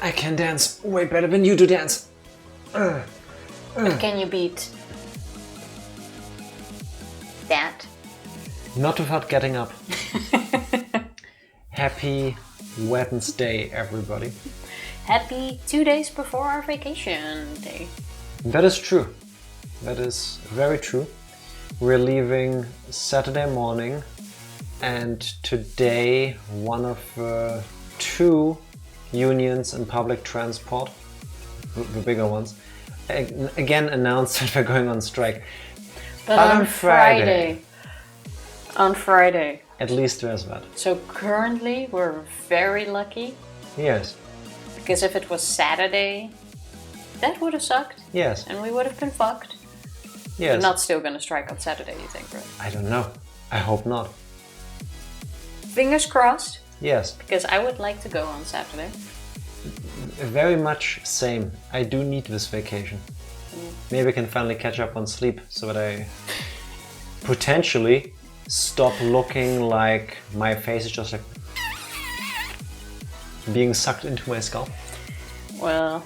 I can dance way better than you do dance. But can you beat that? Not without getting up. Happy Wednesday, everybody. Happy 2 days before our vacation day. That is true. That is very true. We're leaving Saturday morning, and today one of two unions in public transport, the bigger ones, again announced that we're going on strike. But on Friday. On Friday. At least there's that. So currently we're very lucky. Yes. Because if it was Saturday, that would have sucked. Yes. And we would have been fucked. Yes. We're not still gonna strike on Saturday, you think, right? I don't know. I hope not. Fingers crossed. Yes. Because I would like to go on Saturday. Very much same. I do need this vacation. Maybe I can finally catch up on sleep so that I potentially stop looking like my face is just like being sucked into my skull. Well,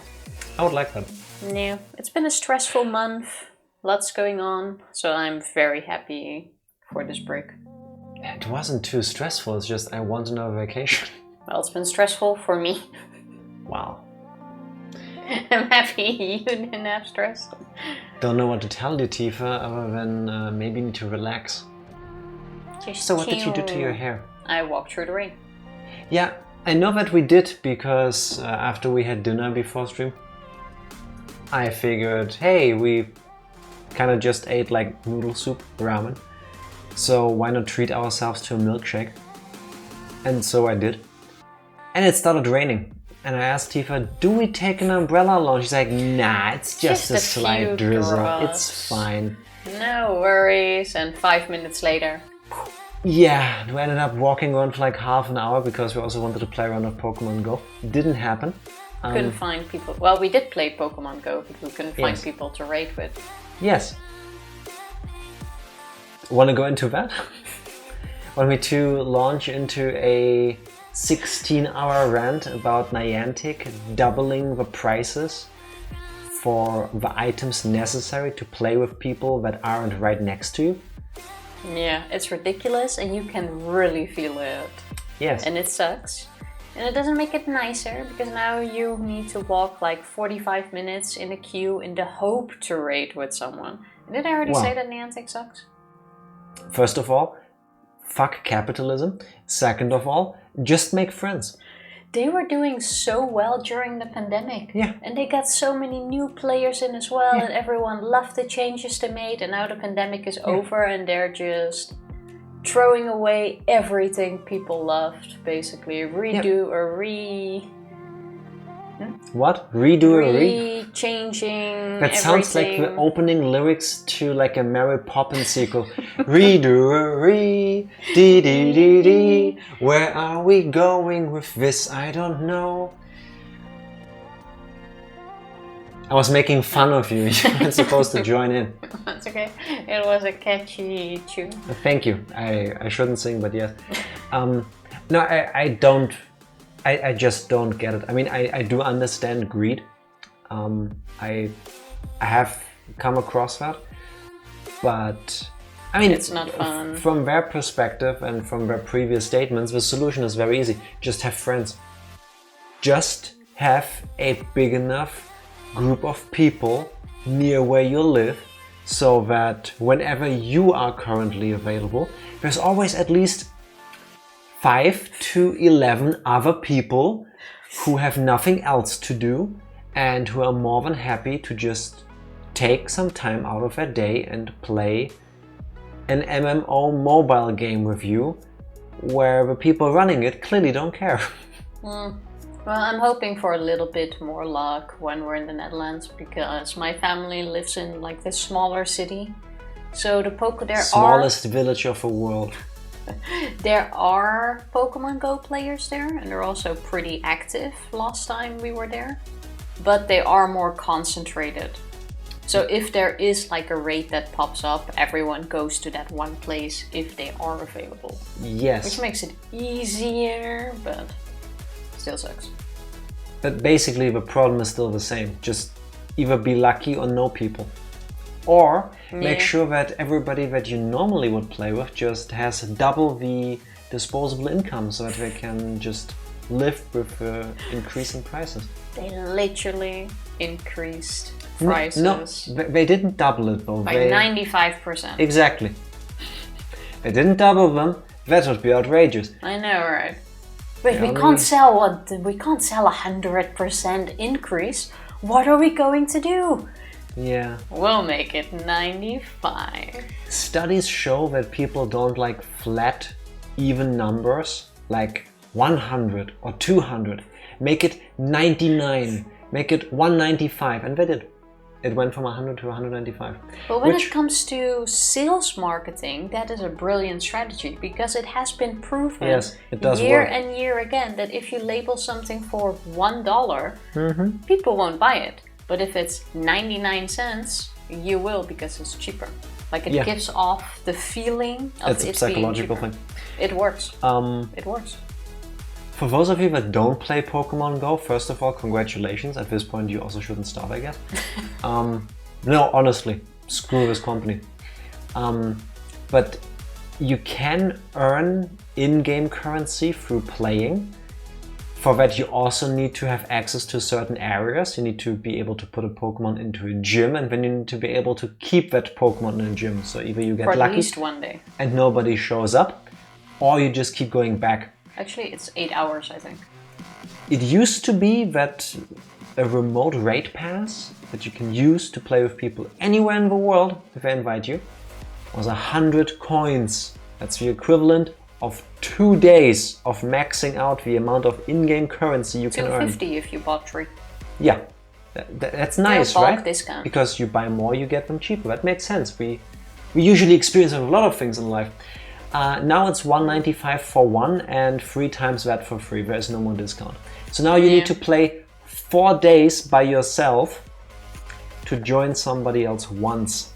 I would like that. Yeah, it's been a stressful month. Lots going on. So I'm very happy for this break. It wasn't too stressful. It's just I want another vacation. Well, it's been stressful for me. Wow. I'm happy you didn't have stress. Don't know what to tell you, Tifa, other than maybe you need to relax. Just So what did you do chill. to your hair? I walked through the rain. Yeah, I know that we did because after we had dinner before stream, I figured, hey, we kind of just ate like noodle soup, ramen, so why not treat ourselves to a milkshake? And so I did. And it started raining. And I asked Tifa, do we take an umbrella along? She's like, nah, it's just a slight few drizzle. drops. It's fine. No worries. And 5 minutes later. Yeah, we ended up walking around for like half an hour because we also wanted to play around with Pokemon Go. Didn't happen. Couldn't find people. Well, we did play Pokemon Go, but we couldn't find Yes. people to raid with. Yes. Want to go into that? Want me to launch into a 16-hour rant about Niantic doubling the prices for the items necessary to play with people that aren't right next to you? Yeah, it's ridiculous and you can really feel it. Yes. And it sucks. And it doesn't make it nicer because now you need to walk like 45 minutes in a queue in the hope to raid with someone. Did I already Wow. say that Niantic sucks? First of all, fuck capitalism. Second of all, just make friends. They were doing so well during the pandemic. Yeah. And they got so many new players in as well, Yeah. and everyone loved the changes they made, and now the pandemic is over and they're just throwing away everything people loved, basically. Redo or What? Redo a re? changing That sounds like the everything. opening lyrics to like a Mary Poppins sequel. Redo a re, dee dee dee dee. Where are we going with this? I don't know. I was making fun of you. You weren't supposed to join in. That's okay. It was a catchy tune. Thank you. I shouldn't sing, but yes. No, I don't. I just don't get it. I mean, I do understand greed. I have come across that, but I mean, It's not fun. From their perspective and from their previous statements, the solution is very easy. Just have friends. Just have a big enough group of people near where you live so that whenever you are currently available, there's always at least 5 to 11 other people who have nothing else to do and who are more than happy to just take some time out of their day and play an MMO mobile game with you where the people running it clearly don't care. Well, I'm hoping for a little bit more luck when we're in the Netherlands because my family lives in like this smaller city. So there Smallest village of the world. There are Pokemon Go players there, and they're also pretty active last time we were there. But they are more concentrated. So if there is like a raid that pops up, everyone goes to that one place if they are available. Yes. Which makes it easier, but still sucks. But basically the problem is still the same. Just either be lucky or know people. Or make sure that everybody that you normally would play with just has double the disposable income so that they can just live with increasing prices. They literally increased prices. No, they didn't double it though. By 95%. Exactly. They didn't double them. That would be outrageous. I know, right? Wait, we can't sell 100% increase. What are we going to do? Yeah. We'll make it 95. Studies show that people don't like flat, even numbers, like 100 or 200. Make it 99, make it 195, and they did. It went from 100 to 195. But when it comes to sales marketing, that is a brilliant strategy because it has been proven it does year work. and year again that if you label something for $1, people won't buy it. But if it's 99 cents, you will because it's cheaper. Like it gives off the feeling of it's a psychological thing. It works. It works. For those of you that don't play Pokemon Go, first of all, congratulations. At this point, you also shouldn't start, I guess. No, honestly, screw this company. But you can earn in-game currency through playing. For that, you also need to have access to certain areas. You need to be able to put a Pokemon into a gym, and then you need to be able to keep that Pokemon in a gym. So either you get lucky at least one day and nobody shows up, or you just keep going back. Actually, it's 8 hours, I think. It used to be that a remote raid pass that you can use to play with people anywhere in the world, if they invite you, was 100 coins. That's the equivalent of 2 days of maxing out the amount of in-game currency you can earn. 250 if you bought 3. Yeah, that's nice, right? Discount. Because you buy more, you get them cheaper. That makes sense. We usually experience a lot of things in life. Now it's 195 for one and 3 times that for free. There's no more discount. So now you need to play 4 days by yourself to join somebody else once.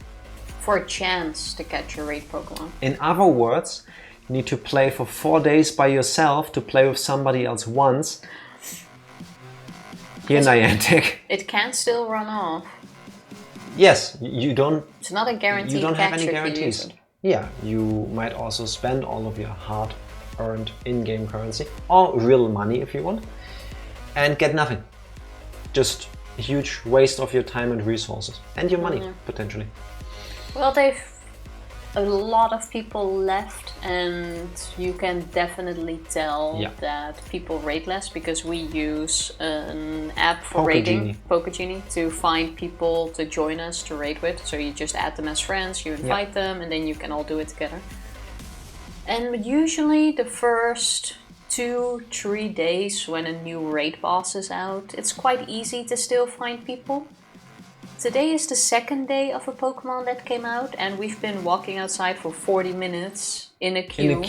For a chance to catch a raid Pokemon. In other words, you need to play for 4 days by yourself to play with somebody else once. Here, Niantic. It can still run off. Yes, you don't. It's not a guarantee. You don't have any catch if you guarantees. use it. Yeah, you might also spend all of your hard-earned in-game currency, or real money if you want, and get nothing. Just a huge waste of your time and resources, and your money, potentially. Well, a lot of people left, and you can definitely tell that people raid less because we use an app for raiding, Pokegenie, to find people to join us to raid with. So you just add them as friends, you invite them, and then you can all do it together. And usually the first 2-3 days when a new raid boss is out, it's quite easy to still find people. Today is the 2nd day of a Pokemon that came out, and we've been walking outside for 40 minutes in a queue,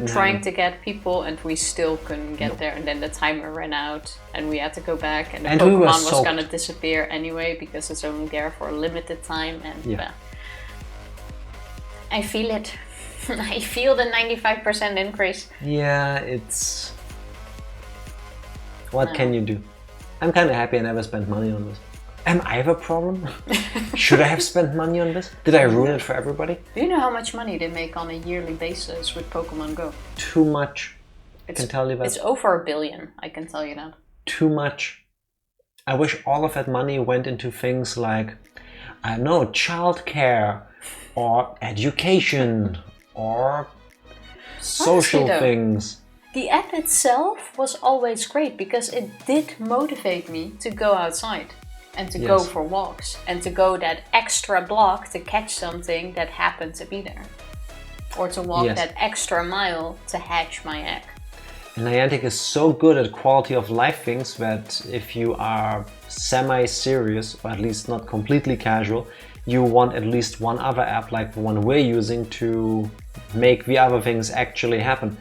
trying to get people, and we still couldn't get there. And then the timer ran out, and we had to go back, and the Pokemon was gonna disappear anyway because it's only there for a limited time. And I feel it. I feel the 95% increase. Yeah, it's. What can you do? I'm kind of happy I never spent money on this. Am I the problem? Should I have spent money on this? Did I ruin it for everybody? Do you know how much money they make on a yearly basis with Pokemon Go? Too much. I can tell you that. It's over $1 billion, I can tell you that. Too much. I wish all of that money went into things like, I don't know, childcare, or education, or social things. The app itself was always great because it did motivate me to go outside. And to go for walks, and to go that extra block to catch something that happened to be there. Or to walk that extra mile to hatch my egg. And Niantic is so good at quality of life things that if you are semi-serious, or at least not completely casual, you want at least one other app like the one we're using to make the other things actually happen.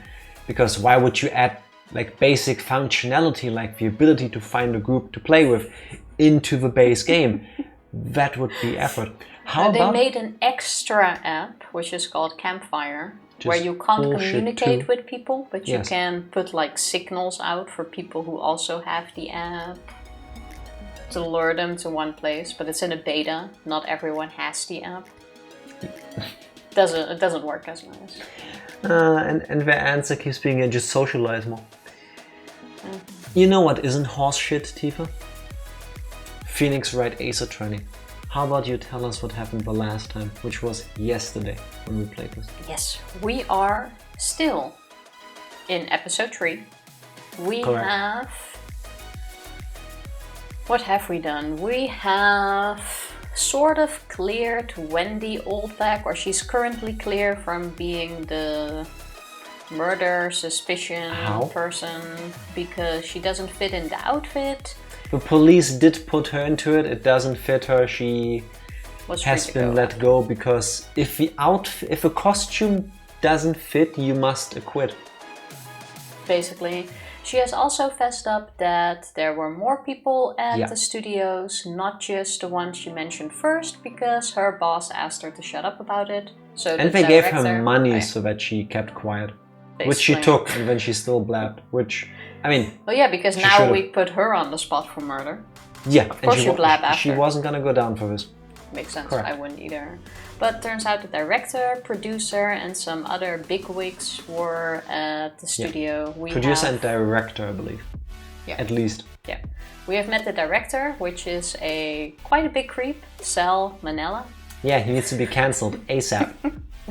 Because why would you add like basic functionality like the ability to find a group to play with into the base game? That would be effort. They made an extra app which is called Campfire, where you can't bullshit communicate too. with people, but you Yes. can put like signals out for people who also have the app to lure them to one place. But it's in a beta. Not everyone has the app. It doesn't work as nice. And the answer keeps being just socialize more. You know what isn't horse shit, Tifa? Phoenix Wright Acer training. How about you tell us what happened the last time, which was yesterday when we played this? Yes, we are still in episode 3. We Correct. have... What have we done? We have sort of cleared Wendy Oldback, or she's currently clear from being the murder suspicion person because she doesn't fit in the outfit. The police did put her into it. It doesn't fit her. She has been let go because if a costume doesn't fit, you must acquit. Basically, she has also fessed up that there were more people at the studios, not just the ones she mentioned first, because her boss asked her to shut up about it. So and they gave her money so that she kept quiet, which she took, and then she still blabbed. Which, I mean, well, yeah, because now we put her on the spot for murder. Yeah, of course you blab after. She wasn't gonna go down for this. Makes sense. Correct. I wouldn't either. But turns out the director, producer, and some other bigwigs were at the studio. We Producer and director, I believe. Yeah. At least. Yeah. We have met the director, which is quite a big creep, Sal Manella. Yeah, he needs to be cancelled ASAP.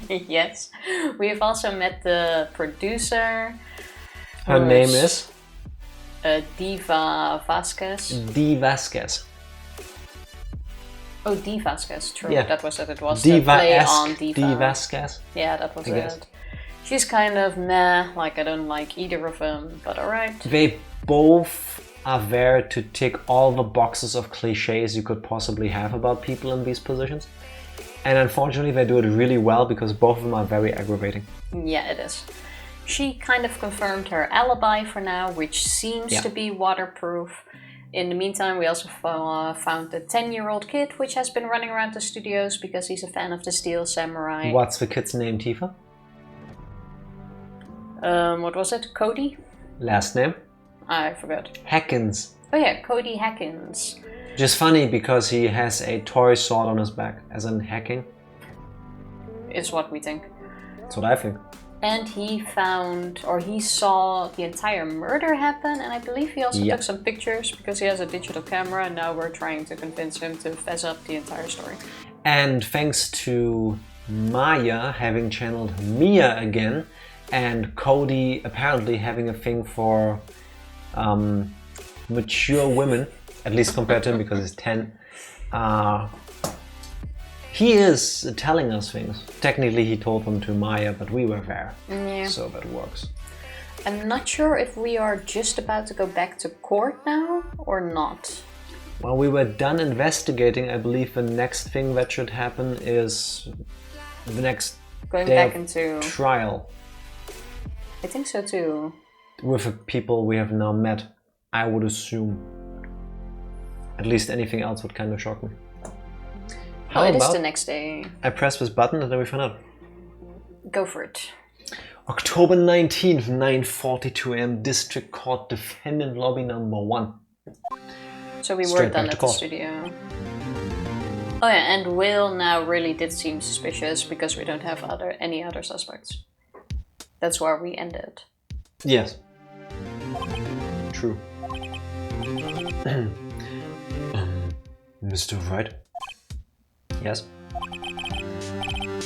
Yes. We have also met the producer. Her name is? Diva Vasquez. D. Vasquez. Oh, D. Vasquez, true. Yeah. That was it. It was Diva the play on Diva. D. Vasquez. Yeah, that was I guess. it. She's kind of meh, like I don't like either of them, but alright. They both are there to tick all the boxes of cliches you could possibly have about people in these positions. And unfortunately they do it really well because both of them are very aggravating. Yeah, it is. She kind of confirmed her alibi for now, which seems to be waterproof. In the meantime, we also found the 10-year-old kid, which has been running around the studios because he's a fan of the Steel Samurai. What's the kid's name, Tifa? What was it? Cody? Last name? I forgot. Hackins. Oh yeah, Cody Hackins. Just funny because he has a toy sword on his back, as in hacking. Is what we think. That's what I think. And he saw the entire murder happen, and I believe he also took some pictures because he has a digital camera, and now we're trying to convince him to fess up the entire story. And thanks to Maya having channeled Mia again, and Cody apparently having a thing for mature women, at least compared to him because he's 10, he is telling us things. Technically he told them to Maya, but we were there. Yeah. So that works. I'm not sure if we are just about to go back to court now or not. Well, we were done investigating. I believe the next thing that should happen is the next Going day back of into trial. I think so too. With the people we have now met, I would assume. At least anything else would kind of shock me. How it is the next day. I press this button and then we find out. Go for it. October 19th, 9:42 AM, District Court, Defendant Lobby number 1. So we were Straight done back at to the court. studio. Oh yeah, and Will now really did seem suspicious because we don't have any other suspects. That's where we ended. Yes. True. Mr. Wright? Yes?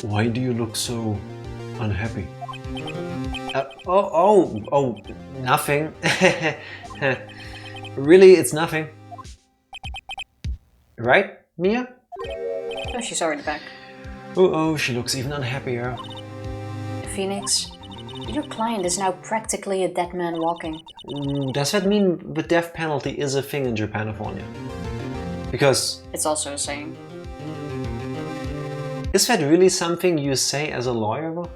Why do you look so unhappy? Nothing. Really, it's nothing. Right, Mia? Oh, she's already back. Oh, she looks even unhappier. Phoenix, your client is now practically a dead man walking. Does that mean the death penalty is a thing in Japan, California? Because... It's also a saying. Is that really something you say as a lawyer, though?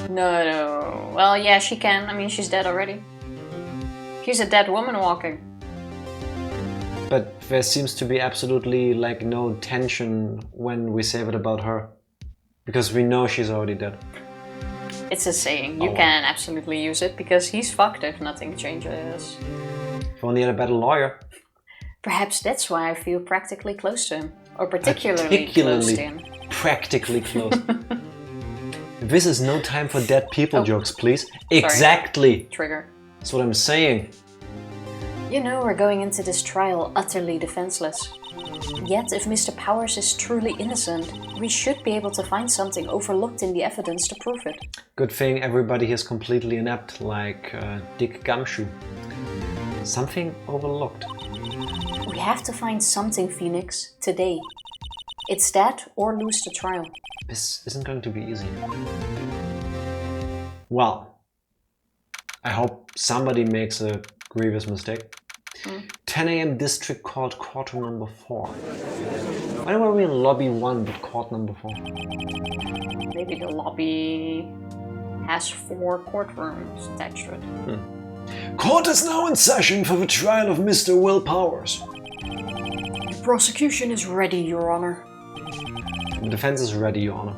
No. Well, yeah, she can. I mean, she's dead already. She's a dead woman walking. But there seems to be absolutely, no tension when we say that about her. Because we know she's already dead. It's a saying. You can absolutely use it because he's fucked if nothing changes. If only had a better lawyer. Perhaps that's why I feel practically close to him. Or particularly close to him. Practically close. This is no time for dead people jokes, please. Sorry. Exactly. Trigger. That's what I'm saying. You know we're going into this trial utterly defenseless. Yet if Mr. Powers is truly innocent, we should be able to find something overlooked in the evidence to prove it. Good thing everybody is completely inept, like Dick Gumshoe. Something overlooked. We have to find something, Phoenix, today. It's that or lose the trial. This isn't going to be easy. Well, I hope somebody makes a grievous mistake. 10 AM District Court, Courtroom number 4. Why were we in Lobby 1 but Court number 4? Maybe the lobby has 4 courtrooms attached to it. Court is now in session for the trial of Mr. Will Powers. The prosecution is ready, Your Honor. The defense is ready, Your Honor.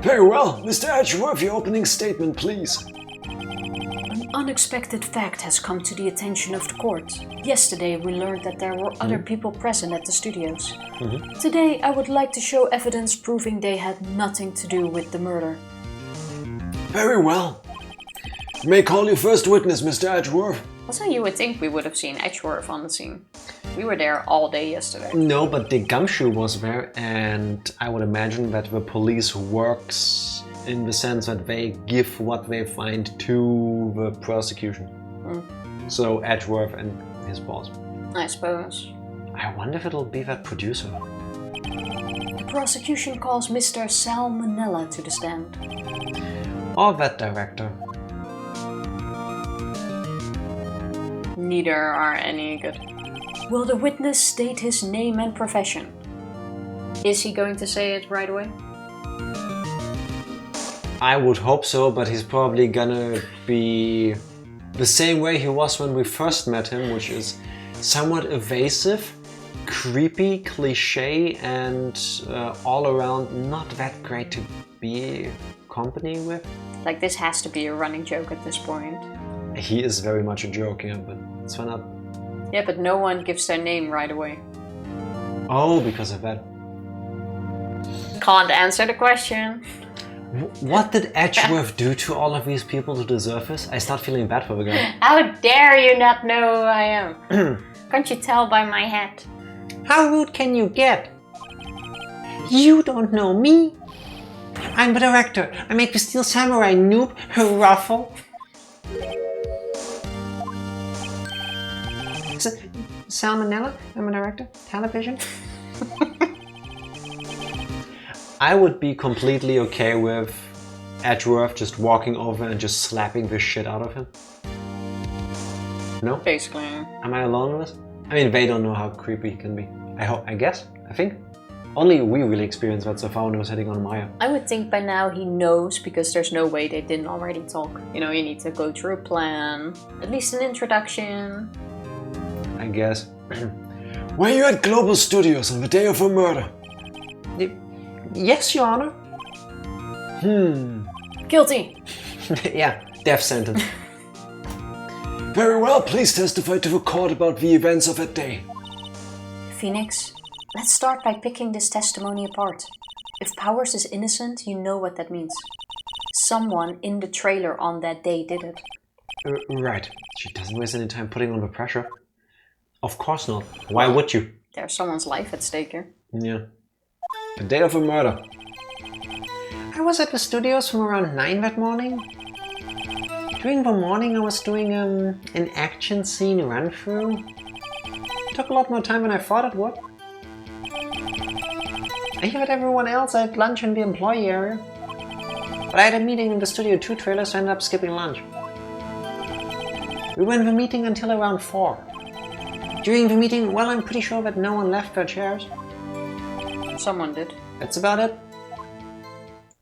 Very well. Mr. Edgeworth, your opening statement, please. An unexpected fact has come to the attention of the court. Yesterday we learned that there were other people present at the studios. Today I would like to show evidence proving they had nothing to do with the murder. Very well. You may call your first witness, Mr. Edgeworth. Also, you would think we would have seen Edgeworth on the scene. We were there all day yesterday. No, but Dick Gumshoe was there, and I would imagine that the police works in the sense that they give what they find to the prosecution. So Edgeworth and his boss. I suppose. I wonder if it'll be that producer. The prosecution calls Mr. Salmonella to the stand. Or that director. Neither are any good. Will the witness state his name and profession? Is he going to say it right away? I would hope so, but he's probably gonna be the same way he was when we first met him, which is somewhat evasive, creepy, cliche, and all around not that great to be company with. Like, this has to be a running joke at this point. He is very much a joke, yeah, but it's fun up. Yeah, but no one gives their name right away. Oh, because of that. Can't answer the question. What did Edgeworth do to all of these people to deserve this? I start feeling bad for the guy. How dare you not know who I am? Can't you tell by my hat? How rude can you get? You don't know me? I'm the director. I make the Steel Samurai, noob. Ruffle. Salmonella? I'm a director. Television? I would be completely okay with Edgeworth just walking over and just slapping the shit out of him. No? Basically. Am I alone with this? I mean, they don't know how creepy he can be. I think. Only we really experienced that so far when I was hitting on Maya. I would think by now he knows, because there's no way they didn't already talk. You know, you need to go through a plan, at least an introduction. I guess. Were you at Global Studios on the day of her murder? Yes, Your Honor. Guilty. Yeah, death sentence. Very well, please testify to the court about the events of that day. Phoenix, let's start by picking this testimony apart. If Powers is innocent, you know what that means. Someone in the trailer on that day did it. Right. She doesn't waste any time putting on the pressure. Of course not. Why would you? There's someone's life at stake here. Yeah. The day of the murder. I was at the studios from around 9 that morning. During the morning I was doing an action scene run-through. It took a lot more time than I thought it would. I heard everyone else at lunch in the employee area. But I had a meeting in the Studio 2 trailer, so I ended up skipping lunch. We were in the meeting until around 4. During the meeting, well, I'm pretty sure that no one left their chairs. Someone did. That's about it.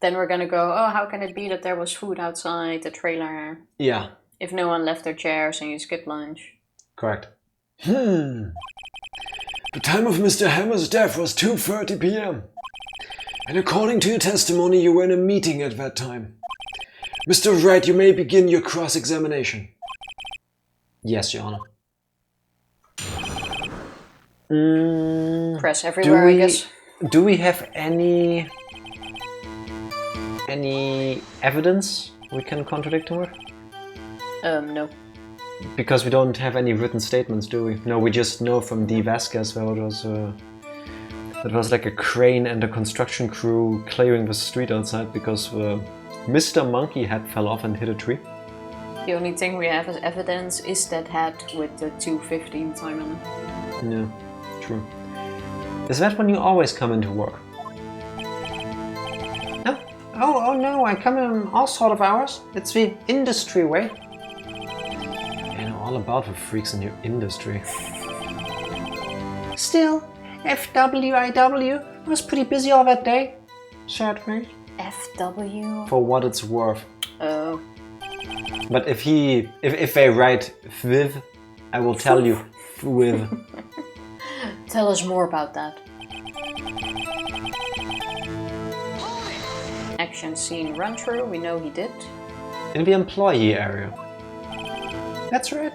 Then we're gonna go, oh, how can it be that there was food outside the trailer? Yeah. If no one left their chairs and you skipped lunch. Correct. The time of Mr. Hammer's death was 2:30 p.m. And according to your testimony, you were in a meeting at that time. Mr. Wright, you may begin your cross-examination. Yes, Your Honor. Press everywhere, I guess. Do we have any evidence we can contradict him with? No. Because we don't have any written statements, do we? No, we just know from D. Vasquez where it was like a crane and a construction crew clearing the street outside because Mr. Monkey Head fell off and hit a tree. The only thing we have as evidence is that hat with the 2:15 time on it. Yeah, true. Is that when you always come into work? No. Oh no, I come in all sort of hours. It's the industry way. I know all about the freaks in your industry. Still, FWIW was pretty busy all that day. Sad face. FW? For what it's worth. Oh. But if they write with, I will tell you with. Tell us more about that. Action scene run through, we know he did. In the employee area. That's right.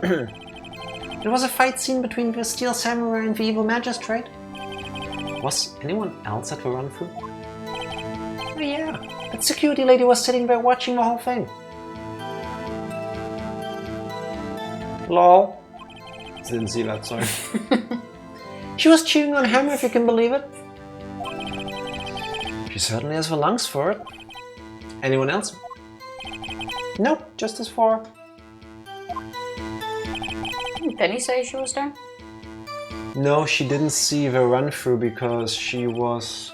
There was a fight scene between the Steel Samurai and the Evil Magistrate. Was anyone else at the run-through? Oh yeah, that security lady was sitting there watching the whole thing. Lol. Didn't see that, sorry. She was chewing on ham, if you can believe it. She certainly has the lungs for it. Anyone else? Nope, just as far. Didn't Penny say she was there? No, she didn't see the run-through because she was...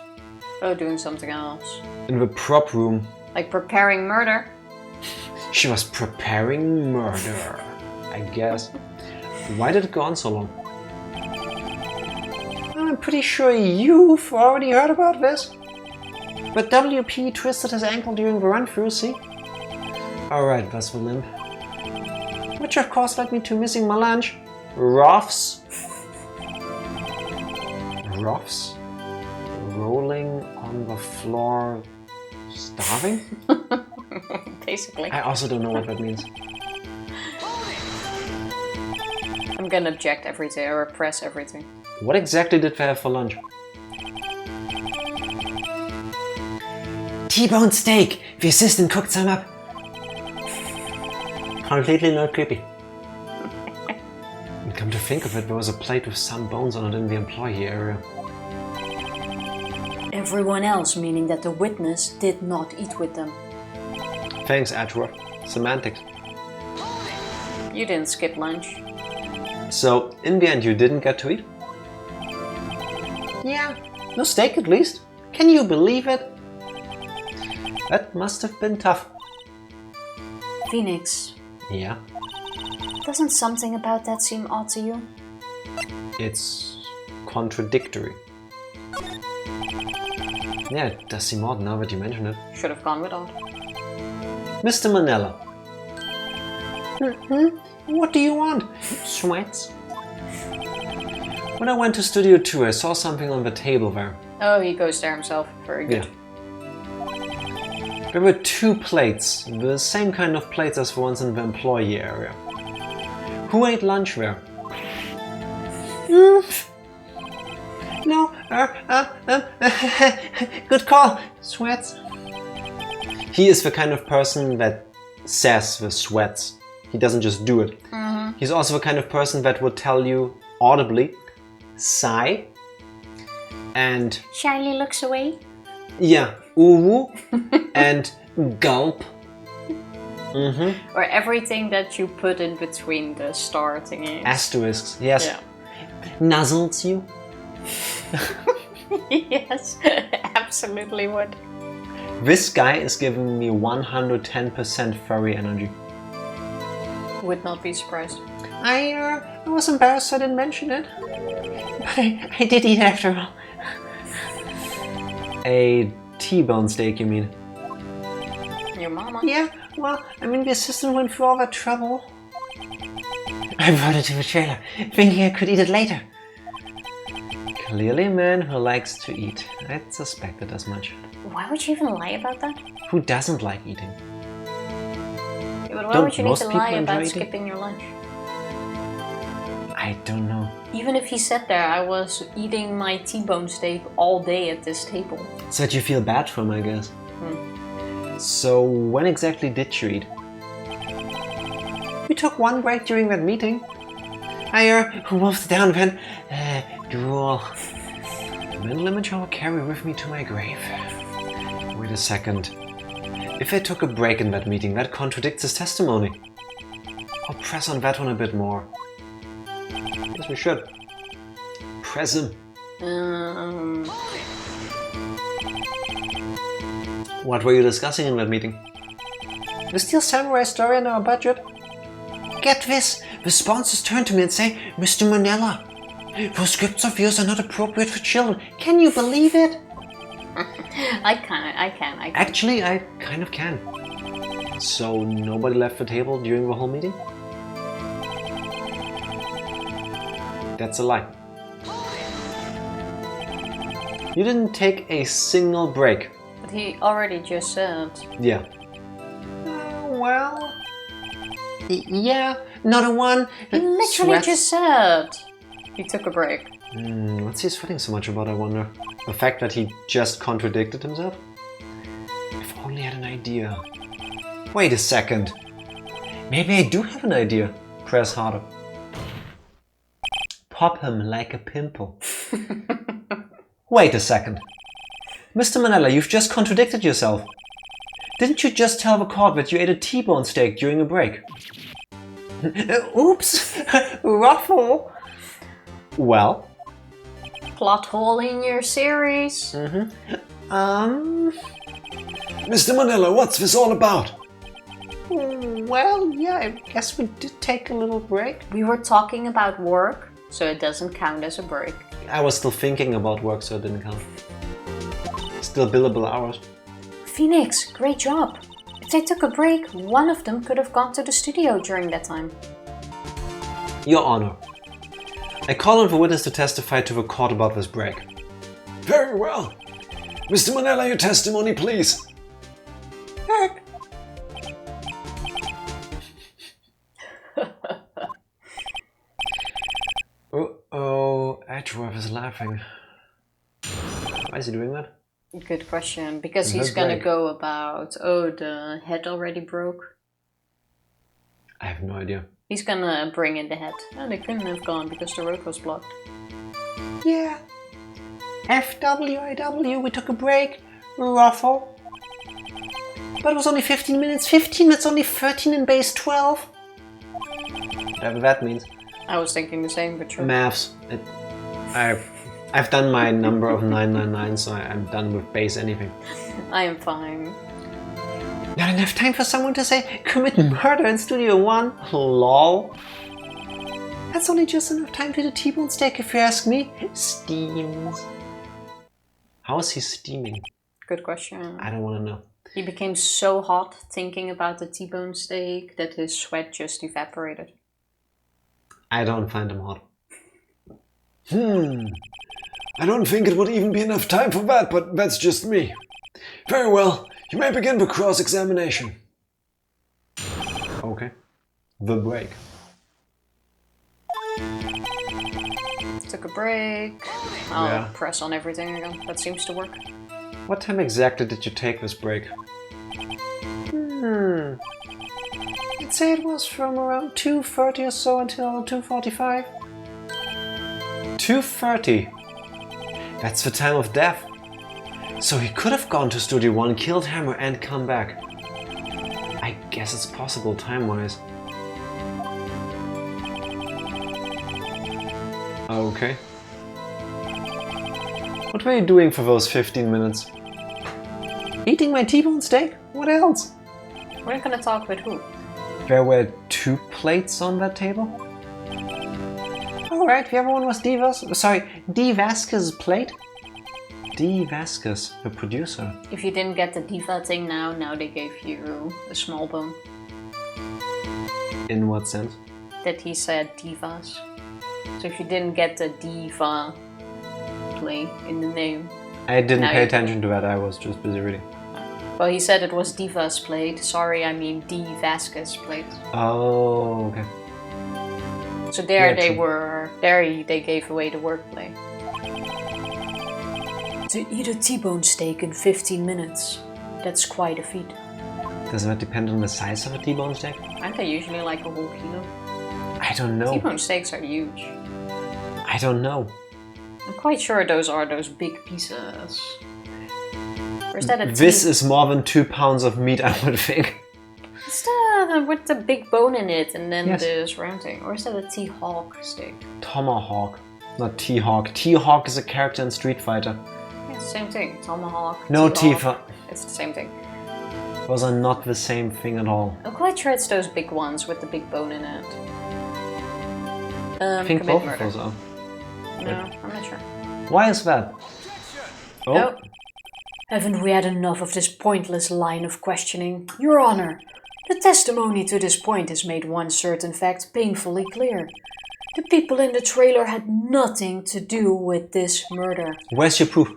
Oh, doing something else. in the prop room. Like preparing murder? She was preparing murder, I guess. Why did it go on so long? I'm pretty sure you've already heard about this. But WP twisted his ankle during the run-through, see? Alright, that's the limp. Which of course led me to missing my lunch. Roughs. Roughs? Rolling on the floor, starving? Basically. I also don't know what that means. I'm gonna object everything or press everything. What exactly did they have for lunch? T-bone steak! The assistant cooked some up. Completely not creepy. And come to think of it, there was a plate with some bones on it in the employee area. Everyone else, meaning that the witness did not eat with them. Thanks, Atwar. Semantics. You didn't skip lunch. So, in the end, you didn't get to eat? Yeah, no steak at least. Can you believe it? That must have been tough. Phoenix. Yeah? Doesn't something about that seem odd to you? It's contradictory. Yeah, it does seem odd now that you mention it. Should have gone with odd. Mr. Manella. What do you want? Sweats? When I went to Studio 2, I saw something on the table there. Oh, he goes there himself. Very good. Yeah. There were 2 plates, the same kind of plates as the ones in the employee area. Who ate lunch there? No, good call, sweats. He is the kind of person that says the sweats. He doesn't just do it. He's also the kind of person that would tell you audibly, sigh, and... Shyly looks away. Yeah, ooh, and gulp. Or everything that you put in between the star thingies. Asterisks, yes. Yeah. Nuzzles you. Yes, absolutely would. This guy is giving me 110% furry energy. Would not be surprised. I was embarrassed I didn't mention it. But I did eat after all. A T-bone steak, you mean? Your mama? Yeah, well, I mean the assistant went through all that trouble. I brought it to the trailer, thinking I could eat it later. Clearly a man who likes to eat. I suspected as much. Why would you even lie about that? Who doesn't like eating? But why Don't would you need most to people lie enjoy about eating? skipping your lunch? I don't know. Even if he said there, I was eating my T-bone steak all day at this table. So that you feel bad for him, I guess. So when exactly did you eat? We took one break during that meeting. I wolfed down Van Duel. Mental image I will carry with me to my grave. Wait a second. If I took a break in that meeting, that contradicts his testimony. I'll press on that one a bit more. Yes, we should. Press him. What were you discussing in that meeting? The Steel Samurai story and our budget. Get this! The sponsors turn to me and say, Mr. Manella, those scripts of yours are not appropriate for children. Can you believe it? I can. Actually, I kind of can. So nobody left the table during the whole meeting? That's a lie. You didn't take a single break. But he already just said. Yeah. Well... Yeah, not a one. He literally just said he took a break. What's he sweating so much about, I wonder? The fact that he just contradicted himself? If only I had an idea. Wait a second. Maybe I do have an idea. Press harder. Pop him like a pimple. Wait a second. Mr. Manella, you've just contradicted yourself. Didn't you just tell the court that you ate a T-bone steak during a break? Oops! Ruffle! Well? Plot hole in your series. Mr. Manella, what's this all about? Well, yeah, I guess we did take a little break. We were talking about work, so it doesn't count as a break. I was still thinking about work, so it didn't count. Still billable hours. Phoenix, great job. If they took a break, one of them could have gone to the studio during that time. Your Honor, I call on the witness to testify to the court about this break. Very well. Mr. Manella, your testimony, please. Heck. Uh-oh, Edgeworth is laughing. Why is he doing that? Good question, because he's gonna go about, oh, the head already broke. I have no idea. He's gonna bring in the head. Oh, they couldn't have gone because the road was blocked. Yeah. FWIW, we took a break. Ruffle. But it was only 15 minutes. 15, that's only 13 in base 12. Whatever that means. I was thinking the same, but sure. Maths. I've done my number of 999, so I'm done with base anything. I am fine. Not enough time for someone to say, commit murder in Studio 1? Lol. That's only just enough time to the T-bone steak, if you ask me. Steams. How is he steaming? Good question. I don't want to know. He became so hot thinking about the T-bone steak that his sweat just evaporated. I don't find him hot. I don't think it would even be enough time for that, but that's just me. Very well, you may begin the cross-examination. Okay. The break. Took a break. I'll press on everything again. That seems to work. What time exactly did you take this break? I'd say it was from around 2:30 or so until 2:45. 2:30? That's the time of death. So he could have gone to Studio 1, killed Hammer and come back. I guess it's possible time-wise. Okay. What were you doing for those 15 minutes? Eating my T-bone steak? What else? We're gonna talk with who? There were 2 plates on that table? Alright, the other one was D. Vasquez's plate? D. Vasquez, the producer. If you didn't get the diva thing now they gave you a small bone. In what sense? That he said divas. So if you didn't get the diva play in the name... I didn't pay attention to that, I was just busy reading. Well, he said it was Diva's plate. Sorry, I mean D. Vasquez's plate. Oh, okay. So there Yeah, they true. were. There they gave away the wordplay. To eat a T-bone steak in 15 minutes. That's quite a feat. Does that depend on the size of a T-bone steak? Aren't they usually like a whole kilo? I don't know. T-bone steaks are huge. I don't know. I'm quite sure those are those big pieces. Or is that a This is more than 2 pounds of meat, I would think. It's the with the big bone in it and then Yes. this round thing. Or is that a T-hawk steak? Tomahawk, not T-hawk. T-hawk is a character in Street Fighter. Yeah, same thing. Tomahawk. No, T-hawk. Tifa. It's the same thing. Those are not the same thing at all. I'm quite sure it's those big ones with the big bone in it. I think commit both murder. of those are. No, I'm not sure. Why is that? Oh, Oh. Haven't we had enough of this pointless line of questioning? Your Honor, the testimony to this point has made one certain fact painfully clear. The people in the trailer had nothing to do with this murder. where's your proof?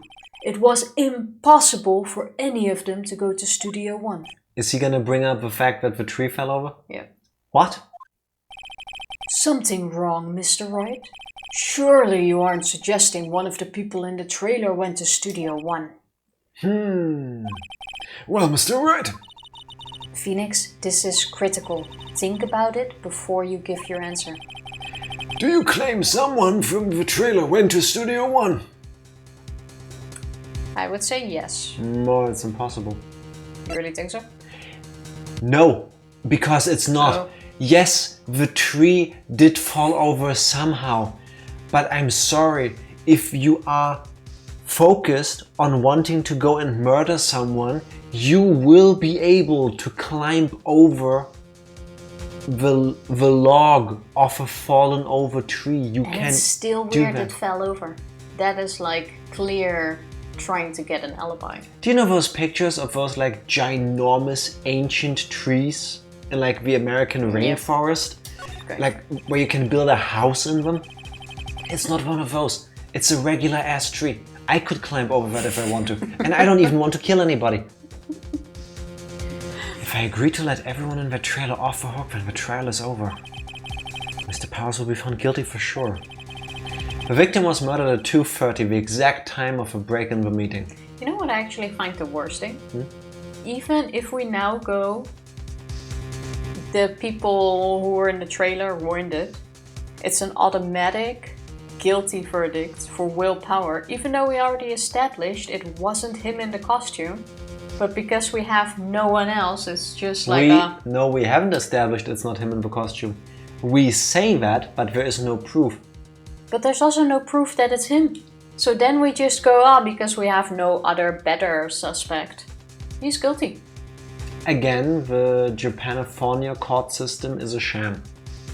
It was impossible for any of them to go to Studio One. Is he gonna bring up the fact that the tree fell over? Yeah. What? Something wrong, Mr. Wright? Surely you aren't suggesting one of the people in the trailer went to Studio One. Well, Mr. Wright. Phoenix, this is critical. Think about it before you give your answer. Do you claim someone from the trailer went to Studio One? I would say yes. No, it's impossible. You really think so? No, because it's not. Oh. Yes, the tree did fall over somehow, but I'm sorry, if you are focused on wanting to go and murder someone, you will be able to climb over the log of a fallen over tree. You And can it's still do weird that. it fell over. That is like clear trying to get an alibi. Do you know those pictures of those like ginormous ancient trees in like the American rainforest? Okay. Like where you can build a house in them? It's not one of those. It's a regular ass tree. I could climb over that if I want to. And I don't even want to kill anybody. If I agree to let everyone in the trailer off the hook when the trial is over, Mr. Powers will be found guilty for sure. The victim was murdered at 2:30, the exact time of a break in the meeting. You know what I actually find the worst thing? Even if we now go, the people who were in the trailer weren't it. It's an automatic guilty verdict for willpower, even though we already established it wasn't him in the costume. But because we have no one else, it's just like No, we haven't established it's not him in the costume. We say that, but there is no proof. But there's also no proof that it's him. So then we just go, because we have no other better suspect. He's guilty. Again, the Japanifornia court system is a sham.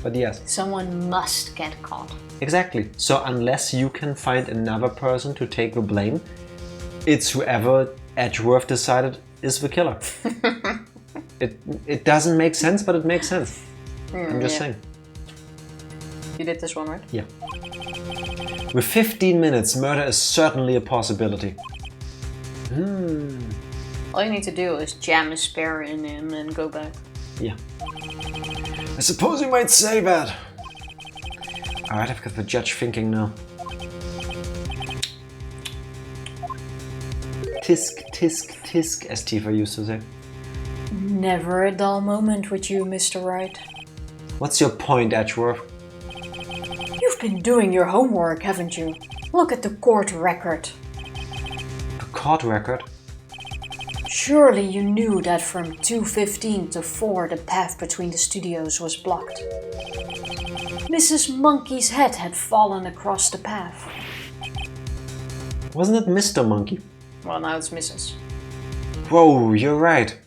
But yes. Someone must get caught. Exactly. So unless you can find another person to take the blame, it's whoever Edgeworth decided is the killer. It doesn't make sense, but it makes sense. I'm just saying. You did this one, right? Yeah. With 15 minutes, murder is certainly a possibility. All you need to do is jam a spare in him and go back. Yeah. I suppose you might say that. Alright, I've got the judge thinking now. Tisk, tisk, tisk, as Tifa used to say. Never a dull moment with you, Mr. Wright. What's your point, Edgeworth? You've been doing your homework, haven't you? Look at the court record. The court record? Surely you knew that from 2:15 to 4 the path between the studios was blocked. Mrs. Monkey's head had fallen across the path. Wasn't it Mr. Monkey? Well, now it's Mrs. Whoa, you're right.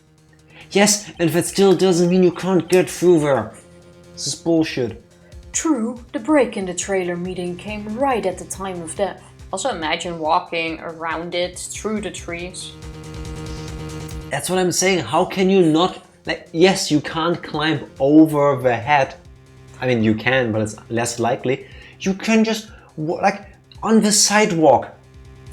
Yes, and that still doesn't mean you can't get through there. This is bullshit. True, the break in the trailer meeting came right at the time of death. Also imagine walking around it, through the trees. That's what I'm saying. How can you not... Like, yes, you can't climb over the head. I mean, you can, but it's less likely. You can just, like, on the sidewalk.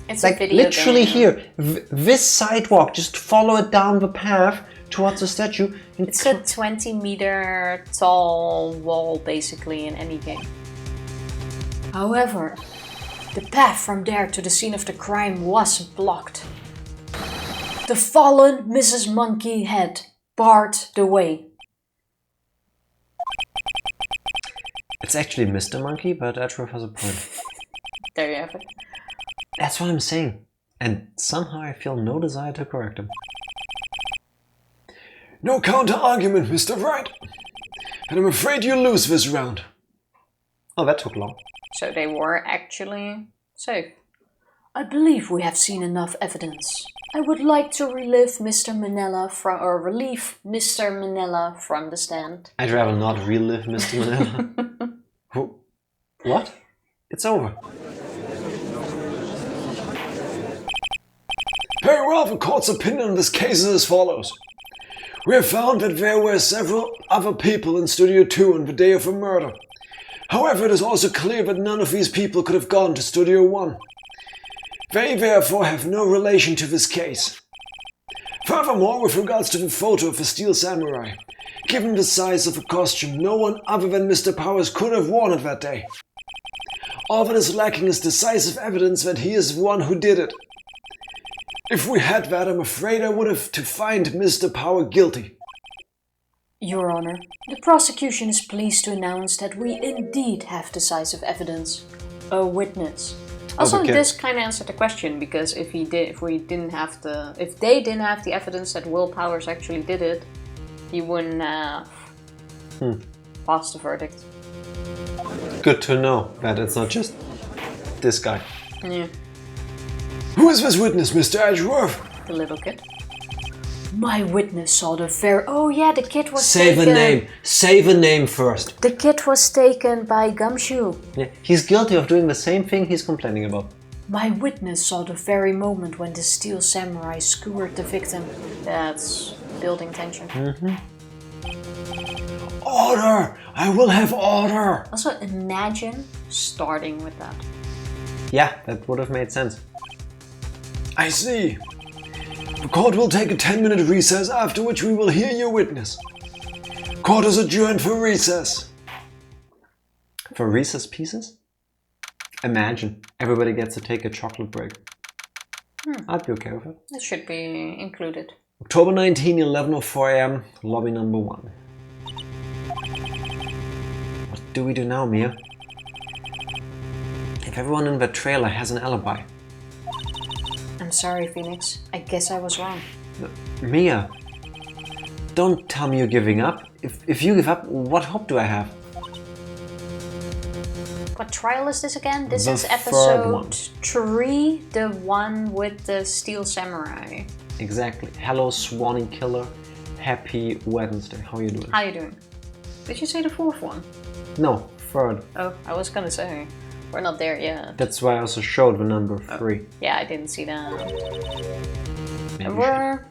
It's like a video literally game. here, this sidewalk. Just follow it down the path towards the statue. And It's a 20-meter tall wall, basically, in any game. However, the path from there to the scene of the crime was blocked. The fallen Mrs. Monkey Head barred the way. It's actually Mr. Monkey, but Edgeworth has a point. There you have it. That's what I'm saying. And somehow I feel no desire to correct him. No counter-argument, Mr. Wright. And I'm afraid you lose this round. Oh, that took long. So they were actually safe. I believe we have seen enough evidence. I would like to relieve Mr. Manella from the stand. I'd rather not relive Mr. Manila. What? It's over. Very well, the court's opinion on this case is as follows. We have found that there were several other people in Studio 2 on the day of the murder. However, it is also clear that none of these people could have gone to Studio 1. They therefore have no relation to this case. Furthermore, with regards to the photo of the Steel Samurai, given the size of the costume, no one other than Mr. Powers could have worn it that day. All that is lacking is decisive evidence that he is the one who did it. If we had that, I'm afraid I would have to find Mr. Power guilty. Your Honor, the prosecution is pleased to announce that we indeed have decisive evidence. A witness. Also, Okay. this kind of answered the question, because if they didn't have the evidence that Will Powers actually did it, he wouldn't have passed the verdict. Good to know that it's not just this guy. Yeah, Who is this witness, Mr. Edgeworth? the little kid. My witness saw the very... Oh yeah, the kid was Say taken... the name. Say the name first. The kid was taken by Gumshoe. Yeah, he's guilty of doing the same thing he's complaining about. My witness saw the very moment when the Steel Samurai skewered the victim. That's building tension. Order! I will have order! Also, imagine starting with that. Yeah, that would have made sense. I see. The court will take a 10-minute recess, after which we will hear your witness. Court is adjourned for recess. For Reese's Pieces? Imagine, everybody gets to take a chocolate break. I'd be okay with it. That should be included. October 19, 11:04 AM, lobby number 1. What do we do now, Mia? If everyone in the trailer has an alibi. I'm sorry, Phoenix. I guess I was wrong. Mia, don't tell me you're giving up. If you give up, what hope do I have? What trial is this again? This The is third one. episode 3, the one with the Steel Samurai. Exactly. Hello, Swanee Killer. Happy Wednesday. How are you doing? How you doing? Did you say the 4th one? No, third. Oh, I was gonna say. We're not there yet. That's why I also showed the number 3. Yeah, I didn't see that. Maybe And you we're...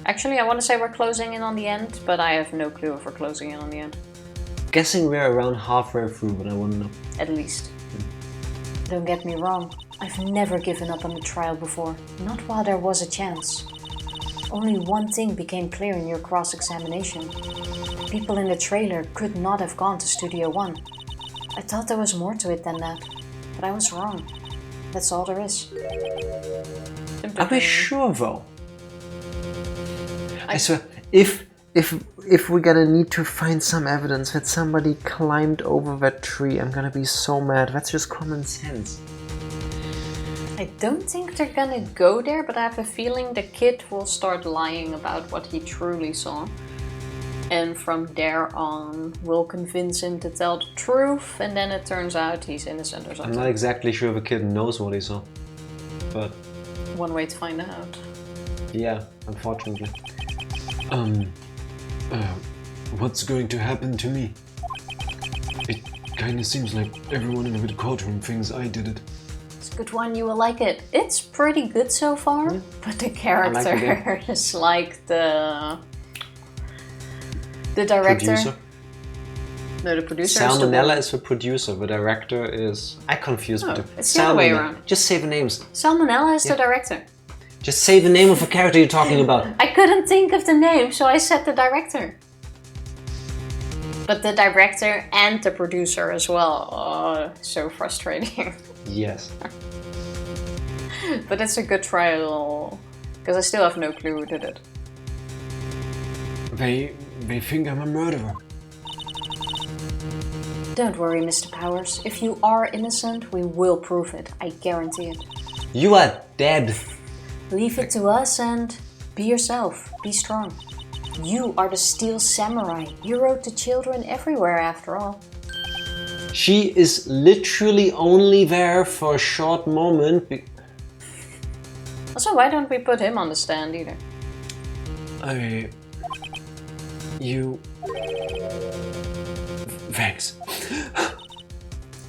Actually, I want to say we're closing in on the end, but I have no clue if we're closing in on the end. should. Guessing we're around halfway through, but I wouldn't know. At least. Don't get me wrong, I've never given up on the trial before. Not while there was a chance. Only one thing became clear in your cross-examination. People in the trailer could not have gone to Studio 1. I thought there was more to it than that, but I was wrong. That's all there is. Are we sure though? I swear, if we're gonna need to find some evidence that somebody climbed over that tree, I'm gonna be so mad. That's just common sense. I don't think they're gonna go there, but I have a feeling the kid will start lying about what he truly saw. And from there on, we'll convince him to tell the truth, and then it turns out he's innocent or I'm something. not exactly sure the kid knows what he saw. But One way to find out. yeah, unfortunately. What's going to happen to me? It kinda seems like everyone in the courtroom thinks I did it. It's a good one, you will like it. It's pretty good so far, but the like the character is like the director. Producer? No, the producer Salmonella is the producer. The director is... I confused the two. It's the other way around. Just say the names. Salmonella is the director. Just say the name of the character you're talking about. I couldn't think of the name, so I said the director. But the director and the producer as well. Oh, so frustrating. Yes. But it's a good trial, because I still have no clue who did it. They think I'm a murderer. Don't worry, Mr. Powers. If you are innocent, we will prove it. I guarantee it. You are dead. Leave it to us and be yourself. Be strong. You are the Steel Samurai. You rode the children everywhere after all. She is literally only there for a short moment. Also, why don't we put him on the stand either? Thanks.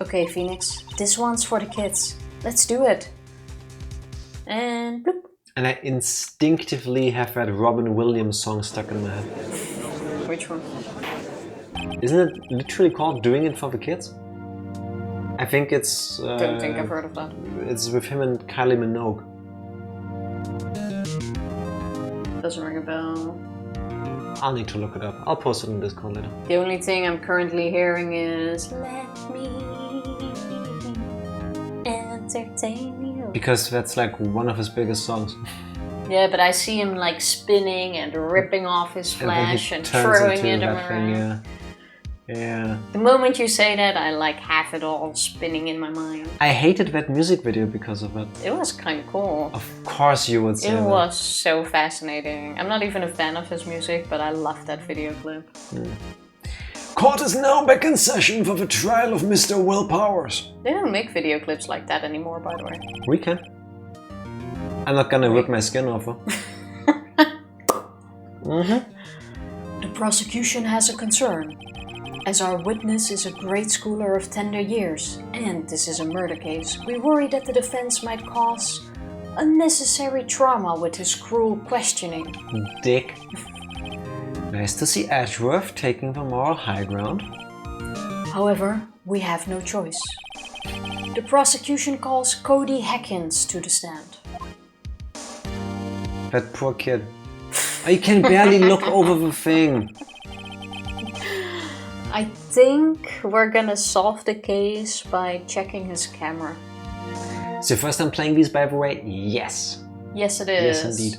Okay, Phoenix. This one's for the kids. Let's do it. And bloop. And I instinctively have that Robin Williams song stuck in my head. Which one? Isn't it literally called Doing It for the Kids? I think it's... Don't think I've heard of that. It's with him and Kylie Minogue. Doesn't ring a bell. I'll need to look it up. I'll post it in Discord later. The only thing I'm currently hearing is let me entertain you. Because that's like one of his biggest songs. Yeah, but I see him like spinning and ripping off his flash and throwing it around. Yeah. The moment you say that, I like have it all spinning in my mind. I hated that music video because of it. It was kind of cool. Of course you would say that. It was so fascinating. I'm not even a fan of his music, but I love that video clip. Court is now back in session for the trial of Mr. Will Powers. They don't make video clips like that anymore, by the way. We can. I'm not gonna rip my skin off her. The prosecution has a concern. As our witness is a grade schooler of tender years, and this is a murder case, we worry that the defense might cause unnecessary trauma with his cruel questioning. Dick. Nice to see Ashworth taking the moral high ground. However, we have no choice. The prosecution calls Cody Hackins to the stand. That poor kid. I can barely look over the thing. I think we're gonna solve the case by checking his camera. It's your first time playing these, by the way? Yes. Yes, it is. Yes, indeed.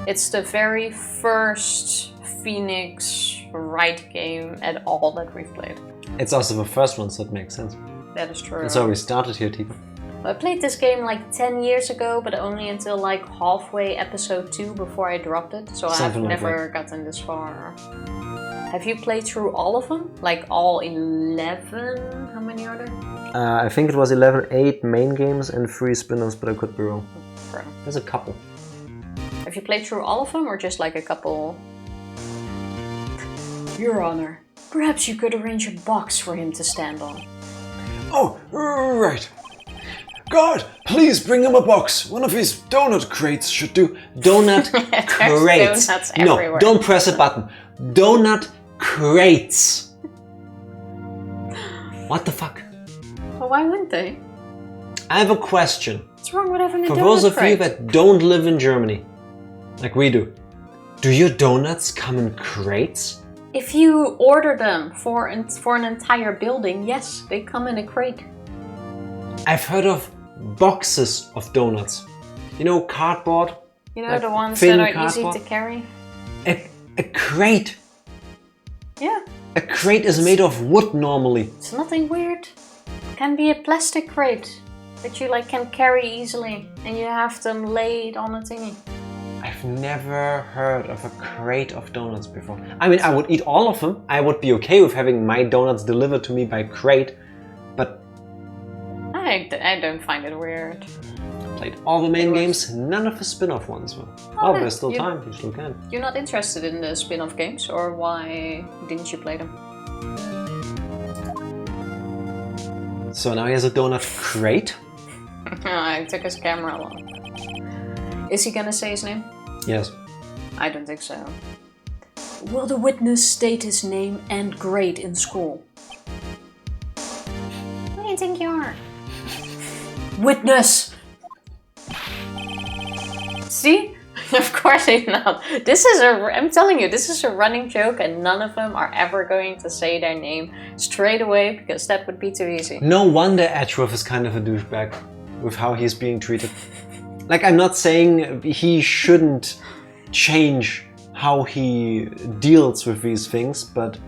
It's the very first Phoenix Wright game at all that we've played. It's also the first one, so it makes sense. That is true. That's how we started here, Tifa. I played this game like 10 years ago, but only until like halfway episode 2 before I dropped it. So Something I've like never gotten this far. Have you played through all of them? Like all 11? How many are there? I think it was 8 main games and 3 spin-offs, but I could be wrong. Bro. There's a couple. Have you played through all of them or just like a couple? Your Honor, perhaps you could arrange a box for him to stand on. Oh, right. God, please bring him a box. One of his donut crates should do. Donut crates. Donuts No, everywhere. don't press a button. Donut crates. What the fuck? Well, why wouldn't they? I have a question. What's wrong with having a For donut those of you crate? that don't live in Germany, like we do your donuts come in crates? If you order them for an entire building, yes, they come in a crate. I've heard of boxes of donuts. You know, cardboard? You know, Like the ones thin that are cardboard? easy to carry? A crate. Yeah, A crate is made of wood normally. it's nothing weird. It can be a plastic crate that you like can carry easily and you have them laid on a thingy. I've never heard of a crate of donuts before. I mean, I would eat all of them. I would be okay with having my donuts delivered to me by crate, but I don't find it weird. played all the main games, none of the spin-off ones. Oh, there's still time, you still can. You're not interested in the spin-off games, or why didn't you play them? So now he has a donut crate? I took his camera along. Is he gonna say his name? Yes. I don't think so. Will the witness state his name and grade in school? Who do you think you are? Witness! See? Of course he's not. I'm telling you, this is a running joke and none of them are ever going to say their name straight away because that would be too easy. No wonder Edgeworth is kind of a douchebag with how he's being treated. Like, I'm not saying he shouldn't change how he deals with these things, but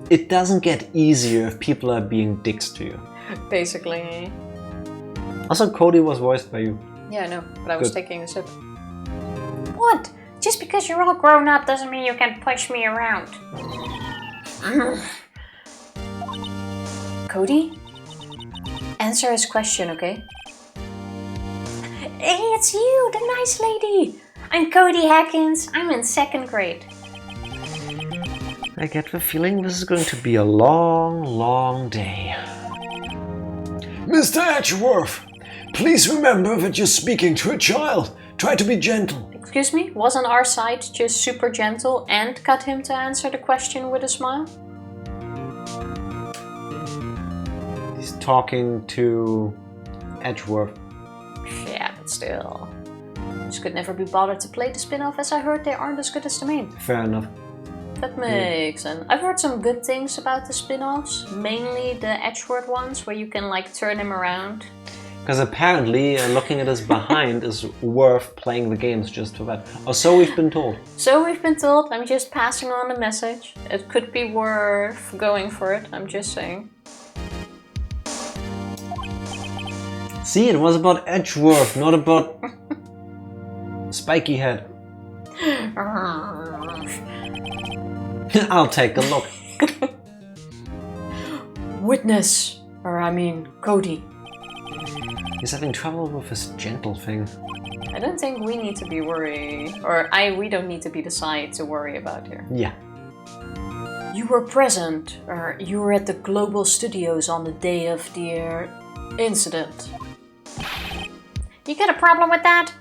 it doesn't get easier if people are being dicks to you. Basically. Also, Cody was voiced by you. Yeah, I know, but I was Good. taking a sip. What? Just because you're all grown up doesn't mean you can push me around. Cody? Answer his question, okay? Hey, it's you, the nice lady! I'm Cody Hackins. I'm in 2nd grade. I get the feeling this is going to be a long, long day. Mr. Edgeworth, please remember that you're speaking to a child. Try to be gentle. Excuse me, wasn't our side just super gentle and got him to answer the question with a smile? He's talking to Edgeworth. Yeah, but still. Just could never be bothered to play the spin-off as I heard they aren't as good as the main. Fair enough. That makes sense. I've heard some good things about the spin-offs, mainly the Edgeworth ones where you can like turn him around. Because apparently looking at his behind is worth playing the games just for that. Or so we've been told. So we've been told, I'm just passing on the message. It could be worth going for it, I'm just saying. See, it was about Edgeworth, not about Spiky Head. I'll take a look. Witness, or I mean Cody. He's having trouble with his gentle thing. I don't think we need to be worried, we don't need to be the side to worry about here. Yeah. You were present, or you were at the Global Studios on the day of the incident. You got a problem with that?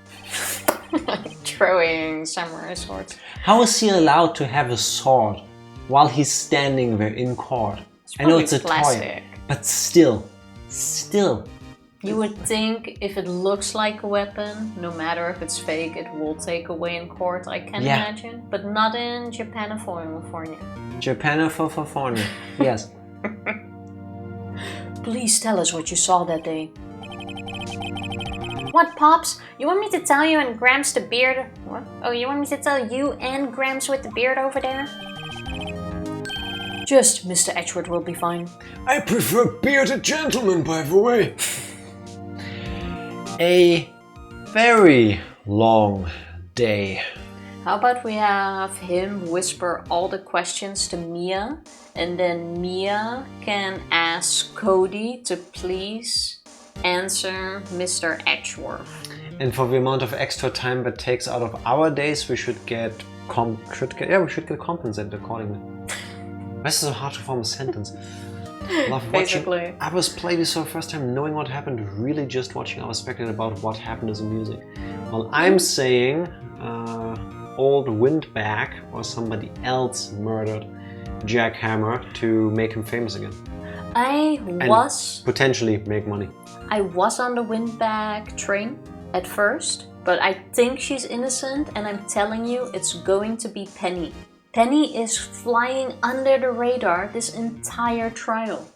Throwing samurai swords. How is he allowed to have a sword while he's standing there in court? I know it's a plastic. toy, but still. You would think if it looks like a weapon, no matter if it's fake, it will take away in court, I can imagine. But not in Japan or California. Japan or California, yes. Please tell us what you saw that day. What, Pops? You want me to tell you and Gramps the beard? What? Oh, you want me to tell you and Gramps with the beard over there? Just Mr. Edgeworth will be fine. I prefer bearded gentlemen, by the way. A very long day. How about we have him whisper all the questions to Mia, and then Mia can ask Cody to please answer Mr. Edgeworth. And for the amount of extra time that takes out of our days, we should get compensated accordingly. This is so hard to form a sentence. Love watching Basically. others play this for the first time, knowing what happened, really just watching others speculate about what happened as a music. Well, I'm saying old Windbag or somebody else murdered Jack Hammer to make him famous again. Potentially make money. I was on the Windbag train at first, but I think she's innocent, and I'm telling you, it's going to be Penny. Penny is flying under the radar this entire trial.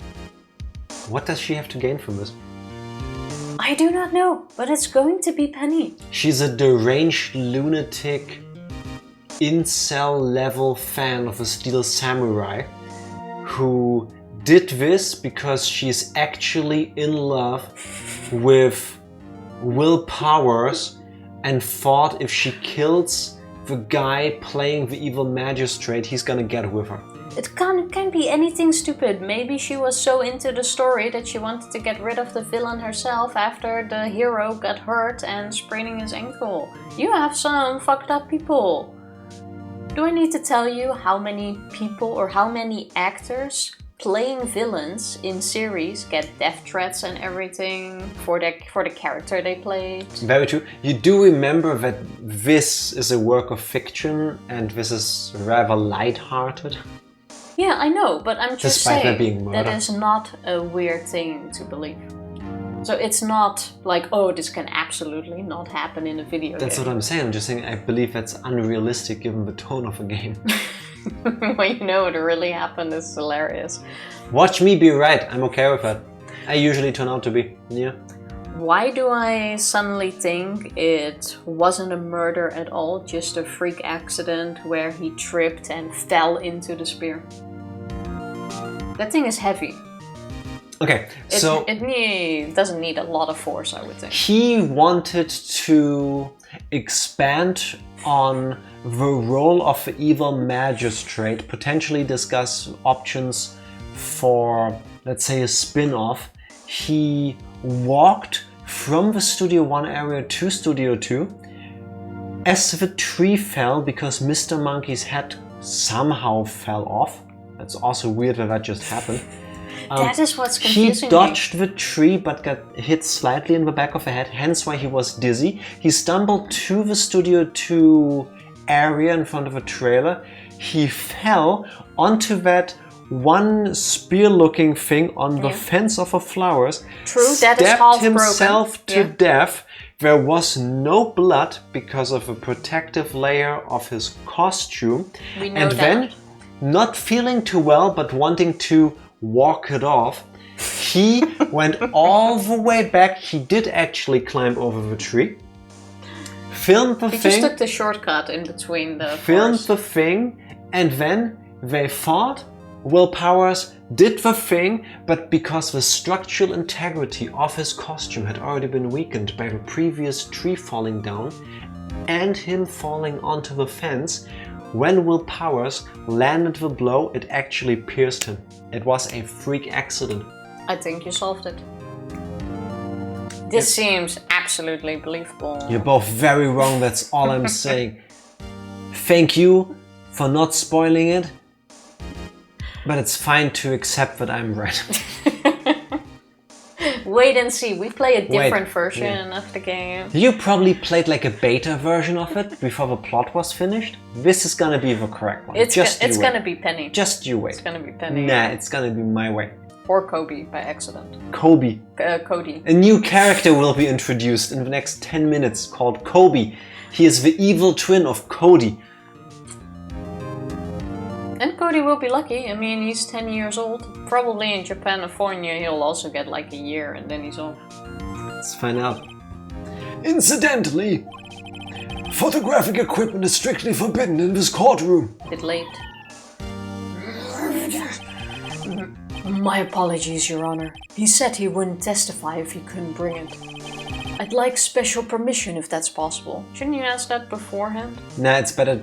What does she have to gain from this? I do not know, but it's going to be Penny. She's a deranged lunatic incel level fan of a Steel Samurai who did this because she's actually in love with Will Powers and thought if she kills the guy playing the evil magistrate, he's gonna get with her. It can't be anything stupid. Maybe she was so into the story that she wanted to get rid of the villain herself after the hero got hurt and spraining his ankle. You have some fucked up people. Do I need to tell you how many people or how many actors playing villains in series get death threats and everything for the character they played. Very true. You do remember that this is a work of fiction and this is rather light-hearted? Yeah, I know, but I'm just Despite there saying being murder. that is not a weird thing to believe. So it's not like, oh, this can absolutely not happen in a video That's game. what I'm saying. I'm just saying I believe that's unrealistic given the tone of a game. When you know it really happened, it's hilarious. Watch me be right. I'm okay with that. I usually turn out to be. Yeah. Why do I suddenly think it wasn't a murder at all, just a freak accident where he tripped and fell into the spear? That thing is heavy. Okay, so It doesn't need a lot of force, I would think. he wanted to expand on the role of the evil magistrate, potentially discuss options for, let's say, a spin-off. He walked from the Studio 1 area to Studio 2 as the tree fell because Mr. Monkey's head somehow fell off. That's also weird that just happened. That is what's He confusing me. dodged the tree but got hit slightly in the back of the head, hence why he was dizzy. He stumbled to the Studio 2 area in front of a trailer. He fell onto that one spear-looking thing on the fence of the flowers. True, that is half Stabbed himself broken. to death. There was no blood because of a protective layer of his costume. We know And that. then, not feeling too well but wanting to walk it off, he went all the way back. He did actually climb over the tree, filmed the He thing, just took the shortcut in between the filmed forest. the thing, and then they fought. Will Powers did the thing, but because the structural integrity of his costume had already been weakened by the previous tree falling down and him falling onto the fence, when Will Powers landed the blow, it actually pierced him. It was a freak accident. I think you solved it. This seems absolutely believable. You're both very wrong, that's all I'm saying. Thank you for not spoiling it, but it's fine to accept that I'm right. Wait and see, we play a different Wait, version of the game. You probably played like a beta version of it before the plot was finished. This is gonna be the correct one. It's Just you wait. gonna be Penny. Just you wait. It's gonna be Penny. Nah, it's gonna be my way. Or Kobe by accident. Kobe. Cody. A new character will be introduced in the next 10 minutes called Kobe. He is the evil twin of Cody. And Cody will be lucky. I mean, he's 10 years old. Probably in Japan-California he'll also get like a year and then he's off. Let's find out. Incidentally, photographic equipment is strictly forbidden in this courtroom. Bit late. My apologies, Your Honor. He said he wouldn't testify if he couldn't bring it. I'd like special permission if that's possible. Shouldn't you ask that beforehand? Nah, it's better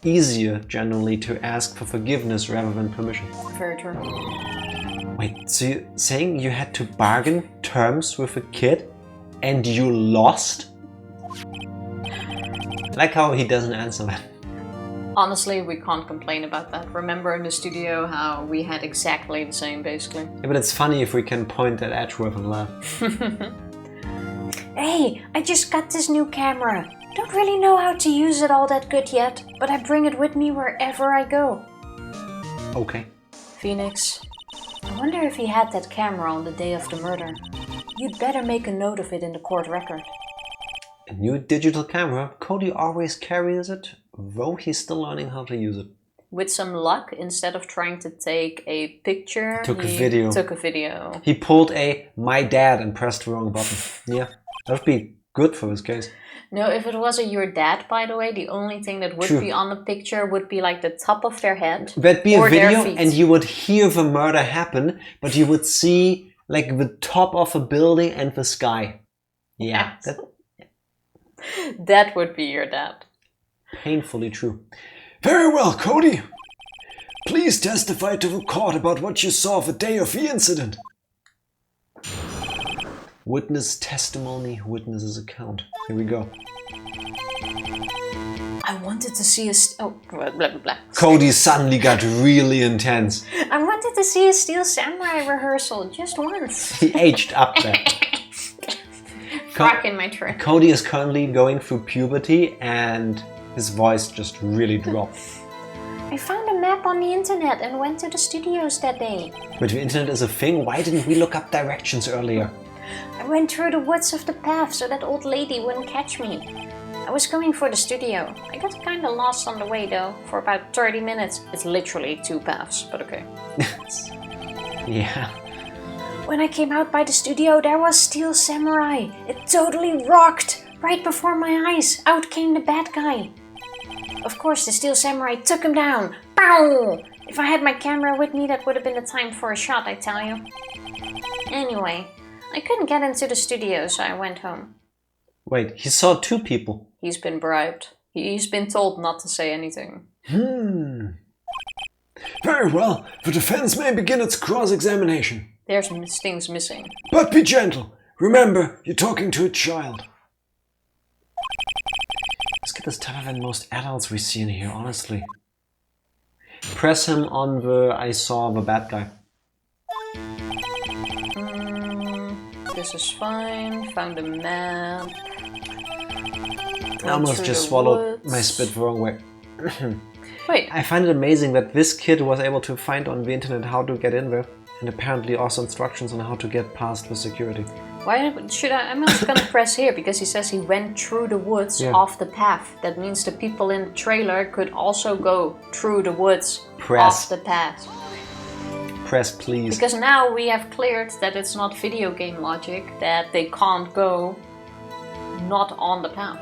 easier generally to ask for forgiveness rather than permission. Very true. Wait, so you're saying you had to bargain terms with a kid and you lost? I like how he doesn't answer that. Honestly, we can't complain about that. Remember in the studio how we had exactly the same, basically. Yeah, but it's funny if we can point at Edgeworth and laugh. Hey, I just got this new camera. Don't really know how to use it all that good yet, but I bring it with me wherever I go. Okay. Phoenix, I wonder if he had that camera on the day of the murder. You'd better make a note of it in the court record. A new digital camera. Cody always carries it, though he's still learning how to use it. With some luck, instead of trying to take a picture, Took a he video. took a video. He pulled a my dad and pressed the wrong button. Yeah, that would be good for this case. No, if it was your dad, by the way, the only thing that would True. be on the picture would be like the top of their head. That'd be a or their video feet. and you would hear the murder happen, but you would see like the top of a building and the sky. Yeah, Yes. that's That would be your dad. painfully true. Very well, Cody. Please testify to the court about what you saw the day of the incident. Witness testimony, witness's account. Here we go. I wanted to see a... Oh, blah, blah, blah. Cody suddenly got really intense. I wanted to see a Steel Samurai rehearsal just once. He aged up there. Frog in my trip. Cody is currently going through puberty and his voice just really dropped. I found a map on the internet and went to the studios that day. But the internet is a thing, why didn't we look up directions earlier? I went through the woods of the path so that old lady wouldn't catch me. I was going for the studio. I got kinda lost on the way though, for about 30 minutes. It's literally 2 paths, but okay. Yeah. When I came out by the studio, there was Steel Samurai. It totally rocked! Right before my eyes, out came the bad guy. Of course, the Steel Samurai took him down. Pow! If I had my camera with me, that would have been the time for a shot, I tell you. Anyway, I couldn't get into the studio, so I went home. Wait, he saw 2 people. He's been bribed. He's been told not to say anything. Very well. The defense may begin its cross-examination. There's things missing. But be gentle. Remember, you're talking to a child. This kid is tougher than most adults we see in here, honestly. Press him on the I saw the bad guy. This is fine. Found a map. I almost just swallowed my spit the wrong way. Wait. I find it amazing that this kid was able to find on the internet how to get in there, and apparently also instructions on how to get past the security. Why should I? I'm not gonna press here because he says he went through the woods off the path. That means the people in the trailer could also go through the woods off the path. Press, please. Because now we have cleared that it's not video game logic, that they can't go not on the path.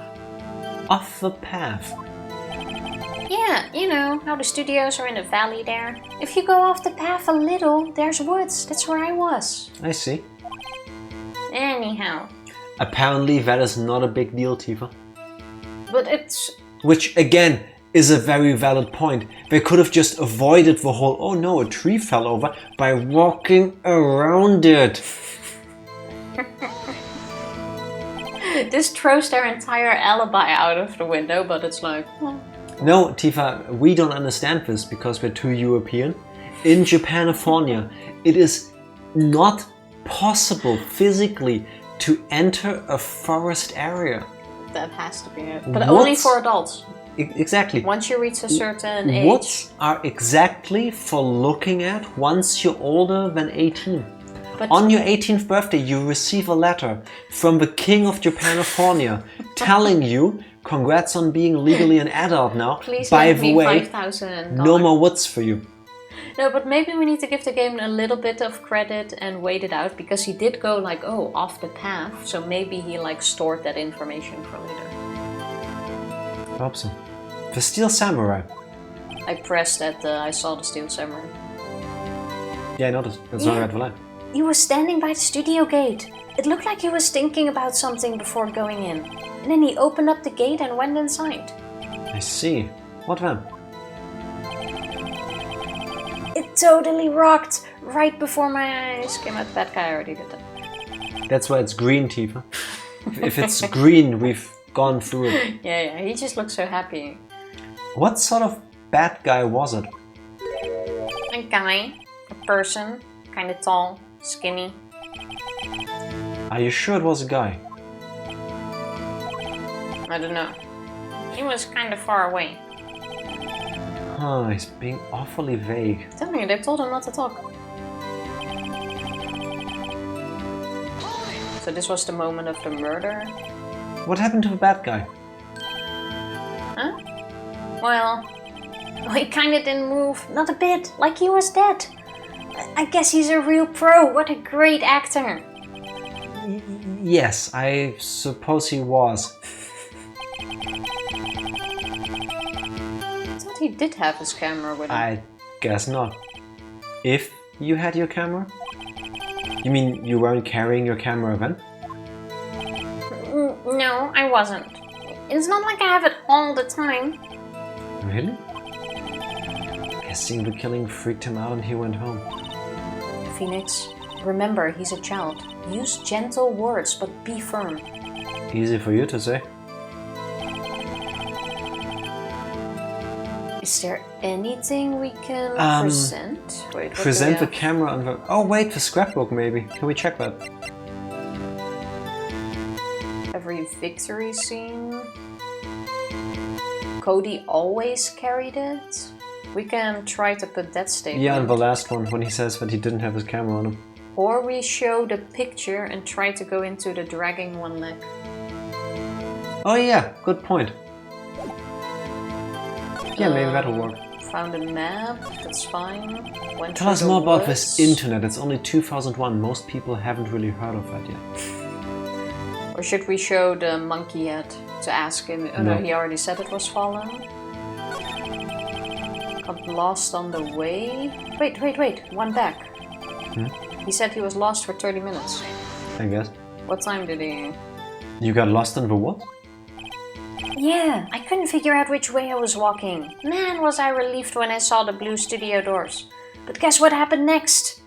Off the path? Yeah, you know, how the studios are in the valley there. If you go off the path a little, there's woods. That's where I was. I see. Anyhow. Apparently that is not a big deal, Tifa. But it's... Which, again, is a very valid point. They could have just avoided the whole, oh no, a tree fell over, by walking around it. This throws their entire alibi out of the window, but it's like... Well. No, Tifa, we don't understand this because we're too European. In Japanifornia, it is not possible physically to enter a forest area. That has to be it. But only for adults. Exactly. Once you reach a certain age. Woods are exactly for looking at once you're older than 18. But on your 18th birthday, you receive a letter from the King of Japanifornia telling you, congrats on being legally an adult now. Please by the way, $5,000. no more woods for you. No, but maybe we need to give the game a little bit of credit and wait it out, because he did go like, oh, off the path, so maybe he like stored that information for later. I hope so. The Steel Samurai. I pressed that I saw the Steel Samurai. Yeah, I noticed. That's not right for line. He was standing by the studio gate. It looked like he was thinking about something before going in. And then he opened up the gate and went inside. I see. What then? It totally rocked right before my eyes. Came out that guy already did that. That's why it's green, Tifa. If it's green, we've gone through it. Yeah, he just looks so happy. What sort of bad guy was it? A guy, a person, kind of tall, skinny. Are you sure it was a guy? I don't know. He was kind of far away. Huh, he's being awfully vague. Tell me, they told him not to talk. So this was the moment of the murder? What happened to the bad guy? Huh? Well, he kind of didn't move, not a bit, like he was dead. I guess he's a real pro. What a great actor. Yes, I suppose he was. I thought he did have his camera with him. I guess not. If you had your camera? You mean you weren't carrying your camera then? No, I wasn't. It's not like I have it all the time. Really? Guessing the killing freaked him out and he went home. Phoenix, remember he's a child. Use gentle words, but be firm. Easy for you to say. Is there anything we can present? Wait, what Present do the we camera on the... Oh wait, the scrapbook maybe. Can we check that? have? Every victory scene. Cody always carried it. We can try to put that statement. Yeah, and the last one, when he says that he didn't have his camera on him. Or we show the picture and try to go into the dragging one leg. Oh yeah, good point. Yeah, maybe that'll work. Found a map, that's fine. Went Tell us through the more about woods. this internet. It's only 2001. Most people haven't really heard of that yet. Or should we show the monkey head to ask him? Oh no, No. he already said it was fallen. Got lost on the way. Wait, one back. He said he was lost for 30 minutes. I guess. What time did he... You got lost in the what? Yeah, I couldn't figure out which way I was walking. Man, was I relieved when I saw the blue studio doors. But guess what happened next?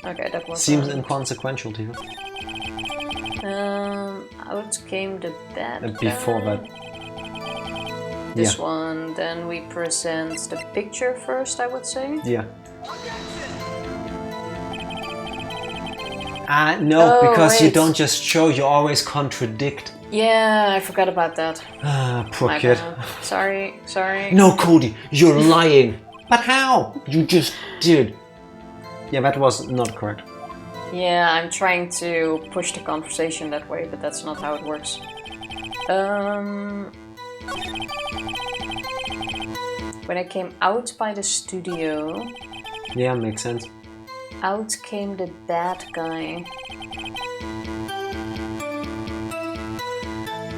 Okay, that was... Seems inconsequential to you. Out came the bad Before guy. that. This one, then we present the picture first, I would say. Yeah. No, Oh, because you wait. don't just show, you always contradict. Yeah, I forgot about that. Poor My kid. bad. Sorry. No, Cody, you're lying. But how? You just did. Yeah, that was not correct. Yeah, I'm trying to push the conversation that way, but that's not how it works. When I came out by the studio, Yeah, makes sense. out came the bad guy.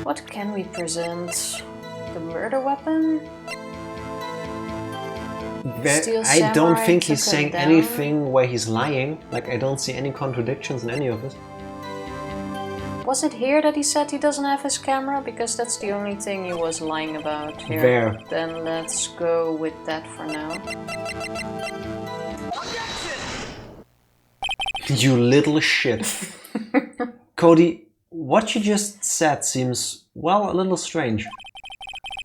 What can we present? The murder weapon? Steel I don't Samurai think he's took him saying down. anything where he's lying. Like, I don't see any contradictions in any of this. Was it here that he said he doesn't have his camera? Because that's the only thing he was lying about here. There. Then let's go with that for now. You little shit. Cody, what you just said seems, well, a little strange.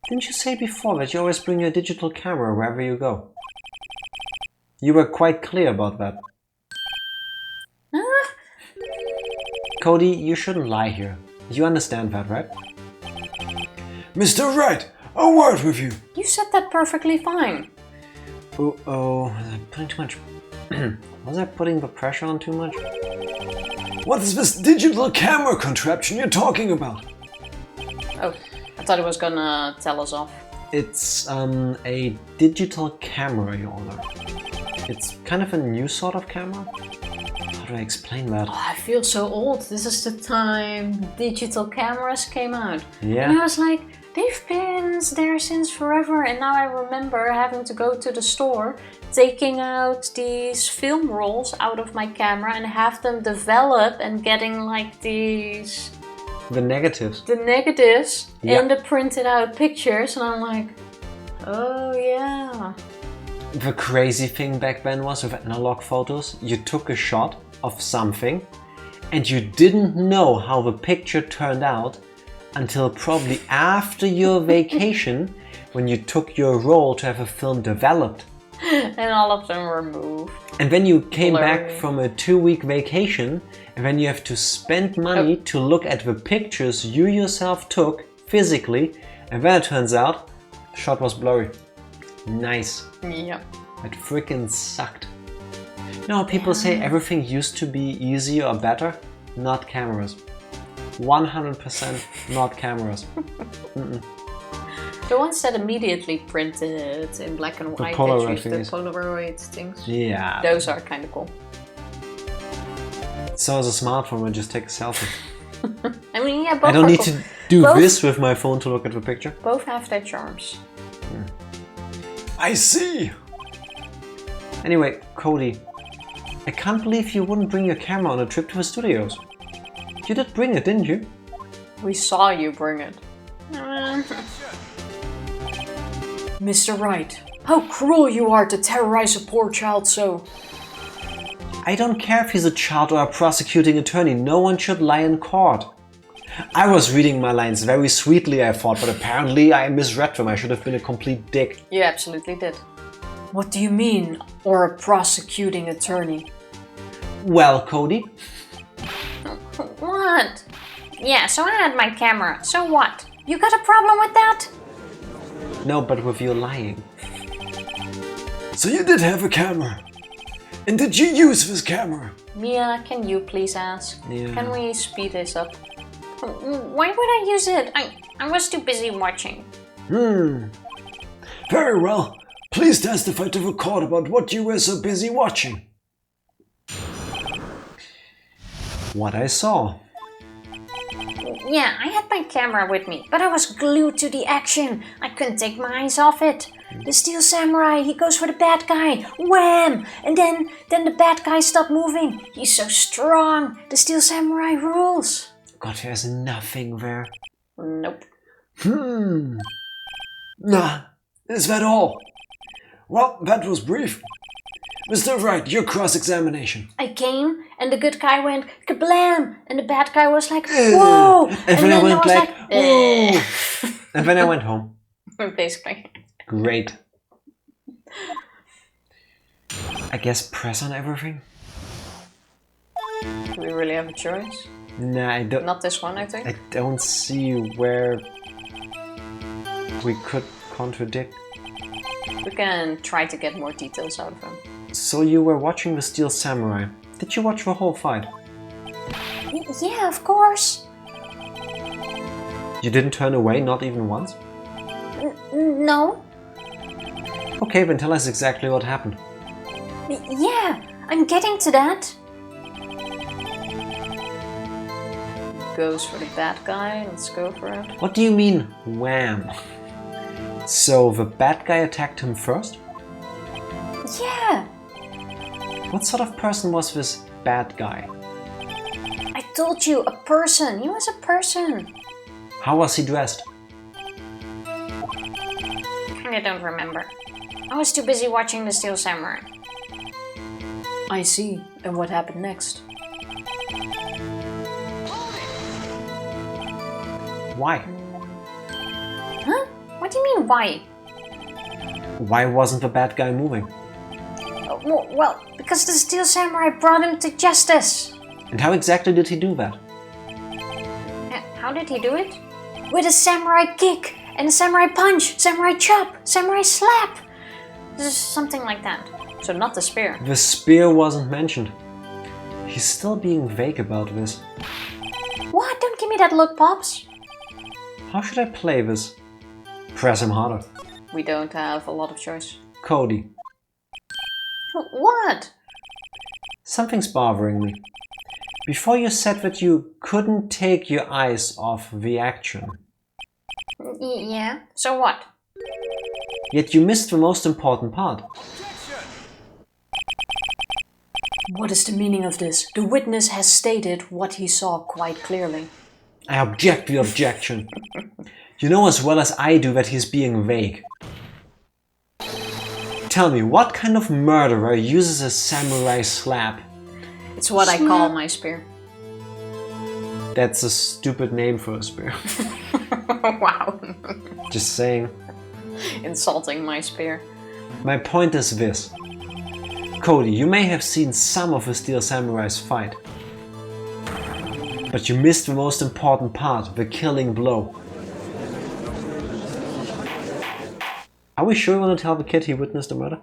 Didn't you say before that you always bring your digital camera wherever you go? You were quite clear about that. Cody, you shouldn't lie here. You understand that, right? Mr. Wright, a word with you. You said that perfectly fine. Oh, was I putting too much... was I putting the pressure on too much? What is this digital camera contraption you're talking about? Oh, I thought he was gonna tell us off. It's a digital camera, Your Honor. It's kind of a new sort of camera. How do I explain that? Oh, I feel so old. This is the time digital cameras came out. Yeah. And I was like, they've been there since forever. And now I remember having to go to the store, taking out these film rolls out of my camera and have them develop and getting like these... The negatives. the negatives Yeah. in the printed out pictures. And I'm like, oh yeah. The crazy thing back then was with analog photos, you took a shot of something and you didn't know how the picture turned out until probably after your vacation when you took your roll to have a film developed. And all of them were moved. And then you came back Blurry. from a 2-week vacation and then you have to spend money to look at the pictures you yourself took physically, and then it turns out the shot was blurry. Nice. Yep. It freaking sucked. No, people say everything used to be easier or better. Not cameras. 100% not cameras. The ones that immediately printed in black and white, Polaroid the thingies. Polaroid things. Yeah. Those are kind of cool. So is a smartphone where I just take a selfie. I mean, yeah, both I don't are need cool. to do Both- this with my phone to look at the picture. Both have their charms. I see. Anyway, Cody, I can't believe you wouldn't bring your camera on a trip to the studios. You did bring it, didn't you? We saw you bring it. Mr. Wright, how cruel you are to terrorize a poor child so. I don't care if he's a child or a prosecuting attorney, no one should lie in court. I was reading my lines very sweetly, I thought, but apparently I misread them. I should have been a complete dick. You absolutely did. What do you mean, or a prosecuting attorney? Well, Cody, What? Yeah, so I had my camera. So what? You got a problem with that? no, but with you lying. So you did have a camera. And did you use this camera? Mia, can you please ask? Yeah. Can we speed this up? Why would I use it? I was too busy watching. Very well. Please testify to the court about what you were so busy watching. What I saw. Yeah, I had my camera with me, but I was glued to the action. I couldn't take my eyes off it. The Steel Samurai, he goes for the bad guy. Wham! And then the bad guy stopped moving. He's so strong. The Steel Samurai rules. God, there's nothing there. Nope. Nah, is that all? Well, that was brief. Mr. Wright, your cross-examination. I came, and the good guy went kablam, and the bad guy was like, whoa! And then I went was like, eh. And then I went home. Basically. Great. I guess press on everything? Do we really have a choice? Nah, I don't. Not this one, I think. I don't see where we could contradict. We can try to get more details out of him. So you were watching the Steel Samurai. Did you watch the whole fight? Yeah, of course. You didn't turn away, not even once? No. Okay, then tell us exactly what happened. Yeah, I'm getting to that. Goes for the bad guy. Let's go for it. What do you mean, wham? So the bad guy attacked him first? Yeah. What sort of person was this bad guy? I told you, a person. He was a person. How was he dressed? I don't remember. I was too busy watching the Steel Samurai. I see. And what happened next? Why? Huh? What do you mean, why? Why wasn't the bad guy moving? Well, because the Steel Samurai brought him to justice. And how exactly did he do that? How did he do it? With a samurai kick, and a samurai punch, samurai chop, samurai slap. This is something like that. So not the spear. The spear wasn't mentioned. He's still being vague about this. What? Don't give me that look, Pops. How should I play this? Press him harder. We don't have a lot of choice. Cody, What? something's bothering me. Before you said that you couldn't take your eyes off the action. Yeah, so what? Yet you missed the most important part. What is the meaning of this? The witness has stated what he saw quite clearly. I object the objection. You know as well as I do that he's being vague. Tell me, what kind of murderer uses a samurai slap? It's what I call my spear. That's a stupid name for a spear. Wow. Just saying. Insulting my spear. My point is this. Cody, you may have seen some of the Steel Samurai's fight. But you missed the most important part, the killing blow. Are we sure you want to tell the kid he witnessed the murder?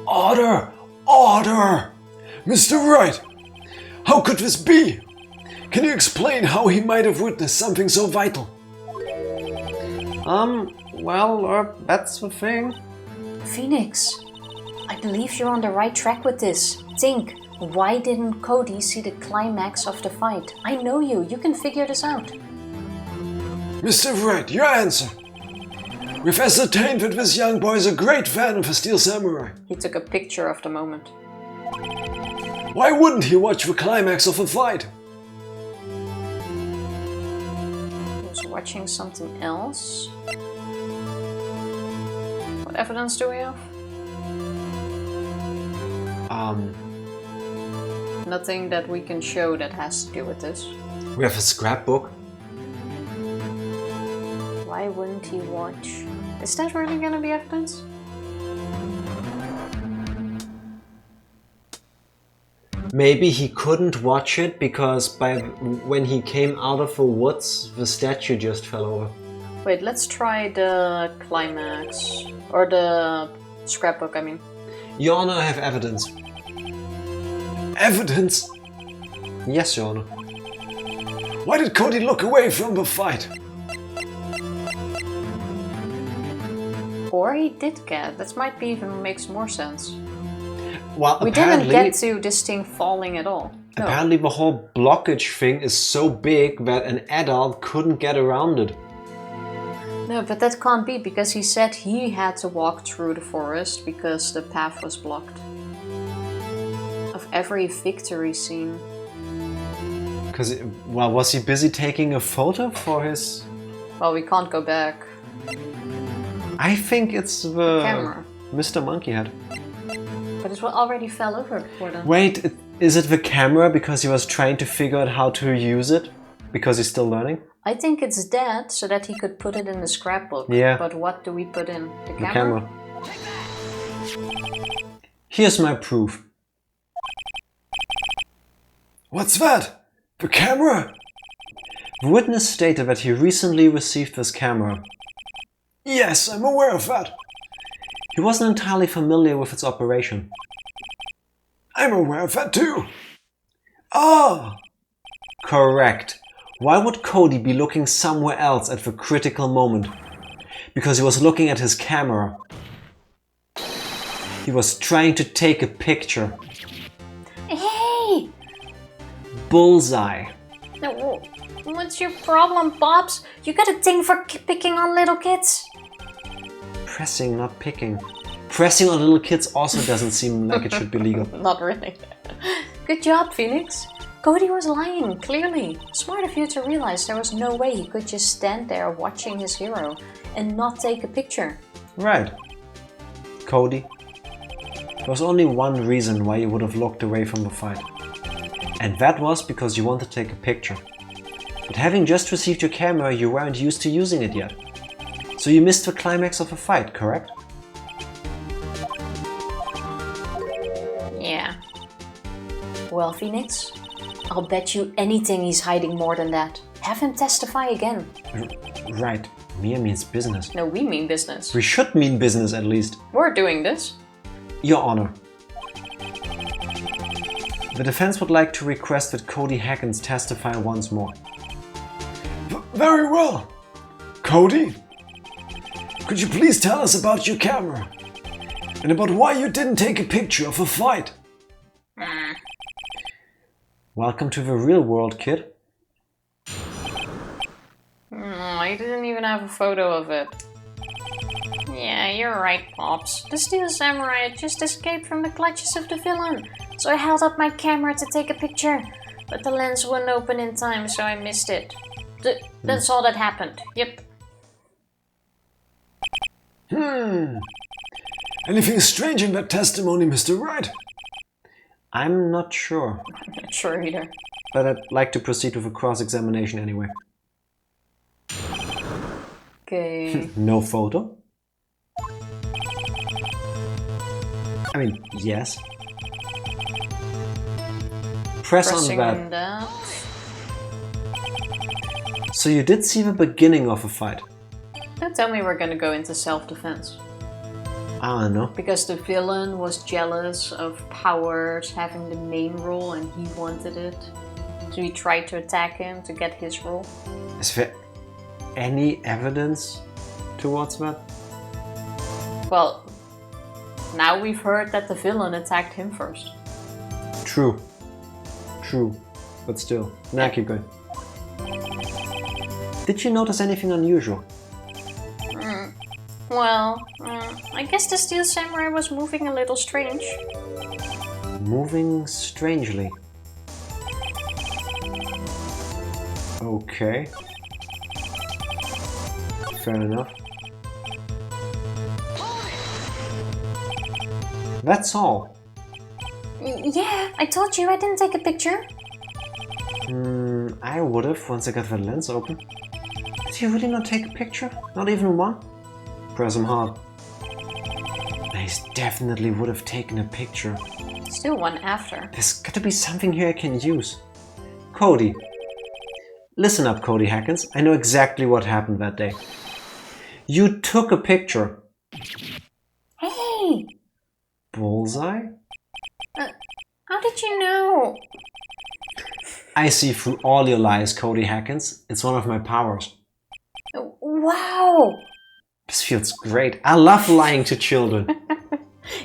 Order! Order! Mr. Wright! How could this be? Can you explain how he might have witnessed something so vital? That's the thing. Phoenix, I believe you're on the right track with this. Think, why didn't Cody see the climax of the fight? I know you can figure this out. Mr. Wright, your answer! We've ascertained that this young boy is a great fan of the Steel Samurai. He took a picture of the moment. Why wouldn't he watch the climax of a fight? He was watching something else. What evidence do we have? Nothing that we can show that has to do with this. We have a scrapbook. Why wouldn't he watch? Is that really gonna be evidence? Maybe he couldn't watch it because when he came out of the woods, the statue just fell over. Wait, let's try the climax. Or the scrapbook, I mean. Your Honor, I have evidence. Evidence? Yes, Your Honor. Why did Cody look away from the fight? Or he did get. That might be even makes more sense. Well, We didn't get to this thing falling at all. No. Apparently the whole blockage thing is so big that an adult couldn't get around it. No, but that can't be because he said he had to walk through the forest because the path was blocked. Of every victory scene. Because, well, was he busy taking a photo for his... Well, we can't go back. I think it's the camera. Mr. Monkey Head. But it already fell over before then. Wait, is it the camera because he was trying to figure out how to use it? Because he's still learning? I think it's that so that he could put it in the scrapbook. Yeah. But what do we put in? The The camera? Here's my proof. What's that? The camera? The witness stated that he recently received this camera. Yes, I'm aware of that. He wasn't entirely familiar with its operation. I'm aware of that too. Ah! Correct. Why would Cody be looking somewhere else at the critical moment? Because he was looking at his camera. He was trying to take a picture. Hey! Bullseye. No, what's your problem, Pops? You got a thing for picking on little kids? Pressing, not picking. Pressing on little kids also doesn't seem like it should be legal. Not really. Good job, Phoenix. Cody was lying, clearly. Smart of you to realize there was no way he could just stand there watching his hero and not take a picture. Right. Cody. There was only one reason why you would have looked away from the fight. And that was because you wanted to take a picture. But having just received your camera, you weren't used to using it yet. So you missed the climax of the fight, correct? Yeah. Well, Phoenix, I'll bet you anything he's hiding more than that. Have him testify again. Right. Mere means business. No, we mean business. We should mean business at least. We're doing this. Your Honor. The defense would like to request that Cody Hackins testify once more. Very well. Cody, could you please tell us about your camera? And about why you didn't take a picture of a fight? Welcome to the real world, kid. I didn't even have a photo of it. Yeah, you're right, Pops. The Steel Samurai had just escaped from the clutches of the villain. So I held up my camera to take a picture. But the lens wouldn't open in time, so I missed it. That's all that happened. Yep. Anything strange in that testimony, Mr. Wright? I'm not sure. I'm not sure either. But I'd like to proceed with a cross-examination anyway. Okay. No photo? I mean, yes. Press Pressing on on that. that. So you did see the beginning of a fight? Don't tell me we're gonna go into self-defense. I don't know. Because the villain was jealous of Powers having the main role and he wanted it. So he tried to attack him to get his role. Is there any evidence towards that? Well, now we've heard that the villain attacked him first. True. True. But still. Nah, keep going. Did you notice anything unusual? Well, I guess the Steel Samurai was moving a little strange. Moving strangely. Okay. Fair enough. That's all. Yeah, I told you I didn't take a picture. I would have once I got the lens open. Did you really not take a picture? Not even one? Press him hard. He definitely would have taken a picture. Still one after. There's gotta be something here I can use. Cody. Listen up, Cody Hackins. I know exactly what happened that day. You took a picture. Hey! Bullseye? How did you know? I see through all your lies, Cody Hackins. It's one of my powers. Wow! This feels great. I love lying to children.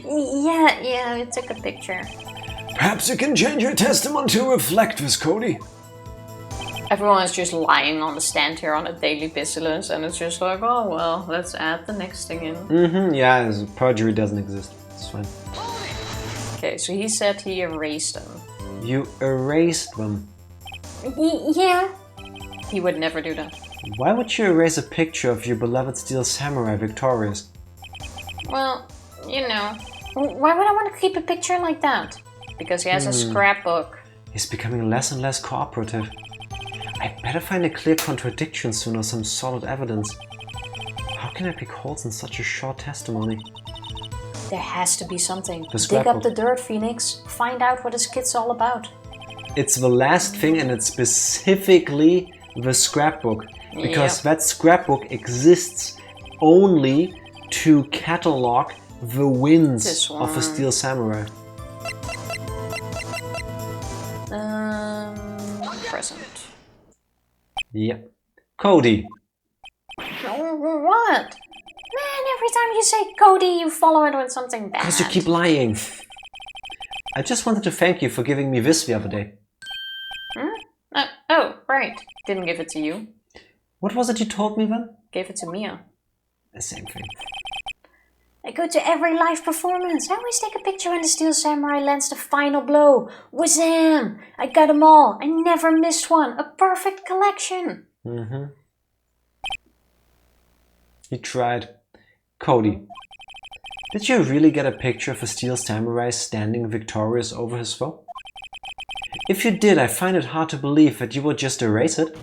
Yeah, I took a picture. Perhaps you can change your testimony to reflect this, Cody. Everyone is just lying on the stand here on a daily basis, and it's just like, oh well, let's add the next thing in. Yeah, perjury doesn't exist. It's fine. Okay, so he said he erased them. You erased them. Yeah. He would never do that. Why would you erase a picture of your beloved steel samurai victorious? Well, you know, why would I want to keep a picture like that? Because he has a scrapbook. He's becoming less and less cooperative. I better find a clear contradiction soon or some solid evidence. How can I pick holes in such a short testimony? There has to be something. The Dig up scrapbook. the dirt, Phoenix. Find out what this kid's all about. It's the last thing, and it's specifically the scrapbook. Because that scrapbook exists only to catalog the wins of a steel samurai. Present. Yep. Cody. What? Man, every time you say Cody, you follow it with something bad. Because you keep lying. I just wanted to thank you for giving me this the other day. Oh, right. Didn't give it to you. What was it you told me then? Gave it to Mia. The same thing. I go to every live performance. I always take a picture when the Steel Samurai lands the final blow. Wazam! I got them all. I never missed one. A perfect collection. You tried. Cody, did you really get a picture of a Steel Samurai standing victorious over his foe? If you did, I find it hard to believe that you would just erase it.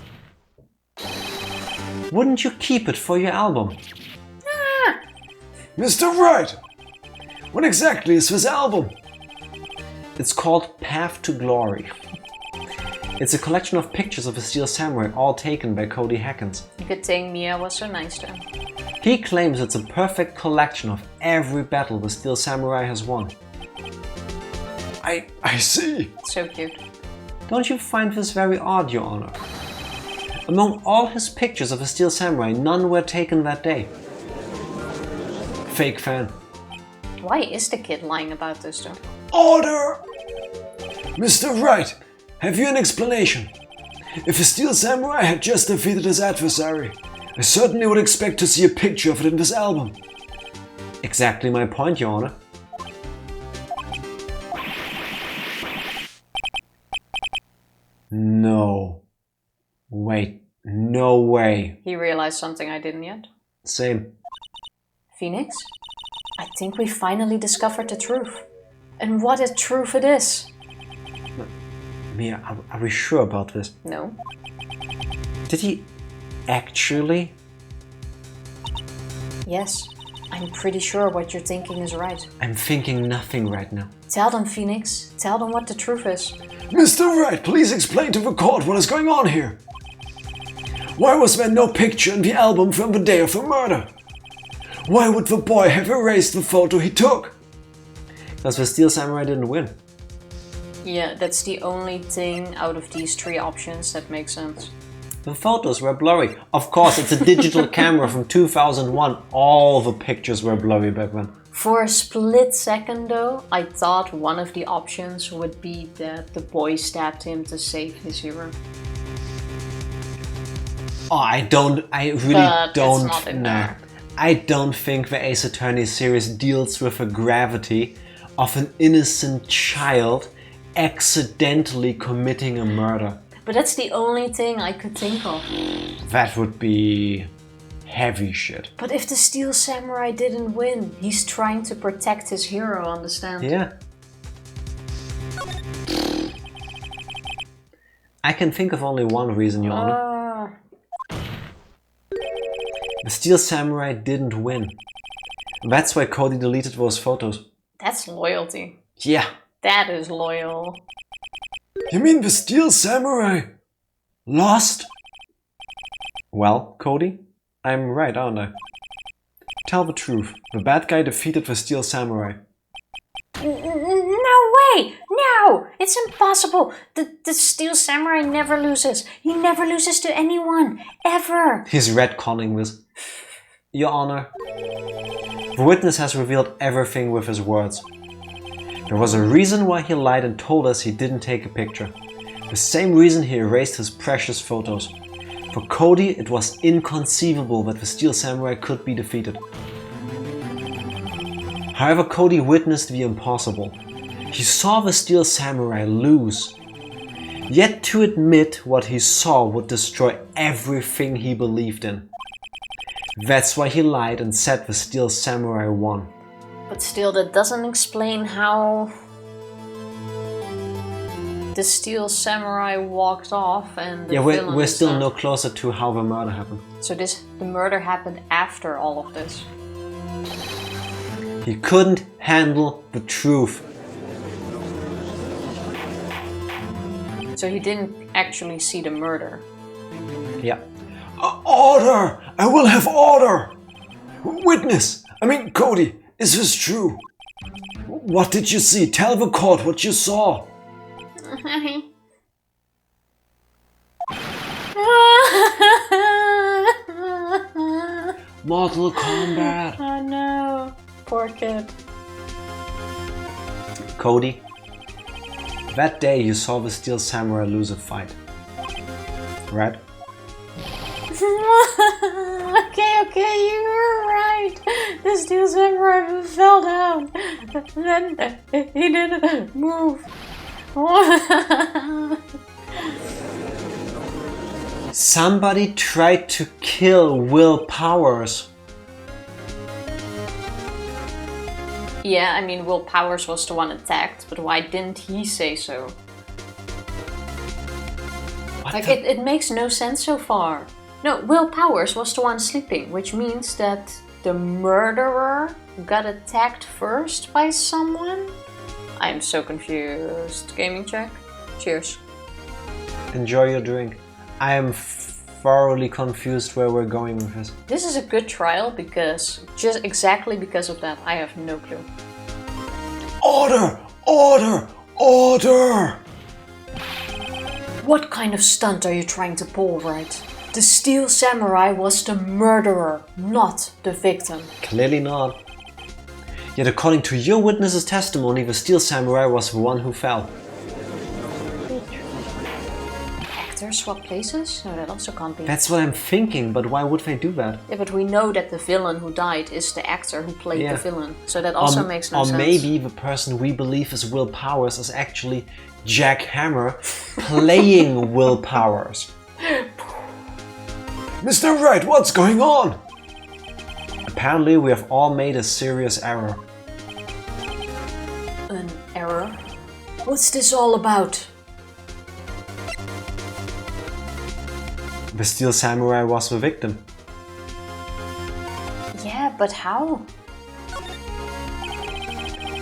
Wouldn't you keep it for your album? Mr. Wright! What exactly is this album? It's called Path to Glory. It's a collection of pictures of a Steel Samurai, all taken by Cody Hackins. Good thing Mia was so nice to him. He claims it's a perfect collection of every battle the Steel Samurai has won. I see. So cute. Don't you find this very odd, Your Honor? Among all his pictures of a Steel Samurai, none were taken that day. Fake fan. Why is the kid lying about this though? Order! Mr. Wright, have you an explanation? If a Steel Samurai had just defeated his adversary, I certainly would expect to see a picture of it in this album. Exactly my point, Your Honor. No. Wait, no way. He realized something I didn't yet. Same. Phoenix, I think we finally discovered the truth. And what a truth it is. Mia, are we sure about this? No. Did he actually? Yes, I'm pretty sure what you're thinking is right. I'm thinking nothing right now. Tell them, Phoenix. Tell them what the truth is. Mr. Wright, please explain to the court what is going on here. Why was there no picture in the album from the day of the murder? Why would the boy have erased the photo he took? Because the Steel Samurai didn't win. Yeah, that's the only thing out of these three options that makes sense. The photos were blurry. Of course, it's a digital camera from 2001. All the pictures were blurry back then. For a split second though, I thought one of the options would be that the boy stabbed him to save his hero. Oh, I really But don't it's not in know. there. I don't think the Ace Attorney series deals with the gravity of an innocent child accidentally committing a murder. But that's the only thing I could think of. That would be heavy shit. But if the Steel Samurai didn't win, he's trying to protect his hero, understand? Yeah. I can think of only one reason, Your Honor. The Steel Samurai didn't win. That's why Cody deleted those photos. That's loyalty. Yeah. That is loyal. You mean the Steel Samurai lost? Well, Cody, I'm right, aren't I? Tell the truth. The bad guy defeated the Steel Samurai. No way! No! It's impossible! The Steel Samurai never loses. He never loses to anyone. Ever. He's retconning this. Your Honor, the witness has revealed everything with his words. There was a reason why he lied and told us he didn't take a picture. The same reason he erased his precious photos. For Cody, it was inconceivable that the Steel Samurai could be defeated. However, Cody witnessed the impossible. He saw the Steel Samurai lose. Yet to admit what he saw would destroy everything he believed in. That's why he lied and said the Steel Samurai won. But still, that doesn't explain how the Steel Samurai walked off and the villain we're still instead. no closer to how the murder happened. So the murder happened after all of this. He couldn't handle the truth. So he didn't actually see the murder. Yeah. Order! I will have order! Witness! Cody, is this true? What did you see? Tell the court what you saw. Mortal Kombat. Oh no, poor kid. Cody, that day you saw the Steel Samurai lose a fight, right? Okay, you were right. The Steel Samurai fell down. Then he didn't move. Somebody tried to kill Will Powers. Yeah, Will Powers was the one attacked, but why didn't he say so? It makes no sense so far. No, Will Powers was the one sleeping, which means that the murderer got attacked first by someone? I'm so confused. Gaming check? Cheers. Enjoy your drink. I am thoroughly confused where we're going with this. This is a good trial because, just exactly because of that, I have no clue. Order! Order! Order! What kind of stunt are you trying to pull, Wright? The Steel Samurai was the murderer, not the victim. Clearly not. Yet according to your witness's testimony, the Steel Samurai was the one who fell. Actors swap places? No, that also can't be. That's what I'm thinking, but why would they do that? Yeah, but we know that the villain who died is the actor who played the villain. So that also makes no sense. Or maybe the person we believe is Will Powers is actually Jack Hammer playing Will Powers. Mr. Wright, what's going on? Apparently we have all made a serious error. An error? What's this all about? The Steel Samurai was the victim. Yeah, but how?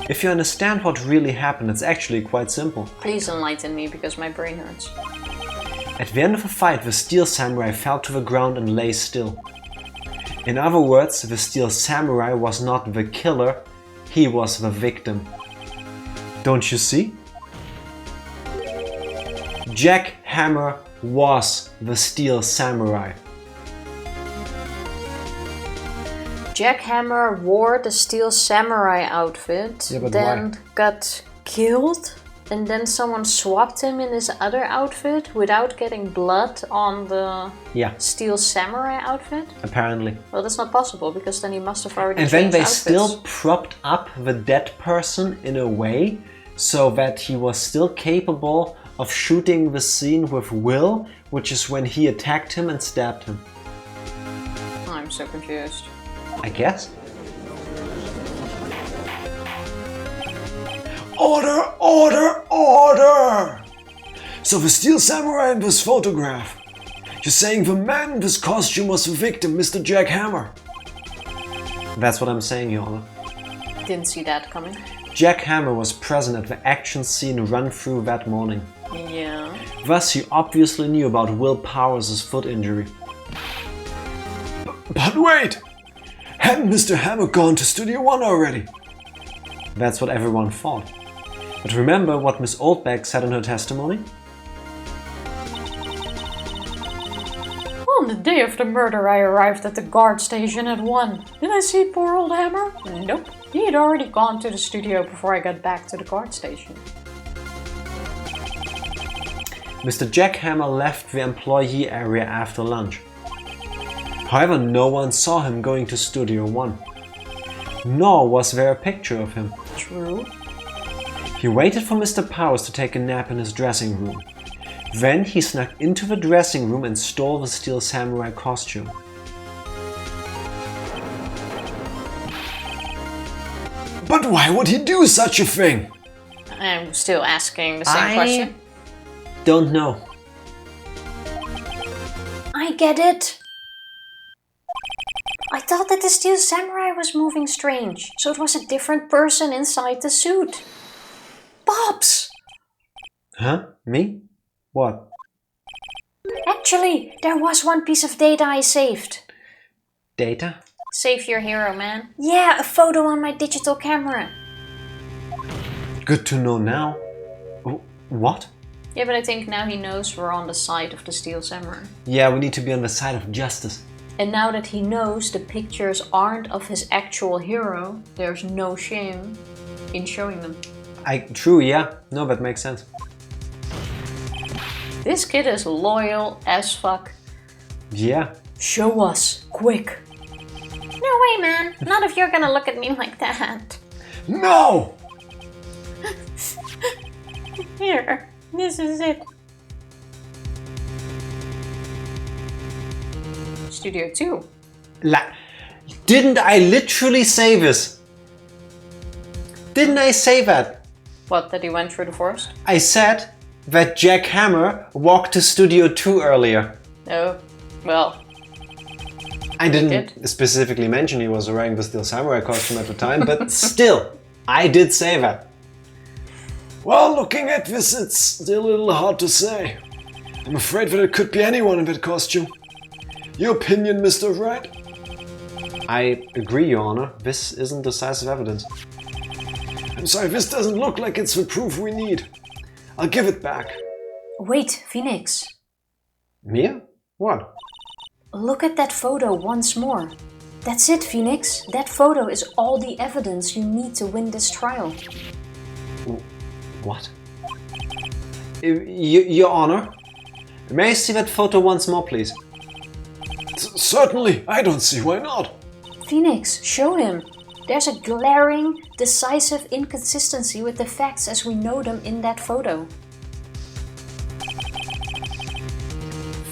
If you understand what really happened, it's actually quite simple. Please enlighten me, because my brain hurts. At the end of the fight, the Steel Samurai fell to the ground and lay still. In other words, the Steel Samurai was not the killer, he was the victim. Don't you see? Jack Hammer was the Steel Samurai. Jack Hammer wore the Steel Samurai outfit, Yeah, but then why? got killed, and then someone swapped him in his other outfit without getting blood on the Steel Samurai outfit? Apparently. Well, that's not possible, because then he must have already And then changed they outfits. still propped up the dead person in a way so that he was still capable of shooting the scene with Will, which is when he attacked him and stabbed him. I'm so confused. I guess. Order! Order! Order! So the Steel Samurai in this photograph, you're saying the man in this costume was the victim, Mr. Jack Hammer? That's what I'm saying, Your Honor. Didn't see that coming. Jack Hammer was present at the action scene run-through that morning. Yeah. Thus, he obviously knew about Will Powers' foot injury. But wait! Hadn't Mr. Hammer gone to Studio One already? That's what everyone thought. But remember what Miss Oldbeck said in her testimony? On the day of the murder, I arrived at the guard station at 1. Did I see poor old Hammer? Nope. He had already gone to the studio before I got back to the guard station. Mr. Jack Hammer left the employee area after lunch. However, no one saw him going to Studio One. Nor was there a picture of him. True. He waited for Mr. Powers to take a nap in his dressing room. Then he snuck into the dressing room and stole the Steel Samurai costume. But why would he do such a thing? I'm still asking the same question. Don't know. I get it. I thought that the Steel Samurai was moving strange, so it was a different person inside the suit. Bobs! Huh? Me? What? Actually, there was one piece of data I saved. Data? Save your hero, man. Yeah, a photo on my digital camera. Good to know now. What? Yeah, but I think now he knows we're on the side of the Steel Samurai. Yeah, we need to be on the side of justice. And now that he knows the pictures aren't of his actual hero, there's no shame in showing them. True, yeah. No, that makes sense. This kid is loyal as fuck. Yeah. Show us, quick. No way, man. Not if you're gonna look at me like that. No! Here, this is it. Studio 2. Didn't I literally say this? Didn't I say that? What, that he went through the forest? I said that Jack Hammer walked to Studio 2 earlier. Oh, well. I didn't specifically mention he was wearing the Steel Samurai costume at the time, but still, I did say that. Well, looking at this, it's still a little hard to say. I'm afraid that it could be anyone in that costume. Your opinion, Mr. Wright? I agree, Your Honor. This isn't decisive evidence. I'm sorry, this doesn't look like it's the proof we need. I'll give it back. Wait, Phoenix. Mia? What? Look at that photo once more. That's it, Phoenix. That photo is all the evidence you need to win this trial. What? Your Honor? May I see that photo once more, please? Certainly. I don't see why not. Phoenix, show him. There's a glaring, decisive inconsistency with the facts as we know them in that photo.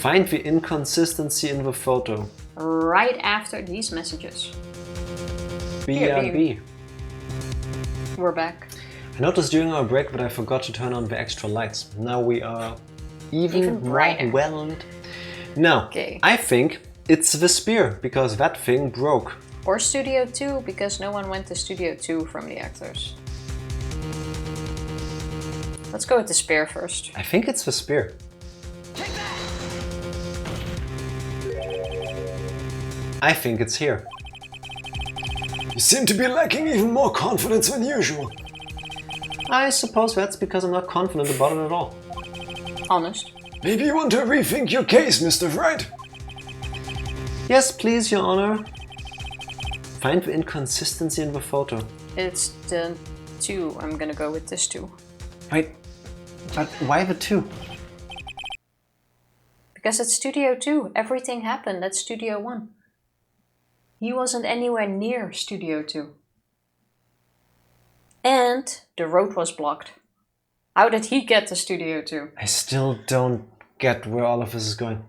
Find the inconsistency in the photo. Right after these messages. BRB. We're back. I noticed during our break that I forgot to turn on the extra lights. Now we are even more brighter. well lit. Now, Okay. I think it's the spear, because that thing broke. Or Studio 2, because no one went to Studio 2 from the actors. Let's go with the spear first. I think it's the spear. I think it's here. You seem to be lacking even more confidence than usual. I suppose that's because I'm not confident about it at all. Honest. Maybe you want to rethink your case, Mr. Wright. Yes, please, Your Honor. Find the inconsistency in the photo. It's the 2. I'm gonna go with this 2. Wait, but why the 2? Because it's Studio 2. Everything happened at Studio 1. He wasn't anywhere near Studio 2. And the road was blocked. How did he get to Studio 2? I still don't get where all of this is going.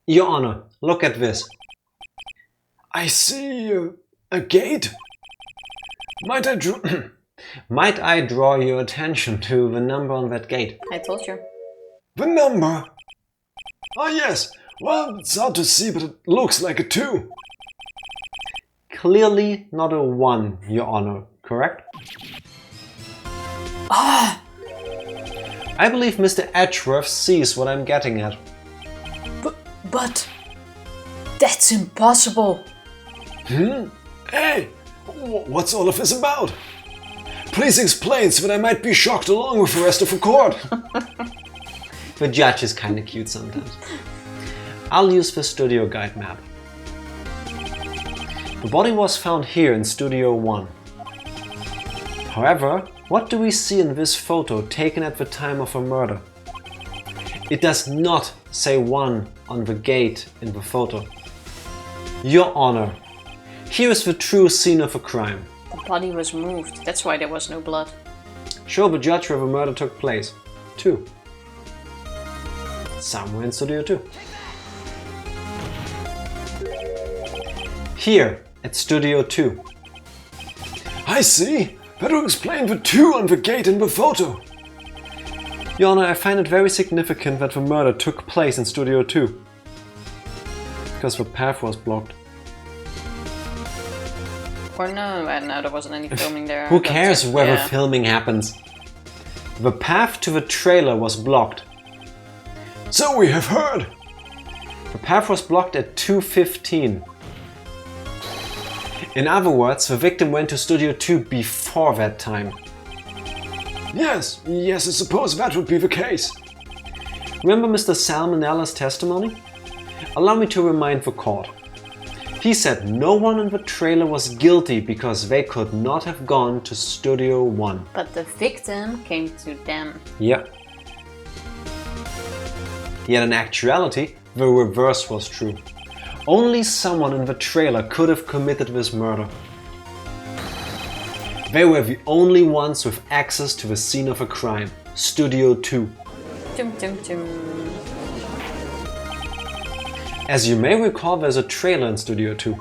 Your Honor, look at this. I see a gate. Might I draw your attention to the number on that gate? I told you. The number? Ah, yes. Well, it's hard to see, but it looks like a 2. Clearly not a 1, Your Honor, correct? Ah! I believe Mr. Edgeworth sees what I'm getting at. But that's impossible. Hey, what's all of this about? Please explain so that I might be shocked along with the rest of the court. The judge is kinda cute sometimes. I'll use the studio guide map. The body was found here in Studio 1. However, what do we see in this photo taken at the time of a murder? It does not say 1 on the gate in the photo. Your Honor, here is the true scene of a crime. The body was moved, that's why there was no blood. Show the judge where the murder took place. 2. Somewhere in Studio 2. Here at Studio 2. I see. That will explain the 2 on the gate in the photo. Your Honor, I find it very significant that the murder took place in Studio 2. Because the path was blocked. Or no, there wasn't any filming there. Who cares where yeah. the filming happens? The path to the trailer was blocked. So we have heard. The path was blocked at 2:15. In other words, the victim went to Studio 2 before that time. Yes, I suppose that would be the case. Remember Mr. Salmonella's testimony? Allow me to remind the court. He said no one in the trailer was guilty because they could not have gone to Studio 1. But the victim came to them. Yeah. Yet in actuality, the reverse was true. Only someone in the trailer could have committed this murder. They were the only ones with access to the scene of a crime, Studio 2. Tum, tum, tum. As you may recall, there's a trailer in Studio 2.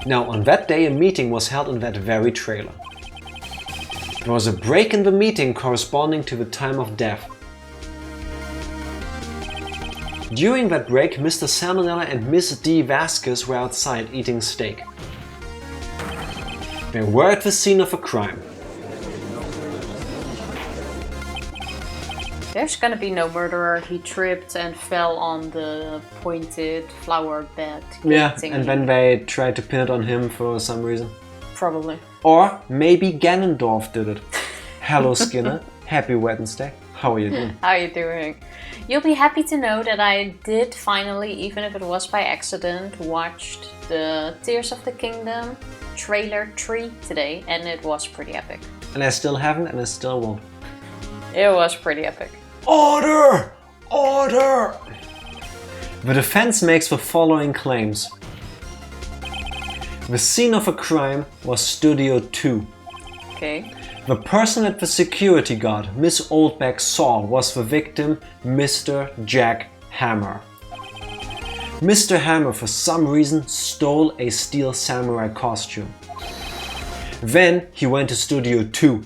Now, on that day, a meeting was held in that very trailer. There was a break in the meeting corresponding to the time of death. During that break, Mr. Salmonella and Miss D. Vasquez were outside eating steak. They were at the scene of a crime. There's gonna be no murderer. He tripped and fell on the pointed flower bed. Yeah, thingy. and then they tried to pin it on him for some reason. Probably. Or maybe Ganondorf did it. Hello Skinner, happy Wednesday. How are you doing? How are you doing? You'll be happy to know that I did finally, even if it was by accident, watched the Tears of the Kingdom trailer 3 today, and it was pretty epic. And I still haven't, and I still won't. It was pretty epic. Order! Order! The defense makes the following claims. The scene of a crime was Studio 2. Okay. The person that the security guard, Miss Oldbeck, saw was the victim, Mr. Jack Hammer. Mr. Hammer, for some reason, stole a steel samurai costume. Then he went to Studio 2.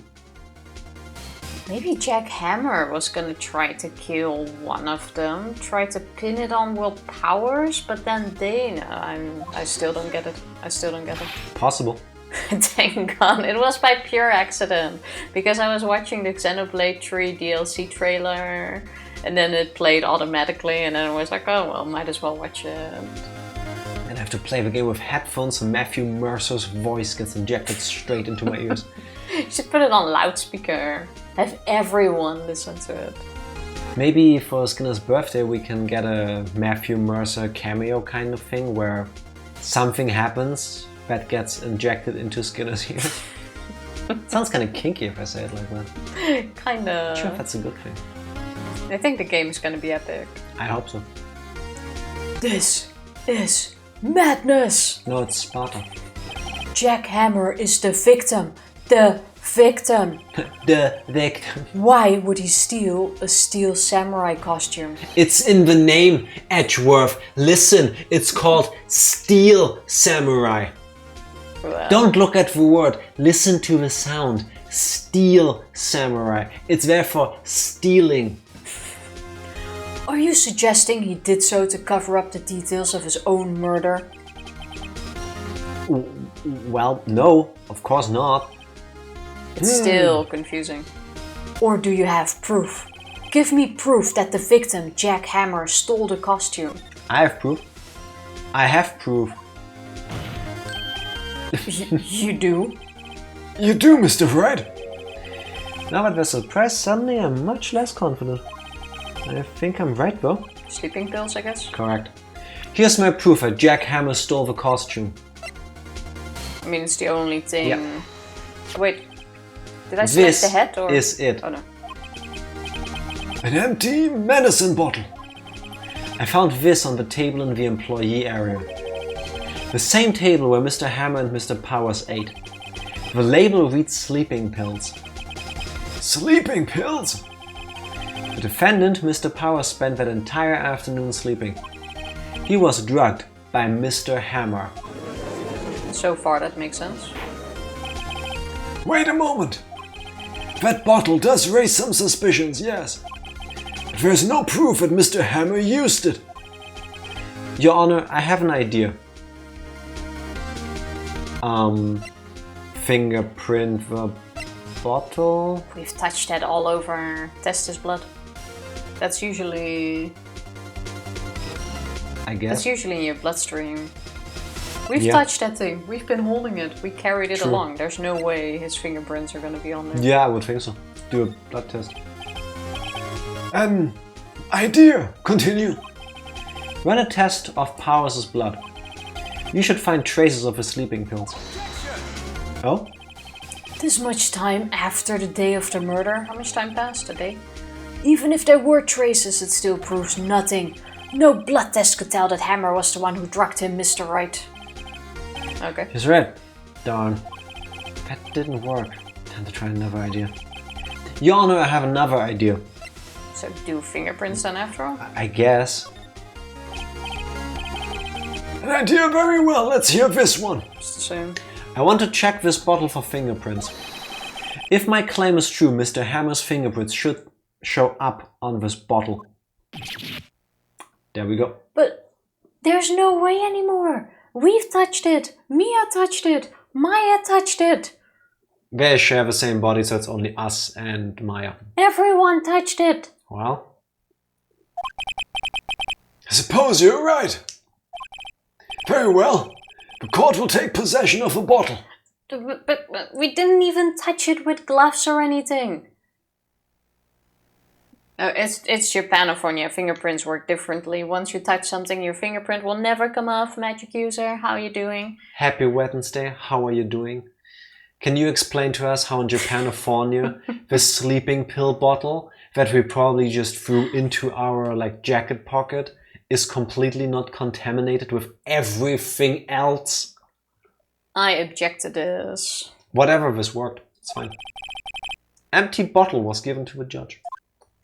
Maybe Jack Hammer was gonna try to kill one of them, try to pin it on Will Powers, but then I still don't get it. Possible. Thank God, it was by pure accident, because I was watching the Xenoblade 3 DLC trailer, and then it played automatically, and then I was like, oh well, might as well watch it. And I have to play the game with headphones, so Matthew Mercer's voice gets injected straight into my ears. You should put it on loudspeaker. Have everyone listen to it. Maybe for Skinner's birthday we can get a Matthew Mercer cameo kind of thing where something happens that gets injected into Skinner's ears. Sounds kind of kinky if I say it like that. Kinda. Sure, that's a good thing. I think the game is gonna be epic. I hope so. This is madness! No, it's Sparta. Jack Hammer is the victim. The victim. The victim. Why would he steal a steel samurai costume? It's in the name, Edgeworth. Listen, it's called Steel Samurai. Well, Don't look at the word, listen to the sound. Steel Samurai. It's there for stealing. Are you suggesting he did so to cover up the details of his own murder? Well, no, of course not. It's still confusing. Or do you have proof? Give me proof that the victim, Jack Hammer, stole the costume. I have proof. I have proof. You do? You do, Mr. Wright. Now that we're surprised, suddenly I'm much less confident. I think I'm right though. Sleeping pills, I guess? Correct. Here's my proof that Jack Hammer stole the costume. I mean, it's the only thing... Yeah. Wait, did I select This the head or...? is it. Oh no. An empty medicine bottle. I found this on the table in the employee area. The same table where Mr. Hammer and Mr. Powers ate. The label reads sleeping pills. Sleeping pills? The defendant, Mr. Powers, spent that entire afternoon sleeping. He was drugged by Mr. Hammer. So far that makes sense. Wait a moment. That bottle does raise some suspicions, yes. But there's no proof that Mr. Hammer used it. Your Honor, I have an idea. Fingerprint the bottle? We've touched that all over Testis blood. That's usually... I guess. That's usually in your bloodstream. We've Yeah. touched that thing. We've been holding it. We carried it True. along. There's no way his fingerprints are gonna be on there. Yeah, I would think so. Do a blood test. An idea. Continue. Run a test of Powers' blood. You should find traces of his sleeping pills. Oh? This much time after the day of the murder? How much time passed? A day? Even if there were traces, it still proves nothing. No blood test could tell that Hammer was the one who drugged him, Mr. Wright. Okay. He's right. Darn. That didn't work. Time to try another idea. Your Honor, I have another idea. So do fingerprints then after all? I guess. An idea very well. Let's hear this one. It's the same. I want to check this bottle for fingerprints. If my claim is true, Mr. Hammer's fingerprints should show up on this bottle. There we go. But there's no way anymore. We've touched it. Mia touched it. Maya touched it. They share the same body, so it's only us and Maya. Everyone touched it. Well, I suppose you're right. Very well. The court will take possession of the bottle. But we didn't even touch it with gloves or anything. It's Japan, California. Fingerprints work differently. Once you touch something, your fingerprint will never come off. Magic user, how are you doing? happy Wednesday. How are you doing? Can you explain to us how in Japan, California, the sleeping pill bottle that we probably just threw into our jacket pocket is completely not contaminated with everything else? I object to this. Whatever, this worked. It's fine. Empty bottle was given to the judge.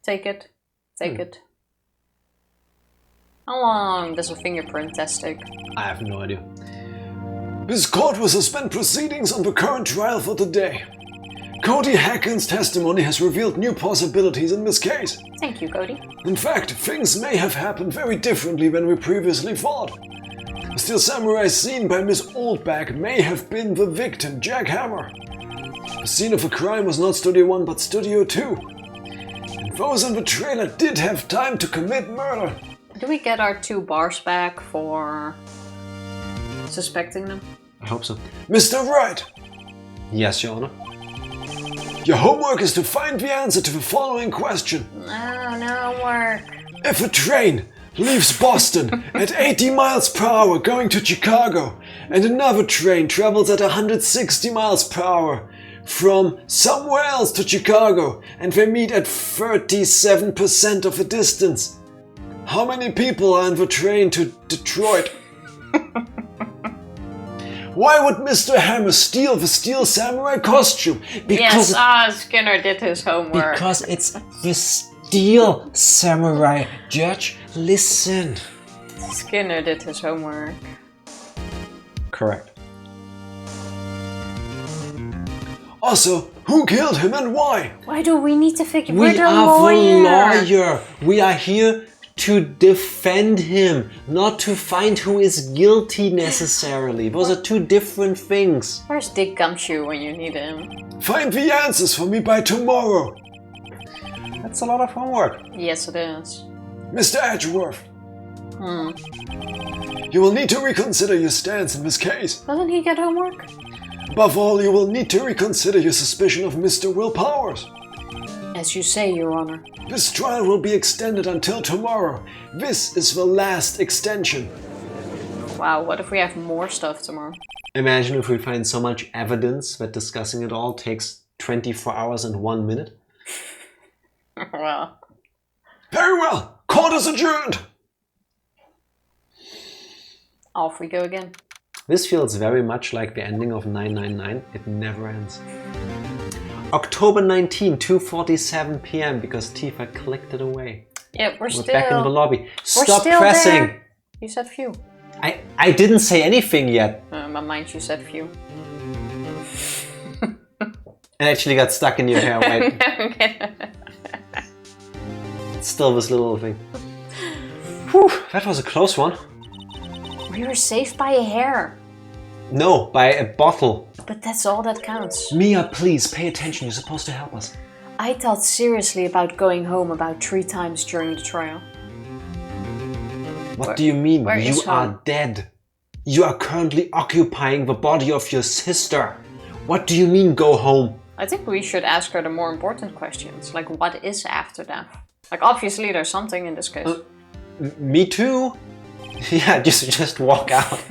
Take it. Take it. How long does a fingerprint test take? I have no idea. This court will suspend proceedings on the current trial for today. Cody Hacken's testimony has revealed new possibilities in this case. Thank you, Cody. In fact, things may have happened very differently than we previously thought. The steel samurai seen by Miss Oldback may have been the victim, Jack Hammer. The scene of the crime was not Studio 1 but Studio 2. And those in the trailer did have time to commit murder. Do we get our 2 bars back for suspecting them? I hope so. Mr. Wright, Yes, Your Honor. your homework is to find the answer to the following question. No work. If a train leaves Boston at 80 miles per hour going to Chicago, and another train travels at 160 miles per hour from somewhere else to Chicago, and they meet at 37% of the distance, how many people are in the train to Detroit? Why would Mr. Hammer steal the Steel Samurai costume? Yes, Skinner did his homework. Because it's the Steel Samurai. Judge, listen. Skinner did his homework. Correct. Also, who killed him and why? Why do we need to figure? We We're the are lawyer. the lawyer. We are here to defend him, not to find who is guilty necessarily. Those are two different things. Where's Dick Gumshoe when you need him? Find the answers for me by tomorrow. That's a lot of homework. Yes, it is. Mr. Edgeworth. You will need to reconsider your stance in this case. Doesn't he get homework? Above all, you will need to reconsider your suspicion of Mr. Will Powers. As you say, Your Honor. This trial will be extended until tomorrow. This is the last extension. Wow, what if we have more stuff tomorrow? Imagine if we find so much evidence that discussing it all takes 24 hours and 1 minute. Well. Very well. Court is adjourned. Off we go again. This feels very much like the ending of 999. It never ends. October 19, 2:47 p.m. because Tifa clicked it away. Yeah, we're still back in the lobby. Stop still pressing! There. You said few. I didn't say anything yet. In my mind you said few. It actually got stuck in your hair. Wait. Still this little thing. Whew, that was a close one. We were saved by a hair. No, by a bottle. But that's all that counts. Mia, please, pay attention. You're supposed to help us. I thought seriously about going home about 3 times during the trial. What do you mean? Where You is are home? dead. You are currently occupying the body of your sister. What do you mean, go home? I think we should ask her the more important questions. Like, what is after death? Like, obviously there's something in this case. Me too. Yeah, just walk out.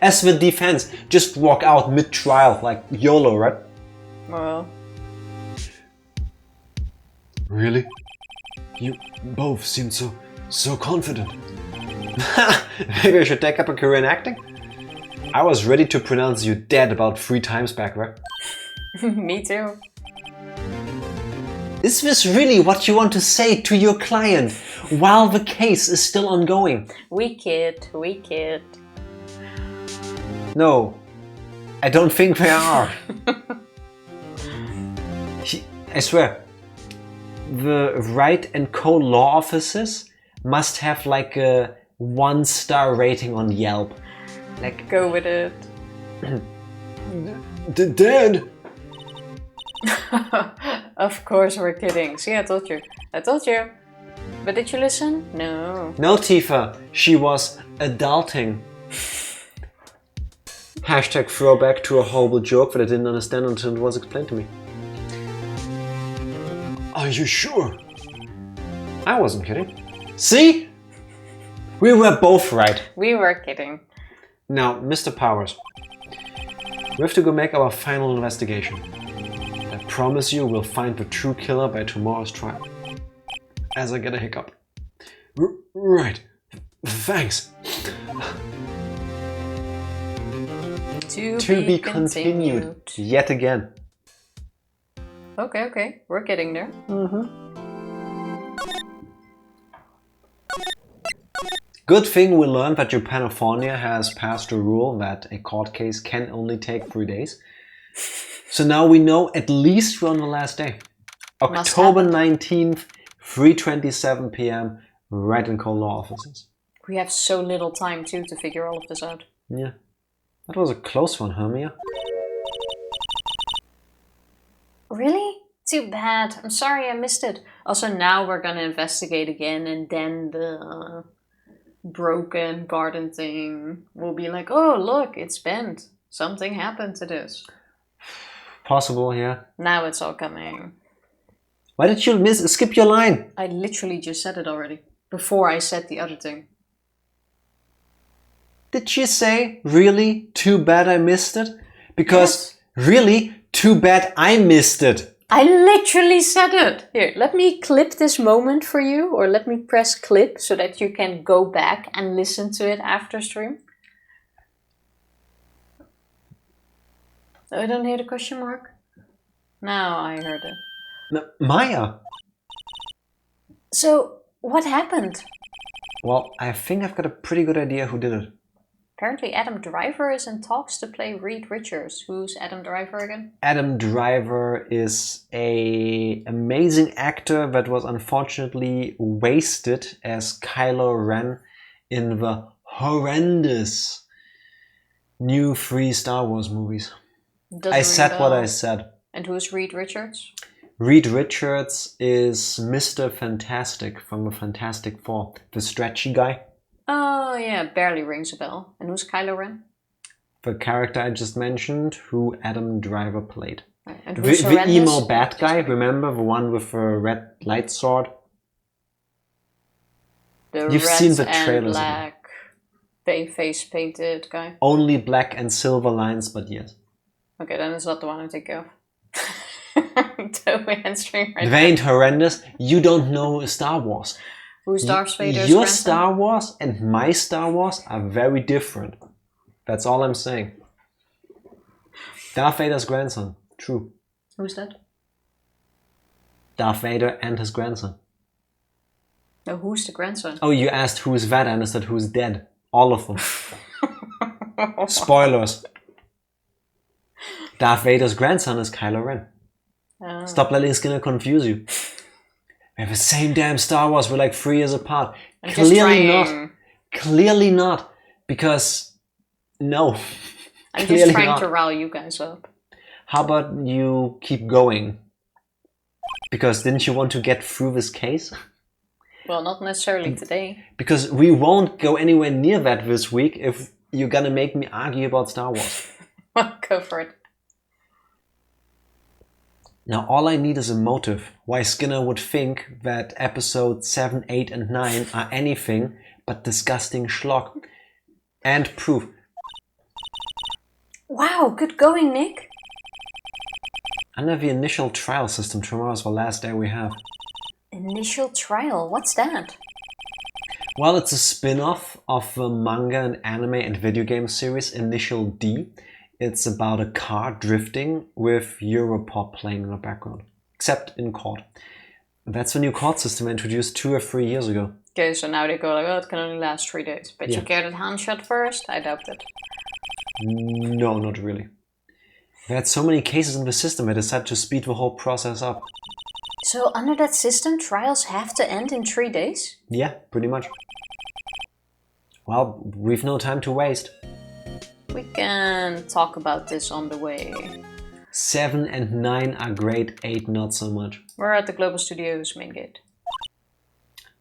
As the defense, just walk out mid-trial, like YOLO, right? Well... Really? You both seem so confident. Maybe I should take up a career in acting? I was ready to pronounce you dead about 3 times back, right? Me too. Is this really what you want to say to your client while the case is still ongoing? We kid. No, I don't think they are. I swear, the Wright and Co. law offices must have like a 1-star rating on Yelp. Like, Go with it. Dead? Of course we're kidding. See, I told you. But did you listen? No. no, Tifa, she was adulting. Hashtag throwback to a horrible joke that I didn't understand until it was explained to me. Are you sure? I wasn't kidding. See? We were both right. We were kidding. Now, Mr. Powers, we have to go make our final investigation. I promise you we'll find the true killer by tomorrow's trial. As I get a hiccup. Right. Thanks. To be continued. Yet again. Okay. We're getting there. Good thing we learned that Japanofornia has passed a rule that a court case can only take 3 days. So now we know at least we're on the last day. October 19th, 3:27 p.m. Wright and Co. law offices. We have so little time too to figure all of this out. Yeah. That was a close one, huh, Mia? Really? Too bad. I'm sorry I missed it. Also, now we're gonna investigate again, and then the broken garden thing will be like, oh, look, it's bent. Something happened to this. Possible, yeah. Now it's all coming. Why did you skip your line? I literally just said it already. Before I said the other thing. Did she say, really, too bad I missed it? Because, Yes. really, too bad I missed it. I literally said it! Here, let me clip this moment for you, or let me press clip so that you can go back and listen to it after stream. Oh, I don't hear the question mark? Now I heard it. Maya! So, what happened? Well, I think I've got a pretty good idea who did it. Apparently Adam Driver is in talks to play Reed Richards. Who's Adam Driver again? Adam Driver is a amazing actor that was unfortunately wasted as Kylo Ren in the horrendous new 3 Star Wars movies. I said what I said. And who's Reed Richards? Reed Richards is Mr. Fantastic from the Fantastic Four, the stretchy guy. Oh yeah, barely rings a bell. And who's Kylo Ren? The character I just mentioned, who Adam Driver played. Right. And who's The emo bad guy, remember? The one with the red light sword? The You've red seen the and trailers. black, face painted guy. Only black and silver lines, but yes. Okay, then it's not the one I think of. Totally answering right They ain't horrendous. You don't know Star Wars. Who's Darth Vader's Your grandson? Star Wars and my Star Wars are very different. That's all I'm saying. Darth Vader's grandson. True. Who's that? Darth Vader and his grandson. No, who's the grandson? Oh, you asked who is Vader and I said who's dead. All of them. Spoilers. Darth Vader's grandson is Kylo Ren. Oh. Stop letting Skinner confuse you. We have the same damn Star Wars. We're like 3 years apart. I'm Clearly just not. Clearly not. Because, no. I'm Clearly just trying not. to rile you guys up. How about you keep going? Because didn't you want to get through this case? Well, not necessarily today. Because we won't go anywhere near that this week if you're gonna make me argue about Star Wars. Go for it. Now all I need is a motive why Skinner would think that episode 7, 8 and 9 are anything but disgusting schlock. And proof. Wow, good going, Nick. Under the initial trial system, tomorrow is the last day we have. Initial trial, what's that? Well, it's a spin-off of the manga and anime and video game series Initial D. It's about a car drifting with Europop playing in the background, except in court. That's the new court system introduced 2 or 3 years ago. Okay, so now they go like, oh, it can only last 3 days. But Yeah. you care that Han shot first? I doubt it. No, not really. They had so many cases in the system, they decided to speed the whole process up. So under that system, trials have to end in 3 days? Yeah, pretty much. Well, we've no time to waste. We can talk about this on the way. 7 and 9 are great, 8 not so much. We're at the Global Studios main gate.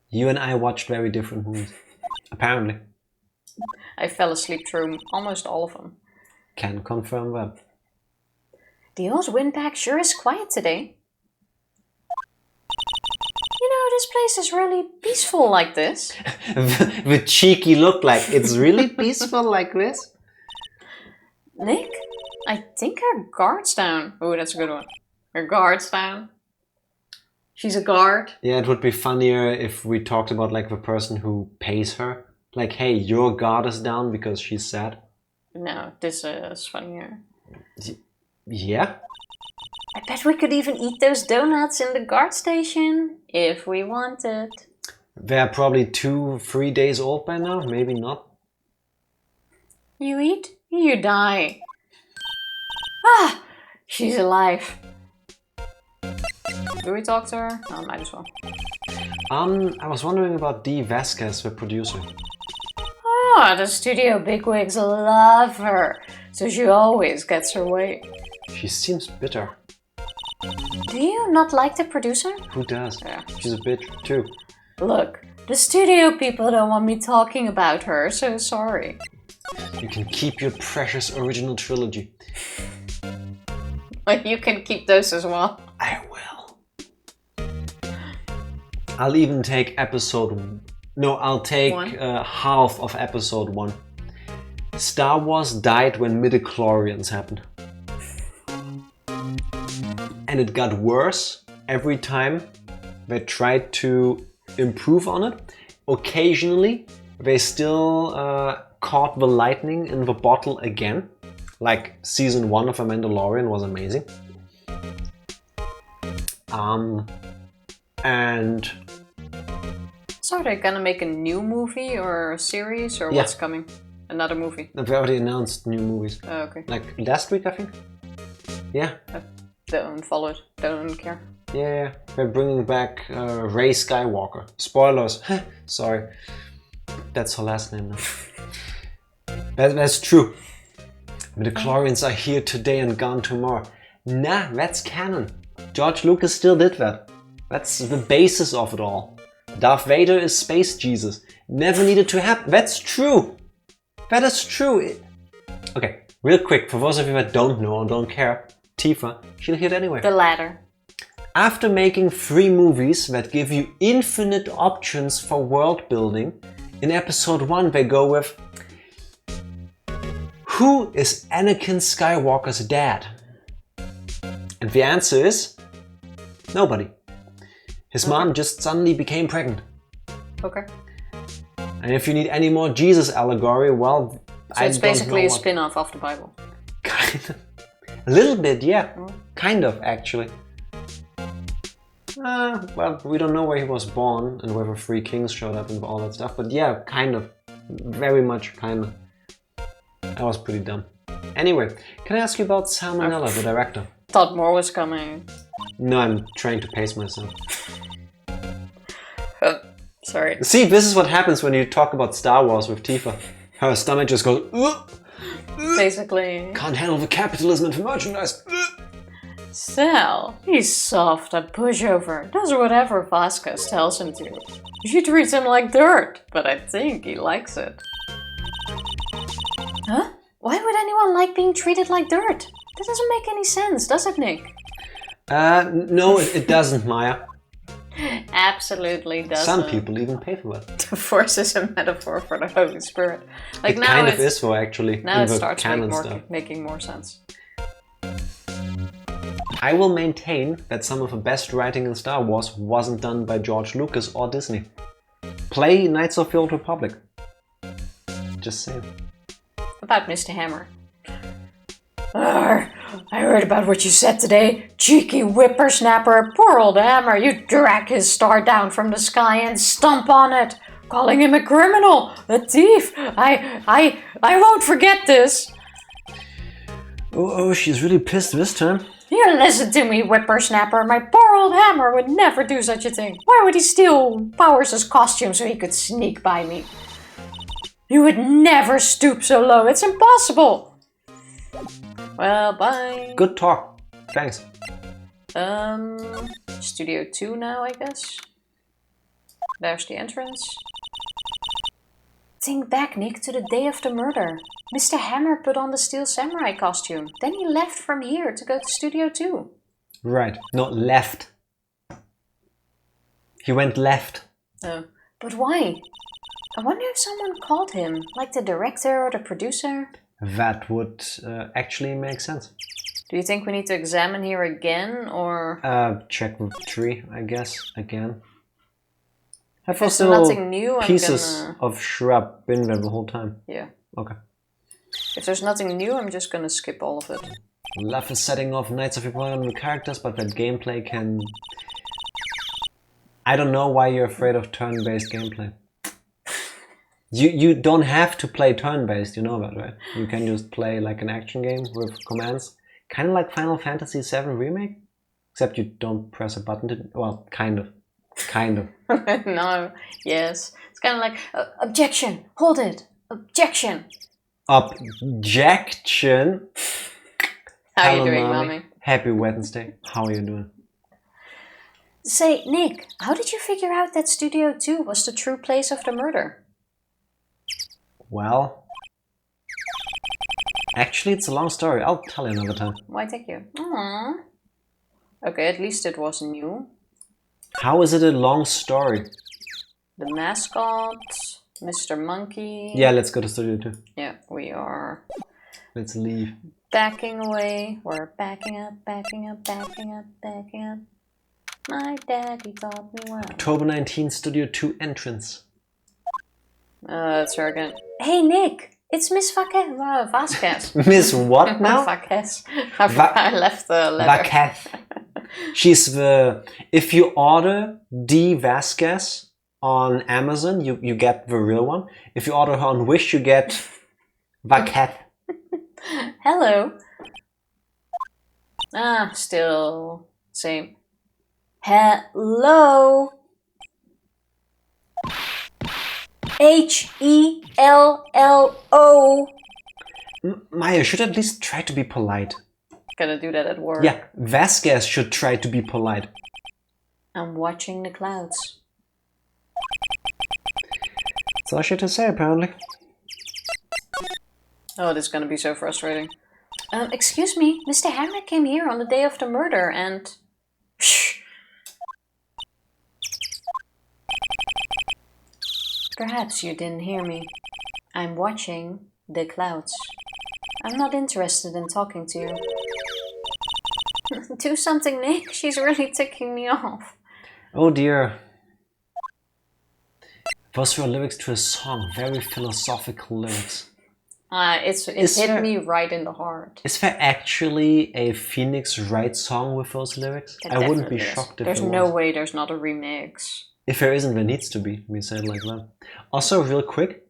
You and I watched very different movies. Apparently. I fell asleep through almost all of them. Can confirm that. The old windbag sure is quiet today. You know, this place is really peaceful like this. The cheeky look like it's really peaceful like this. Nick, I think her guard's down. Oh, that's a good one. Her guard's down. She's a guard. Yeah, it would be funnier if we talked about like the person who pays her. Like, hey, your guard is down because she's sad. No, this is funnier. Yeah? I bet we could even eat those donuts in the guard station if we wanted. They're probably 2-3 days old by now, maybe not. You eat, you die. Ah, she's alive. Do we talk to her? Oh, might as well. I was wondering about Dee Vasquez, the producer. Oh, the studio bigwigs love her, so she always gets her way. She seems bitter. Do you not like the producer? Who does? Yeah. She's a bitch too. Look, the studio people don't want me talking about her, so sorry. You can keep your precious original trilogy. But you can keep those as well. I will. I'll even take episode 1. No, I'll take half of episode 1. Star Wars died when midichlorians happened. And it got worse every time they tried to improve on it. Occasionally, they still caught the lightning in the bottle again. Like season 1 of The Mandalorian was amazing. And... So are they gonna make a new movie or a series or Yeah. what's coming? Another movie. We already announced new movies. Oh, okay. Like last week, I think? Yeah. Don't follow it. Don't care. Yeah. We're bringing back Rey Skywalker. Spoilers. Sorry. That's her last name now. That's true. The Midichlorians are here today and gone tomorrow. Nah, that's canon. George Lucas still did that. That's the basis of it all. Darth Vader is Space Jesus. Never needed to happen. That's true. That is true. Okay, real quick, for those of you that don't know or don't care, Tifa, she'll hear it anyway. The latter. After making 3 movies that give you infinite options for world building, in episode 1 they go with, who is Anakin Skywalker's dad? And the answer is, nobody. His mom just suddenly became pregnant. Okay. And if you need any more Jesus allegory, well, So it's basically a spin-off of the Bible. Kind of. A little bit, yeah. Kind of, actually. Well, we don't know where he was born and whether 3 kings showed up and all that stuff, but yeah, kind of. Very much, kind of. That was pretty dumb. Anyway, can I ask you about Salmonella, the director? Thought more was coming. No, I'm trying to pace myself. Sorry. See, this is what happens when you talk about Star Wars with Tifa. Her stomach just goes, Basically. Can't handle the capitalism and merchandise. Sal, he's soft, a pushover, does whatever Vasquez tells him to. She treats him like dirt, but I think he likes it. Huh? Why would anyone like being treated like dirt? That doesn't make any sense, does it, Nick? No, it doesn't, Maya. Absolutely doesn't. Some people even pay for that. The Force is a metaphor for the Holy Spirit. Like it now kind of is, though, actually. Now it in the starts canon stuff. making more sense. I will maintain that some of the best writing in Star Wars wasn't done by George Lucas or Disney. Play Knights of the Old Republic. Just saying. About Mr. Hammer. Arr, I heard about what you said today. Cheeky whippersnapper. Poor old Hammer. You drag his star down from the sky and stomp on it. Calling him a criminal. A thief. I won't forget this. Oh, she's really pissed this time. You listen to me, whippersnapper. My poor old Hammer would never do such a thing. Why would he steal Powers' costume so he could sneak by me? You would never stoop so low. It's impossible. Well, bye. Good talk. Thanks. Studio 2 now, I guess. There's the entrance. Think back, Nick, to the day of the murder. Mr. Hammer put on the Steel Samurai costume. Then he left from here to go to Studio 2. Right, not left. He went left. Oh, but why? I wonder if someone called him, like the director or the producer. That would actually make sense. Do you think we need to examine here again, or...? Check the tree, I guess, again. If there's nothing new, pieces of shrub been there the whole time? Yeah. Okay. If there's nothing new, I'm just gonna skip all of it. Love the setting of Knights of the Republic and the characters, but that gameplay can... I don't know why you're afraid of turn-based gameplay. You don't have to play turn-based, you know that, right? You can just play like an action game with commands. Kind of like Final Fantasy VII Remake? Except you don't press a button to... Well, kind of. Kind of. No, yes. It's kind of like, objection, hold it, objection. Objection? How are you doing, Mommy? Happy Wednesday. How are you doing? Say, Nick, how did you figure out that Studio 2 was the true place of the murder? Well... Actually, it's a long story. I'll tell you another time. Why thank you? Aww. Okay, at least it was new. How is it a long story? The mascot, Mr. Monkey... Yeah, let's go to Studio 2. Yeah, we are... Let's leave. Backing away. We're backing up, backing up, backing up, backing up. My daddy taught me well. October 19, Studio 2 entrance. That's her again. Hey, Nick! It's Miss Vasquez. Miss what now? Vasquez. I left the letter. Vasquez. She's the... If you order D. Vasquez on Amazon, you get the real one. If you order her on Wish, you get Vacat. Hello. Ah, still same. Hello. Hello. Maya should at least try to be polite. Gotta do that at work. Yeah, Vasquez should try to be polite. I'm watching the clouds. That's all she had to say, apparently. Oh, this is gonna be so frustrating. Excuse me, Mr. Hammer came here on the day of the murder and... Shh. Perhaps you didn't hear me. I'm watching the clouds. I'm not interested in talking to you. Do something, Nick. She's really ticking me off. Oh dear. Those were lyrics to a song, very philosophical lyrics. It hit me right in the heart. Is there actually a Phoenix Wright song with those lyrics? There I wouldn't be definitely is. shocked if There's there no was. way there's not a remix. If there isn't, there needs to be. We say it like that. Also, real quick,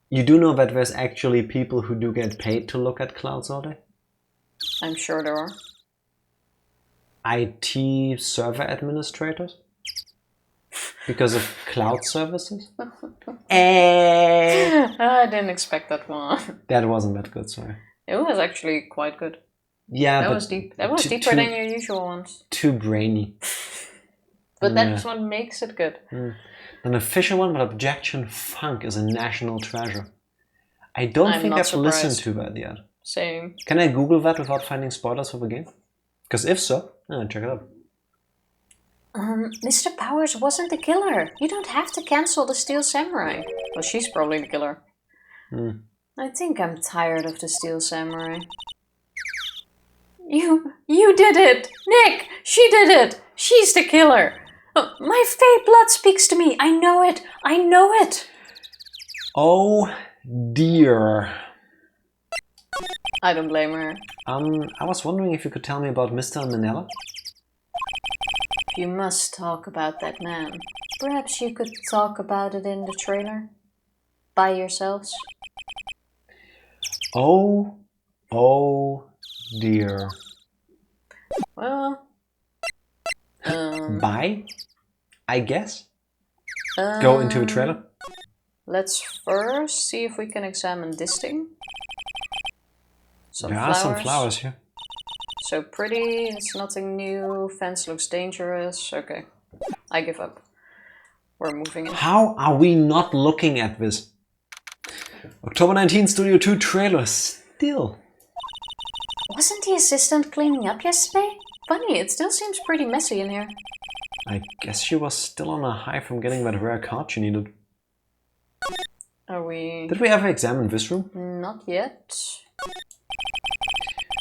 you do know that there's actually people who do get paid to look at clouds all day? I'm sure there are. IT server administrators? Because of cloud services? I didn't expect that one. That wasn't that good, sorry. It was actually quite good. Yeah, That but was deep. That was deeper than your usual ones. too brainy. But that's what makes it good. An official one, but Objection Funk is a national treasure. I don't I'm think not I've listened surprised. to that yet. Same. Can I Google that without finding spoilers for the game? Because if so, check it out. Mr. Powers wasn't the killer. You don't have to cancel the Steel Samurai. Well, she's probably the killer. I think I'm tired of the Steel Samurai. You did it! Nick! She did it! She's the killer! My fey blood speaks to me! I know it! I know it! Oh dear. I don't blame her. I was wondering if you could tell me about Mr. Manila? You must talk about that man. Perhaps you could talk about it in the trailer? By yourselves? Oh dear. Well... Bye? I guess? Go into a trailer? Let's first see if we can examine this thing. There are some flowers here. So pretty, it's nothing new, fence looks dangerous. Okay, I give up. We're moving in. How are we not looking at this? October 19, Studio 2 trailer still. Wasn't the assistant cleaning up yesterday? Funny, it still seems pretty messy in here. I guess she was still on a high from getting that rare card she needed. Are we... Did we ever examine this room? Not yet.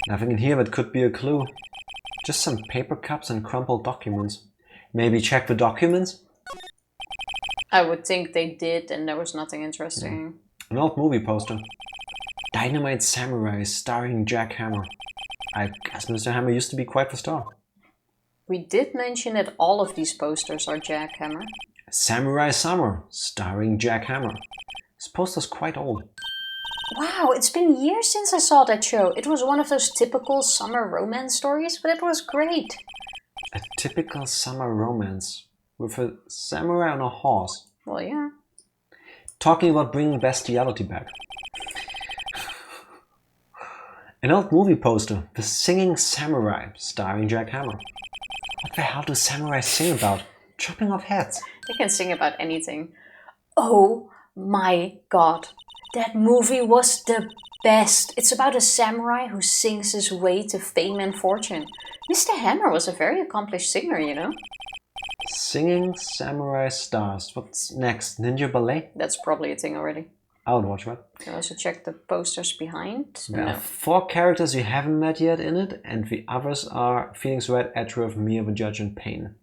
Nothing in here that could be a clue. Just some paper cups and crumpled documents. Maybe check the documents? I would think they did and there was nothing interesting. An old movie poster. Dynamite Samurai starring Jack Hammer. I guess Mr. Hammer used to be quite the star. We did mention that all of these posters are Jack Hammer. Samurai Summer starring Jack Hammer. This poster's quite old. Wow, it's been years since I saw that show. It was one of those typical summer romance stories, but it was great. A typical summer romance with a samurai on a horse. Well, yeah. Talking about bringing bestiality back. An old movie poster, The Singing Samurai, starring Jack Hammer. What the hell do samurais sing about? Chopping off heads. They can sing about anything. Oh my god. That movie was the best. It's about a samurai who sings his way to fame and fortune. Mr. Hammer was a very accomplished singer, you know? Singing Samurai Stars. What's next? Ninja Ballet? That's probably a thing already. I would watch that. Can also check the posters behind. There are No. 4 characters you haven't met yet in it, and the others are Phoenix Wright, Edgeworth, Mia, the Judge, and Payne.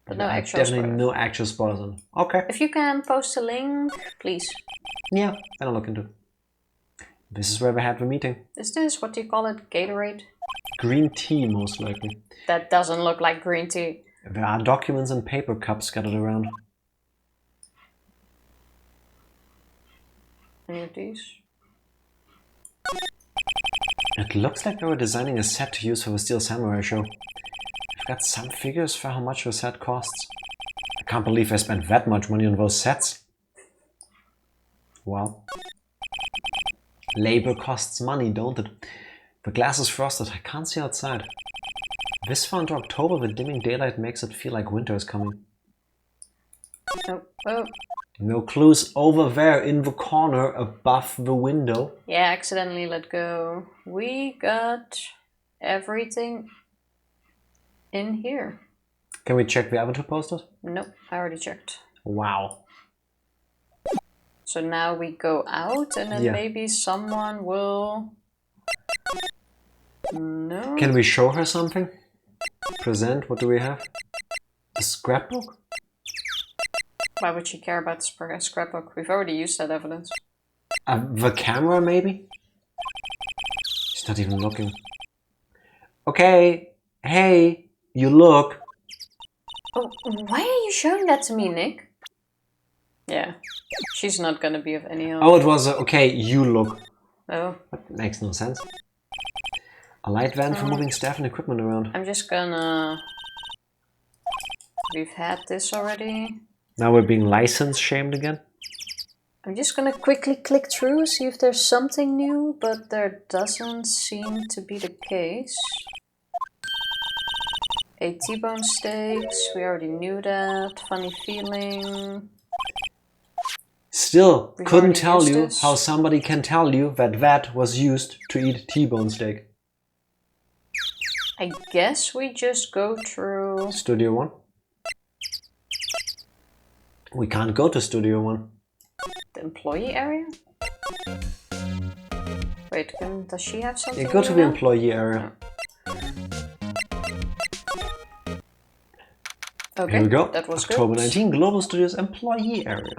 But no actual Definitely spoilers. no actual spoilers on it. Okay. If you can post a link, please. Yeah, then I'll look into it. This is where we had the meeting. Is this, what do you call it, Gatorade? Green tea, most likely. That doesn't look like green tea. There are documents and paper cups scattered around. Any of these? It looks like they were designing a set to use for the Steel Samurai show. I've got some figures for how much the set costs. I can't believe I spent that much money on those sets. Well, labor costs money, don't it? The glass is frosted, I can't see outside. This far into October, the dimming daylight makes it feel like winter is coming. Oh, oh. No clues over there in the corner above the window. Yeah, accidentally let go. We got everything in here. Can we check the other two posters? Nope, I already checked. Wow. So now we go out and then maybe someone will... No. Can we show her something? Present, what do we have? A scrapbook? Why would she care about the scrapbook? We've already used that evidence. The camera, maybe? She's not even looking. Okay, hey, you look. Oh, why are you showing that to me, Nick? Yeah, she's not gonna be of any help. Oh, it was okay, you look. Oh. That makes no sense. A light van for moving staff and equipment around. I'm just gonna... We've had this already. Now we're being license shamed again? I'm just gonna quickly click through, see if there's something new, but there doesn't seem to be the case. A T-bone steaks, we already knew that. Funny feeling. Still, We've couldn't tell already you used this. how somebody can tell you that that was used to eat T-bone steak. I guess we just go through... Studio 1? We can't go to Studio 1. The employee area? Wait, does she have something? Yeah, go to the now? employee area. Okay, Here we go. that was October good. 19, Global Studios employee area.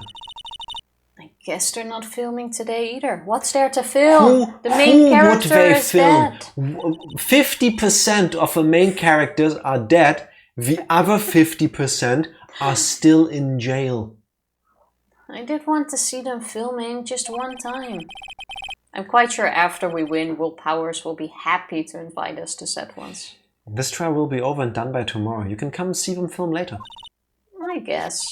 I guess they're not filming today either. What's there to film? The main character is dead. 50% of the main characters are dead. The other 50% are still in jail. I did want to see them filming just one time. I'm quite sure after we win, Will Powers will be happy to invite us to set once. This trial will be over and done by tomorrow. You can come see them film later. I guess.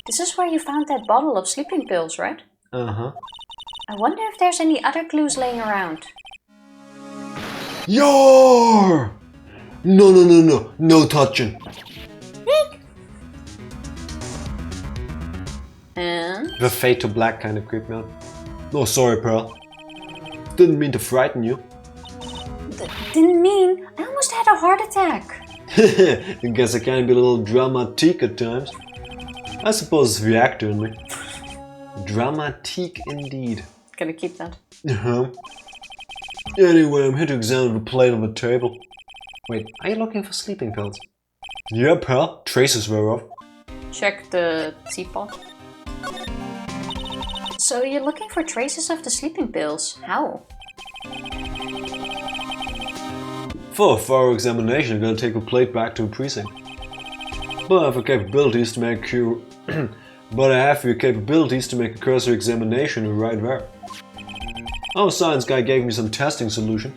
This is where you found that bottle of sleeping pills, right? Uh-huh. I wonder if there's any other clues laying around. Yar! No touching. And... The fade to black kind of creep, man. Oh, sorry, Pearl. Didn't mean to frighten you. Didn't mean... I almost had a heart attack. I guess I can be a little dramatique at times. I suppose it's the actor in me. Dramatique indeed. Gonna keep that. Uh-huh. Anyway, I'm here to examine the plate on the table. Wait, are you looking for sleeping pills? Yeah, Pearl. Traces thereof. Check the teapot. So you're looking for traces of the sleeping pills. How? For a thorough examination, I'm gonna take the plate back to the precinct. But I have the capabilities to make a cursory examination right there. Our science guy gave me some testing solution.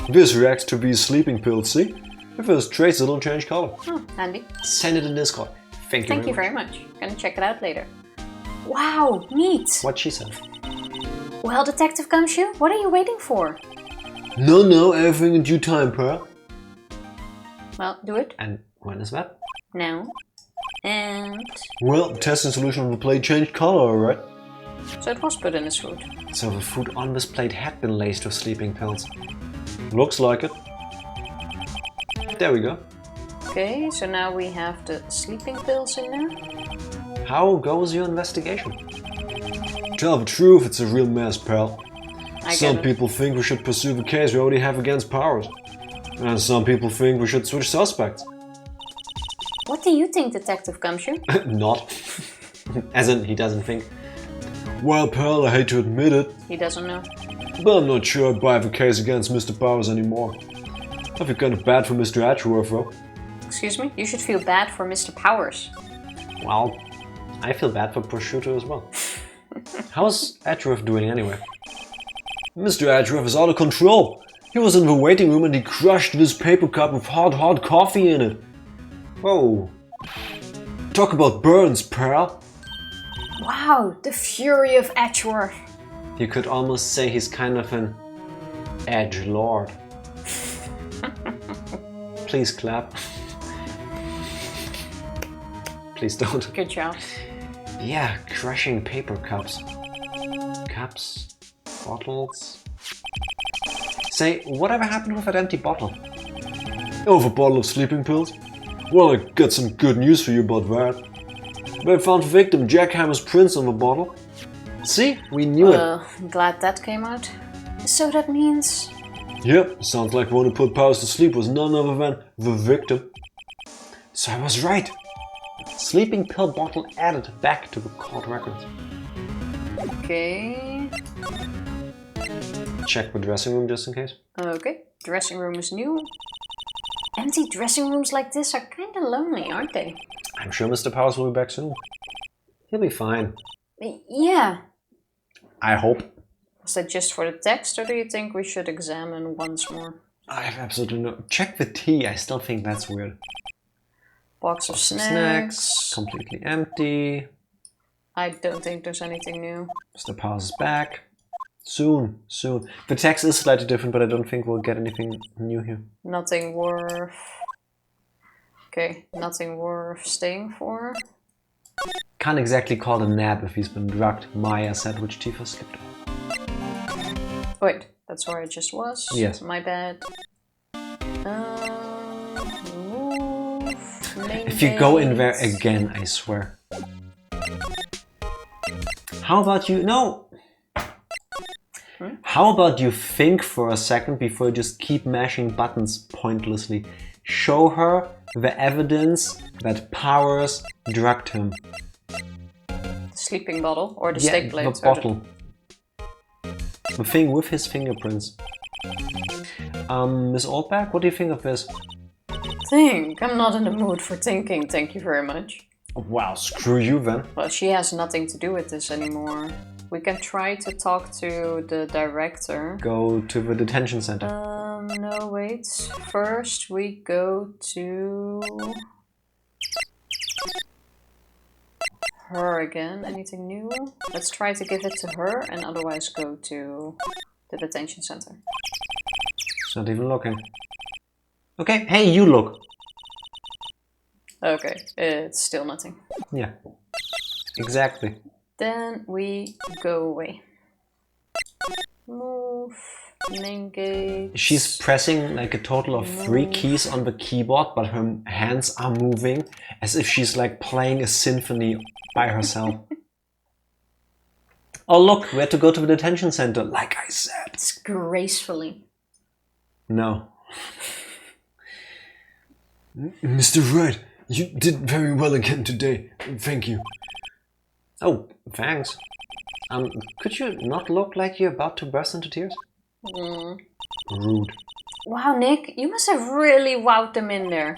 This reacts to these sleeping pills, see? If there's traces, it'll change color. Oh, handy. Send it in Discord. Thank you very much. Gonna check it out later. Wow, neat! What she said. Well, Detective Gumshoe, what are you waiting for? No, everything in due time, Pearl. Well, do it. And when is that? Now. And... Well, the testing solution on the plate changed color, alright? So it was put in his food. So the food on this plate had been laced with sleeping pills. Looks like it. There we go. Okay, so now we have the sleeping pills in there. How goes your investigation? Tell the truth, it's a real mess, Pearl. I Some get it. people think we should pursue the case we already have against Powers. And some people think we should switch suspects. What do you think, Detective Gumshoe? Not. As in, he doesn't think. Well, Pearl, I hate to admit it, He doesn't know. but I'm not sure I'd buy the case against Mr. Powers anymore. I feel kind of bad for Mr. Edgeworth, though. Excuse me? You should feel bad for Mr. Powers. Well, I feel bad for Prosciutto as well. How's Edgeworth doing anyway? Mr. Edgeworth is out of control. He was in the waiting room and he crushed this paper cup with hot coffee in it. Whoa. Talk about burns, pal. Wow, the fury of Edgeworth. You could almost say he's kind of an edge lord. Please clap. Please don't. Good job. Yeah, crushing paper cups. Cups, bottles. Say, whatever happened with that empty bottle? Oh, the bottle of sleeping pills? Well, I got some good news for you about that. They found victim Jack Hammer's prints on the bottle. See, we knew it. I'm glad that came out. So that means... Yep, sounds like the one who put Powers to sleep was none other than the victim. So I was right. Sleeping pill bottle added back to the court records. Okay. Check the dressing room just in case. Okay, dressing room is new. Empty dressing rooms like this are kind of lonely, aren't they? I'm sure Mr. Powers will be back soon. He'll be fine. Yeah. I hope. Was that just for the text, or do you think we should examine once more? I have absolutely no... Check the tea, I still think that's weird. Box of snacks. Completely empty. I don't think there's anything new. Mr. Powers is back. Soon. The text is slightly different, but I don't think we'll get anything new here. Nothing worth... Okay, nothing worth staying for. Can't exactly call a nap if he's been drugged, Maya said, which Tifa skipped over. Wait, that's where I just was? Yes. My bad. If you go in there again, I swear. How about you... No! How about you think for a second before you just keep mashing buttons pointlessly? Show her the evidence that Powers drugged him. The sleeping bottle or the Yeah, steak plate? the bottle. The thing with his fingerprints. Miss Oldback, what do you think of this? Think. I'm not in the mood for thinking, thank you very much. Wow, screw you then. Well, she has nothing to do with this anymore. We can try to talk to the director. Go to the detention center. No, wait. First we go to... her again. Anything new? Let's try to give it to her and otherwise go to the detention center. She's not even looking. Okay, hey, you look. Okay, it's still nothing. Yeah, exactly. Then we go away. Move, main gate. She's pressing like a total of 3 keys on the keyboard, but her hands are moving as if she's like playing a symphony by herself. Oh look, we had to go to the detention center, like I said. It's gracefully. No. Mr. Wright, you did very well again today. Thank you. Oh, thanks. Could you not look like you're about to burst into tears? Rude. Wow, Nick, you must have really wowed them in there.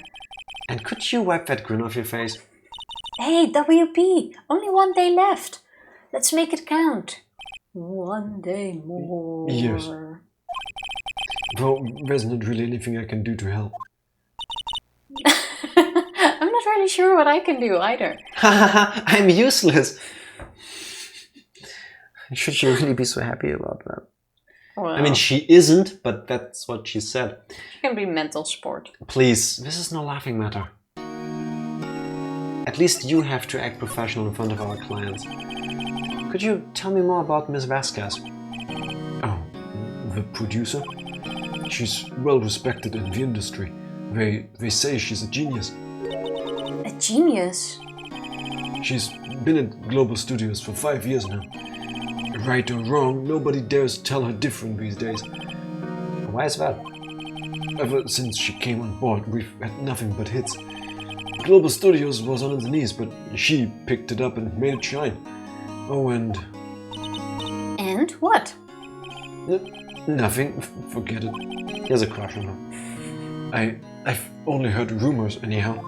And could you wipe that grin off your face? Hey, WP, only 1 day left. Let's make it count. 1 day more. Yes. Though there's not really anything I can do to help. I'm not really sure what I can do either. I'm useless. Should she really be so happy about that? Well, I mean, she isn't, but that's what she said. she can be mental support. Please, this is no laughing matter. At least you have to act professional in front of our clients. Could you tell me more about Miss Vasquez? Oh, the producer? She's well respected in the industry. They say she's a genius. A genius? She's been at Global Studios for 5 years now. Right or wrong, nobody dares tell her different these days. Why is that? Ever since she came on board, we've had nothing but hits. Global Studios was on its knees, but she picked it up and made it shine. Oh, and... And what? Nothing. Forget it. He has a crush on her. I've only heard rumors anyhow.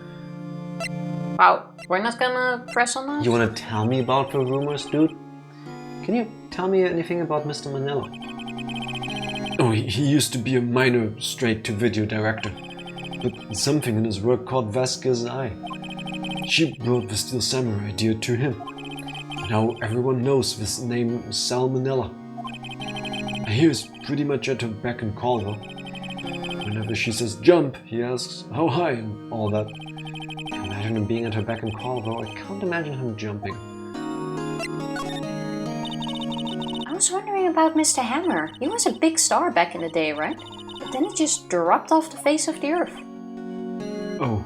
Wow, we're not gonna press on that? You wanna tell me about the rumors, dude? Can you tell me anything about Mr. Manila? Oh, he used to be a minor straight-to-video director, but something in his work caught Vasquez's eye. She brought the Steel Samurai idea to him. Now everyone knows this name Salmonella. I hear he's pretty much at her beck and call though. Whenever she says jump, he asks how high and all that. Imagine him being at her beck and call though, I can't imagine him jumping. I was wondering about Mr. Hammer. He was a big star back in the day, right? But then he just dropped off the face of the earth. Oh.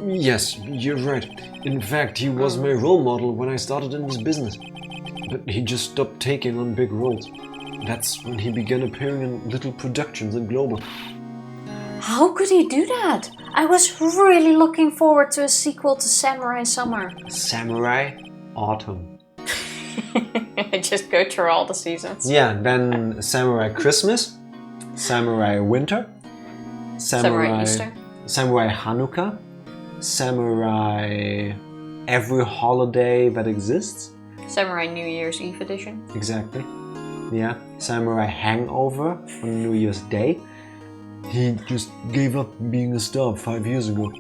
Yes, you're right. In fact, he was my role model when I started in this business. But he just stopped taking on big roles. That's when he began appearing in little productions and global. How could he do that? I was really looking forward to a sequel to Samurai Summer. Samurai Autumn. Just go through all the seasons. Yeah, then Samurai Christmas, Samurai Winter, Samurai Easter. Samurai Hanukkah, Samurai every holiday that exists. Samurai New Year's Eve edition. Exactly. Yeah, Samurai Hangover on New Year's Day. He just gave up being a star 5 years ago.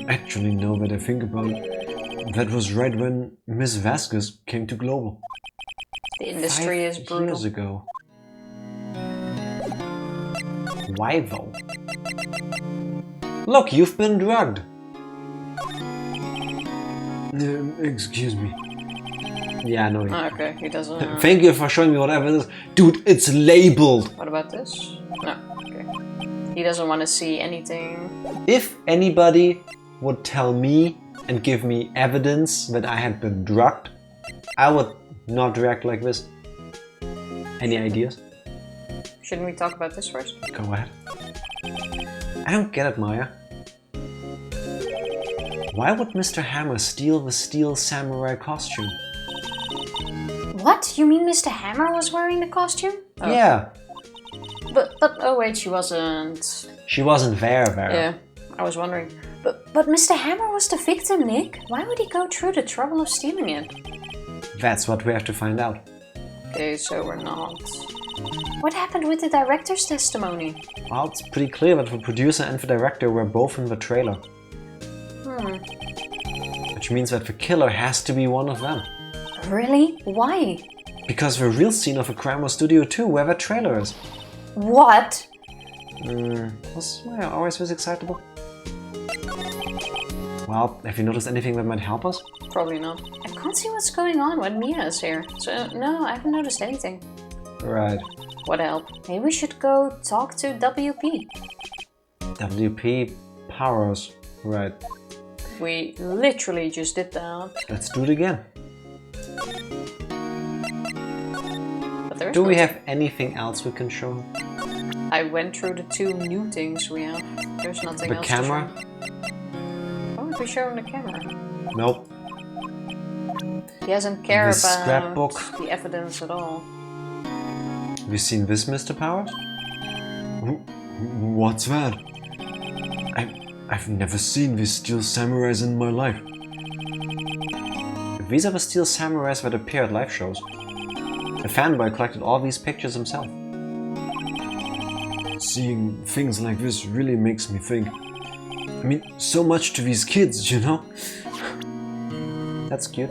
Actually, now that I think about it, that was right when Miss Vasquez came to Global. The industry is 5 brutal. years ago. Why though? Look, you've been drugged. Excuse me. Yeah, no. Okay, he doesn't. Thank you for showing me whatever it is. Dude, it's labeled. What about this? No, okay. He doesn't want to see anything. If anybody would tell me and give me evidence that I had been drugged, I would not react like this. Any ideas? Shouldn't we talk about this first? Go ahead. I don't get it, Maya. Why would Mr. Hammer steal the Steel Samurai costume? What? You mean Mr. Hammer was wearing the costume? Oh. Yeah. But oh wait, she wasn't. She wasn't there. Yeah, I was wondering. But Mr. Hammer was the victim, Nick. Why would he go through the trouble of stealing it? That's what we have to find out. Okay, so we're not. What happened with the director's testimony? Well, it's pretty clear that the producer and the director were both in the trailer. Which means that the killer has to be one of them. Really? Why? Because the real scene of a crime was Studio 2, where the trailer is. What? Was Maya always this excitable? Well, have you noticed anything that might help us? Probably not. I can't see what's going on when Mia is here. So, no, I haven't noticed anything. Right. What help? Maybe we should go talk to WP. WP powers. Right. We literally just did that. Let's do it again. But do we have anything else we can show? I went through the 2 new things we have. There's nothing else The camera? to show. Why would we show him the camera? Nope. He doesn't care The about scrapbook. the evidence at all. Have you seen this, Mr. Powers? What's that? I've never seen these Steel Samurais in my life. These are the Steel Samurais that appear at live shows. A fanboy collected all these pictures himself. Seeing things like this really makes me think. I mean, so much to these kids, you know? That's cute.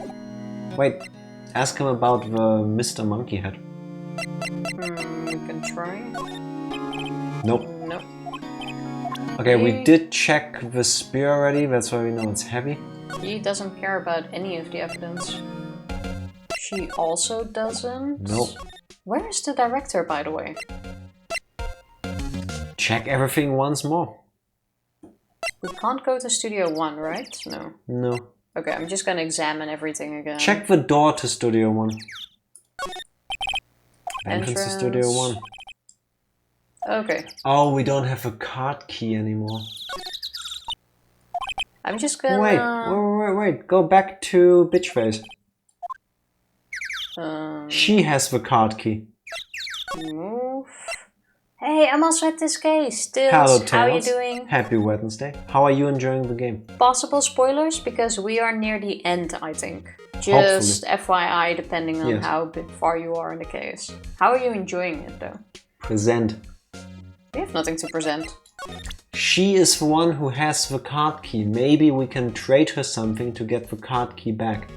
Wait, ask him about the Mr. Monkey Head. We can try. Nope. Nope. Okay, we did check the spear already, that's why we know it's heavy. He doesn't care about any of the evidence. She also doesn't. Nope. Where is the director, by the way? Check everything once more. We can't go to Studio 1, right? No. No. Okay, I'm just gonna examine everything again. Check the door to Studio 1. Entrance to Studio 1. Okay. Oh, we don't have a card key anymore. I'm just gonna... Wait. Go back to Bitchface. She has the card key. Move. Hey, I'm also at this case. Stills, Hello, Tails. how are you doing? Happy Wednesday. How are you enjoying the game? Possible spoilers, because we are near the end, I think. Just FYI, depending on Yes. how far you are in the case. How are you enjoying it, though? Present. We have nothing to present. She is the one who has the card key. Maybe we can trade her something to get the card key back.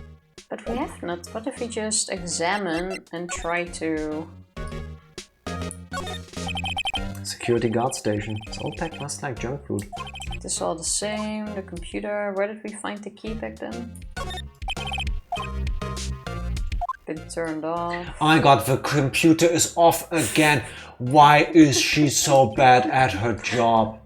But we have not. What if we just examine and try to... Security guard station. It's all packed must like junk food. This is all the same. The computer. Where did we find the key back then? Been turned off. Oh my god, the computer is off again. Why is she so bad at her job?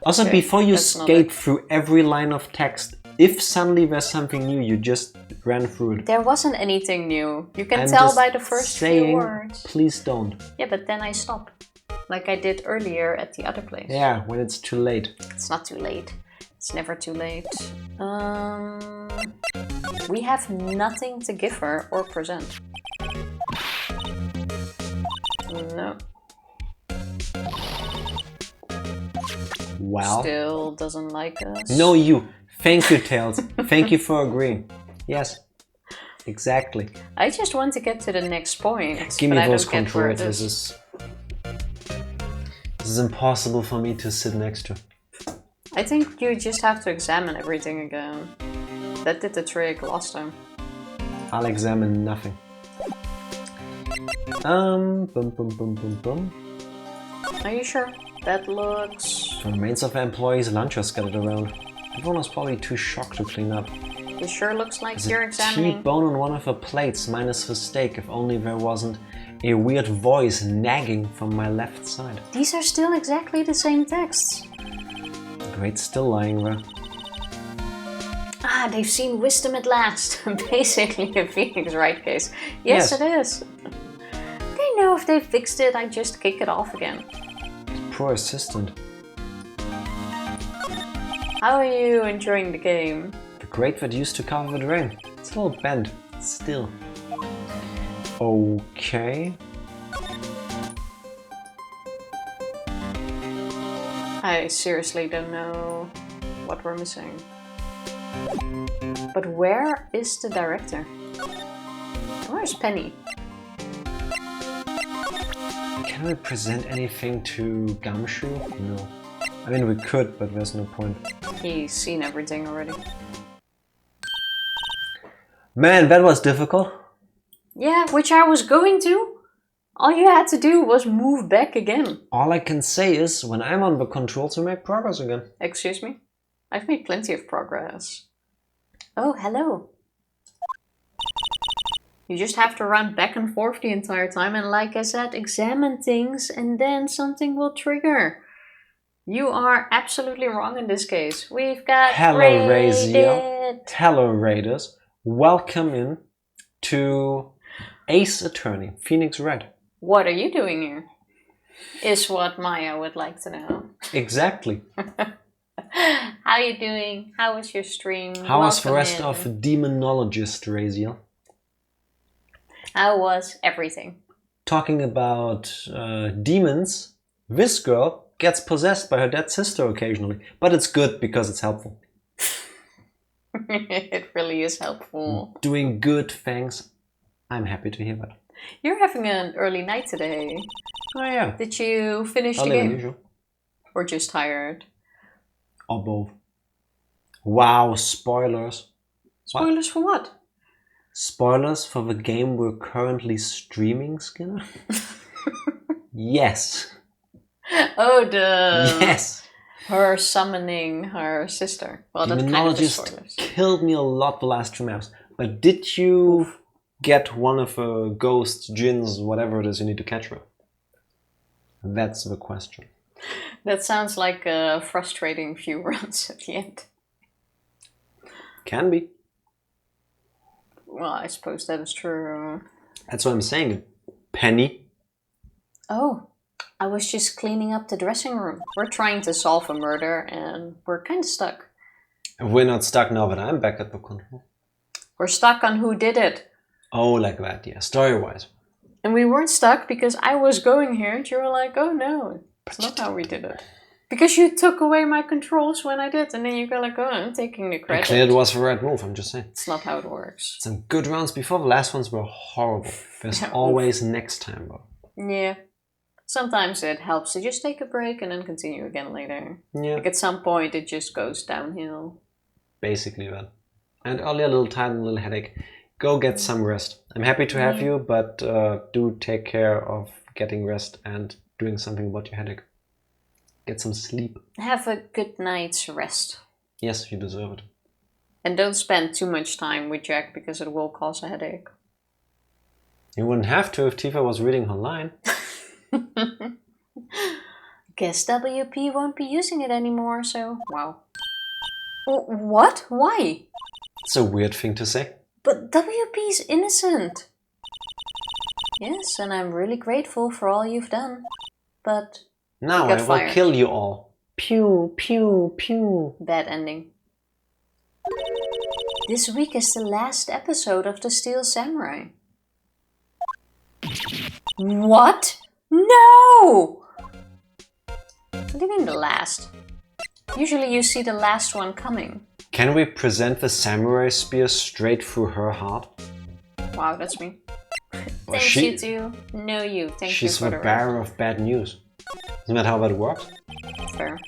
Also, Okay, before you that's not skate it. through every line of text, if suddenly there's something new, you just ran through it. There wasn't anything new. You can I'm tell just by the first few saying, words. please don't. Yeah, but then I stopped. Like I did earlier at the other place. Yeah, when it's too late. It's not too late. It's never too late. We have nothing to give her or present. No. Wow. Still doesn't like us. No, you. Thank you, Tails. Thank you for agreeing. Yes. Exactly. I just want to get to the next point. Give me but I those don't get where controls. it is. This is impossible for me to sit next to. I think you just have to examine everything again. That did the trick last time. I'll examine nothing. Bum bum bum bum bum. Are you sure? That looks... The remains of the employees' lunch are scattered around. Everyone was probably too shocked to clean up. It sure looks like There's you're a examining. T-bone on one of the plates, minus the steak. If only there wasn't a weird voice nagging from my left side. These are still exactly the same texts. Great, still lying there. Ah, they've seen wisdom at last. Basically a Phoenix Wright case. Yes, Yes. it is. They know if they fixed it, I just kick it off again. Poor assistant. How are you enjoying the game? The grate that used to cover the drain. It's a little bent. Still. Okay. I seriously don't know what we're missing. But where is the director? Where's Penny? Can we present anything to Gumshoe? No. I mean, we could, but there's no point. He's seen everything already. Man, that was difficult. Yeah, which I was going to. All you had to do was move back again. All I can say is, when I'm on the controls, we make progress again. Excuse me? I've made plenty of progress. Oh, hello. You just have to run back and forth the entire time and, like I said, examine things and then something will trigger. You are absolutely wrong in this case. We've got Hello, raided. Razia. Hello, Raiders. Welcome in to Ace Attorney, Phoenix Wright. What are you doing here? Is what Maya would like to know. Exactly. How you doing? How was your stream? How was the Welcome rest in. of Demonologist, Raziel? How was everything? Talking about demons, this girl gets possessed by her dead sister occasionally. But it's good because it's helpful. It really is helpful. Doing good things. I'm happy to hear that. You're having an early night today. Oh yeah. Did you finish the Earlier than game? usual. Or just tired? Or both. Wow, spoilers. Spoilers for what? Spoilers for the game we're currently streaming, Skinner? Yes. Oh, the... Yes. Her summoning her sister. Well, that's kind of the Demonologist spoilers. killed me a lot the last 2 maps. But did you get one of the ghosts, jinns, whatever it is you need to catch her? That's the question. That sounds like a frustrating few runs at the end. Can be. Well, I suppose that is true. That's what I'm saying. Penny. Oh, I was just cleaning up the dressing room. We're trying to solve a murder and we're kind of stuck. We're not stuck now that I'm back at the control. We're stuck on who did it. Oh, like that, yeah. Story-wise. And we weren't stuck because I was going here and you were like, oh no, it's not how we did it. Because you took away my controls when I did and then you go like, oh, I'm taking the credit. Actually, it was the right move, I'm just saying. It's not how it works. Some good rounds before. The last ones were horrible. There's Yeah. always next time, though. Yeah. Sometimes it helps to just take a break and then continue again later. Yeah. Like at some point it just goes downhill. Basically that. And only a little time, a little headache. Go get some rest. I'm happy to have you, but do take care of getting rest and doing something about your headache. Get some sleep. Have a good night's rest. Yes, you deserve it. And don't spend too much time with Jack because it will cause a headache. You wouldn't have to if Tifa was reading her line. Guess WP won't be using it anymore, so wow. What? Why? It's a weird thing to say. But WP's innocent. Yes, and I'm really grateful for all you've done. But Now got I will fired. kill you all. Pew, pew, pew. Bad ending. This week is the last episode of The Steel Samurai. What? No! What do you mean the last? Usually you see the last one coming. Can we present the samurai spear straight through her heart? Wow, that's me. Well, Thanks you two. No you. Thank you She's for the the rest. bearer of bad news. Isn't that how that works? Fair.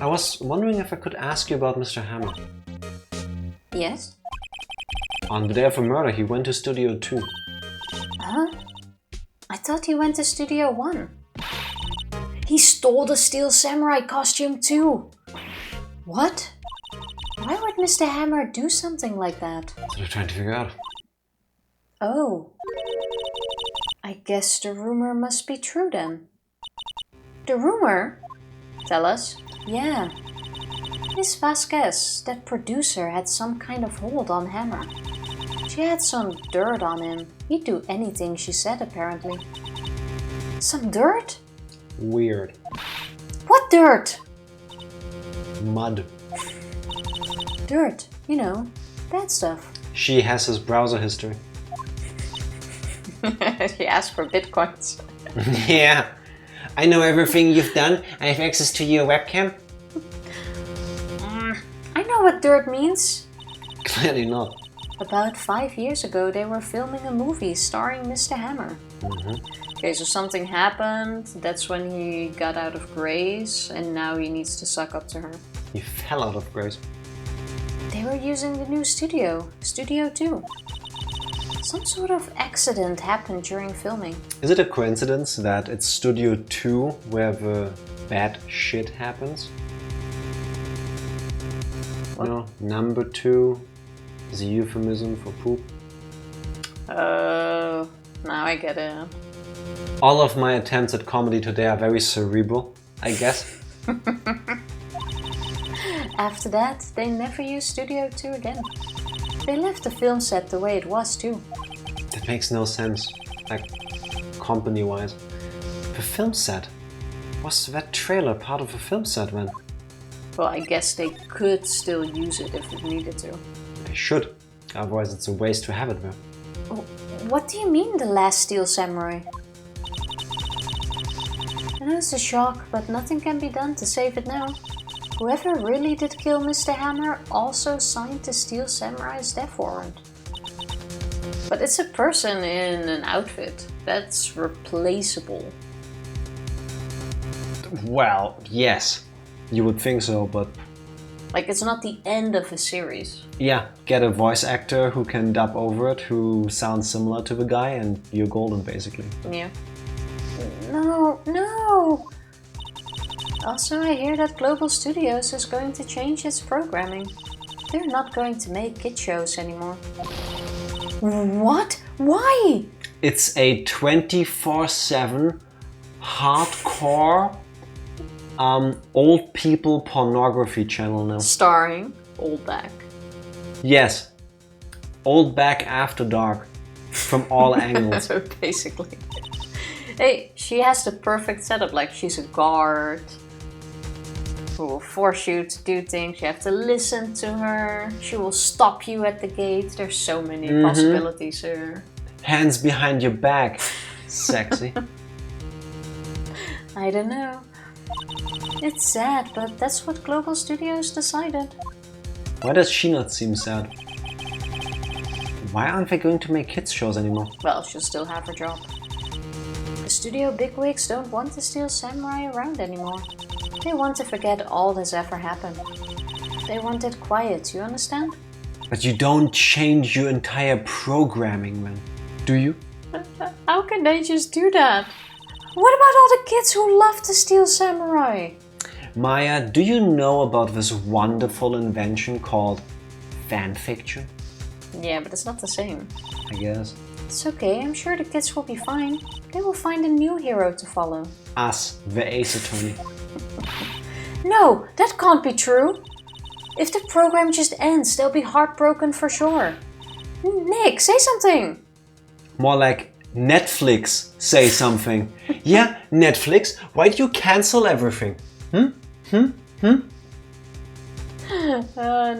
I was wondering if I could ask you about Mr. Hammer. Yes? On the day of the murder, he went to Studio 2. Huh? I thought he went to Studio 1. He stole the Steel Samurai costume too. What? Why would Mr. Hammer do something like that? That's what I'm trying to figure out. Oh. I guess the rumor must be true then. The rumor? Tell us. Yeah. Miss Vasquez, that producer, had some kind of hold on Hammer. She had some dirt on him. He'd do anything she said, apparently. Some dirt? Weird. What dirt? Mud. Dirt, you know, bad stuff. She has his browser history. She asked for bitcoins. Yeah. I know everything you've done. I have access to your webcam. I know what dirt means. Clearly not. About 5 years ago, they were filming a movie starring Mr. Hammer. Okay, so something happened. That's when he got out of grace, and now he needs to suck up to her. He fell out of grace. They were using the new studio, Studio 2. Some sort of accident happened during filming. Is it a coincidence that it's Studio 2 where the bad shit happens? What? No, number 2 is a euphemism for poop. Oh, now I get it. All of my attempts at comedy today are very cerebral, I guess. After that, they never used Studio 2 again. They left the film set the way it was too. That makes no sense, like, company-wise. The film set? Was that trailer part of the film set then? Well, I guess they could still use it if it needed to. They should, otherwise it's a waste to have it there. Oh, what do you mean, the last Steel Samurai? I know it's a shock, but nothing can be done to save it now. Whoever really did kill Mr. Hammer also signed the Steel Samurai's death warrant. But it's a person in an outfit. That's replaceable. Well, yes, you would think so, but Like, it's not the end of a series. yeah, get a voice actor who can dub over it, who sounds similar to the guy, and you're golden, basically. Yeah. No, no! Also, I hear that Global Studios is going to change its programming. They're not going to make kid shows anymore. What? Why? It's a 24/7 hardcore old people pornography channel now. Starring Oldback. Yes, old back after dark, from all angles. Basically. Hey, she has the perfect setup. Like, she's a guard who will force you to do things. You have to listen to her. She will stop you at the gate. There's so many possibilities here. Hands behind your back, sexy. I don't know. It's sad, but that's what Global Studios decided. Why does she not seem sad? Why aren't they going to make kids shows anymore? Well, she'll still have her job. The studio bigwigs don't want the Steel Samurai around anymore. They want to forget all that's ever happened. They want it quiet, you understand? But you don't change your entire programming, man. Do you? How can they just do that? What about all the kids who love the Steel Samurai? Maya, do you know about this wonderful invention called fanfiction? Yeah, but it's not the same. I guess. It's okay, I'm sure the kids will be fine. They will find a new hero to follow. Us, the Ace Attorney. No, that can't be true. If the program just ends, they'll be heartbroken for sure. Nick, say something. More like Netflix, say something. Yeah, Netflix, why do you cancel everything? Oh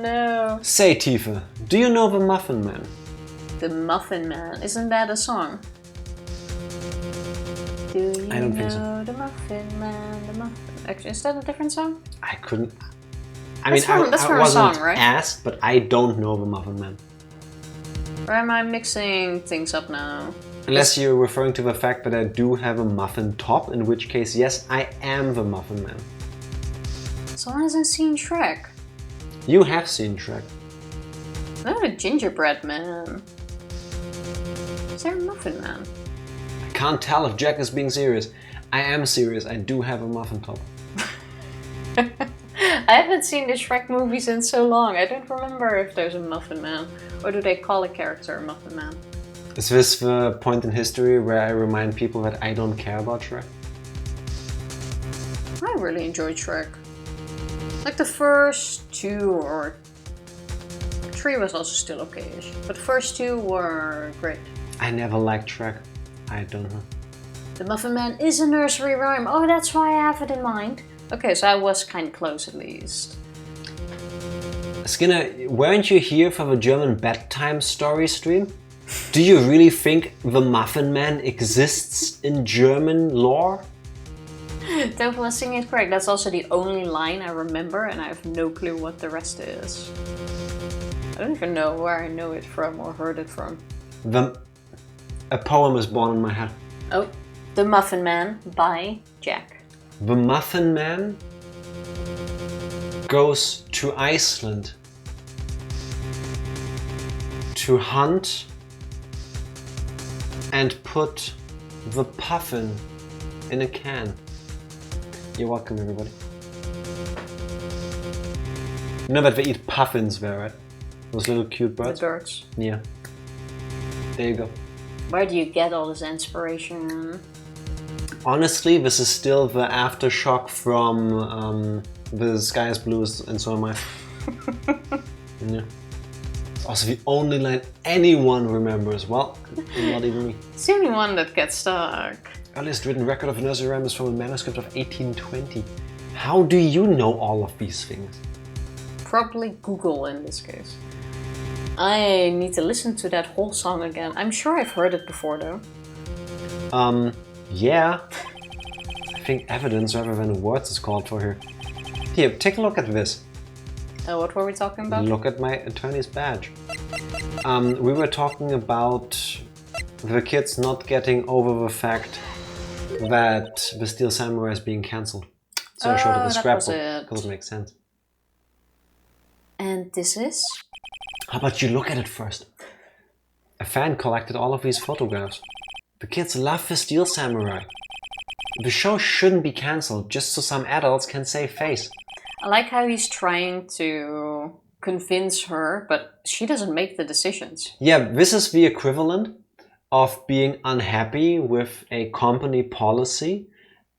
no. Say, Tifa, do you know the Muffin Man? The Muffin Man, isn't that a song? Do you I don't think know so. the Muffin Man, the Muffin... Actually, is that a different song? I couldn't... That's from a wasn't song, right? asked, but I don't know the Muffin Man. Or am I mixing things up now? Unless you're referring to the fact that I do have a muffin top, in which case, yes, I am the Muffin Man. Someone hasn't seen Shrek. You have seen Shrek. Oh, the Gingerbread Man. Is there a Muffin Man? I can't tell if Jack is being serious. I am serious, I do have a muffin top. I haven't seen the Shrek movies in so long. I don't remember if there's a Muffin Man. Or do they call a character a Muffin Man? Is this the point in history where I remind people that I don't care about Shrek? I really enjoyed Shrek. Like the first 2 or 3 was also still okay-ish. But the first 2 were great. I never liked Shrek. I don't know. The Muffin Man is a nursery rhyme. Oh, that's why I have it in mind. Okay, so I was kind of close at least. Skinner, weren't you here for the German bedtime story stream? Do you really think the Muffin Man exists in German lore? Tofu was singing it correct. That's also the only line I remember, and I have no clue what the rest is. I don't even know where I know it from or heard it from. A poem is born in my head. Oh, The Muffin Man by Jack. The Muffin Man goes to Iceland to hunt and put the puffin in a can. You're welcome, everybody. You know that they eat puffins there, right? Those little cute birds? The birds. Yeah. There you go. Where do you get all this inspiration? Honestly, this is still the aftershock from The Sky is Blue and So Am I. Yeah. It's also the only line anyone remembers. Well, not even me. It's the only one that gets stuck. Earliest written record of a nursery rhyme is from a manuscript of 1820. How do you know all of these things? Probably Google in this case. I need to listen to that whole song again. I'm sure I've heard it before though. Yeah. I think evidence rather than words is called for here. Here, take a look at this. What were we talking about? Look at my attorney's badge. We were talking about the kids not getting over the fact that the Steel Samurai is being cancelled. So I showed her the scrapbook because it makes sense. And this is? How about you look at it first? A fan collected all of these photographs. The kids love the Steel Samurai. The show shouldn't be cancelled just so some adults can save face. I like how he's trying to convince her, but she doesn't make the decisions. Yeah, this is the equivalent of being unhappy with a company policy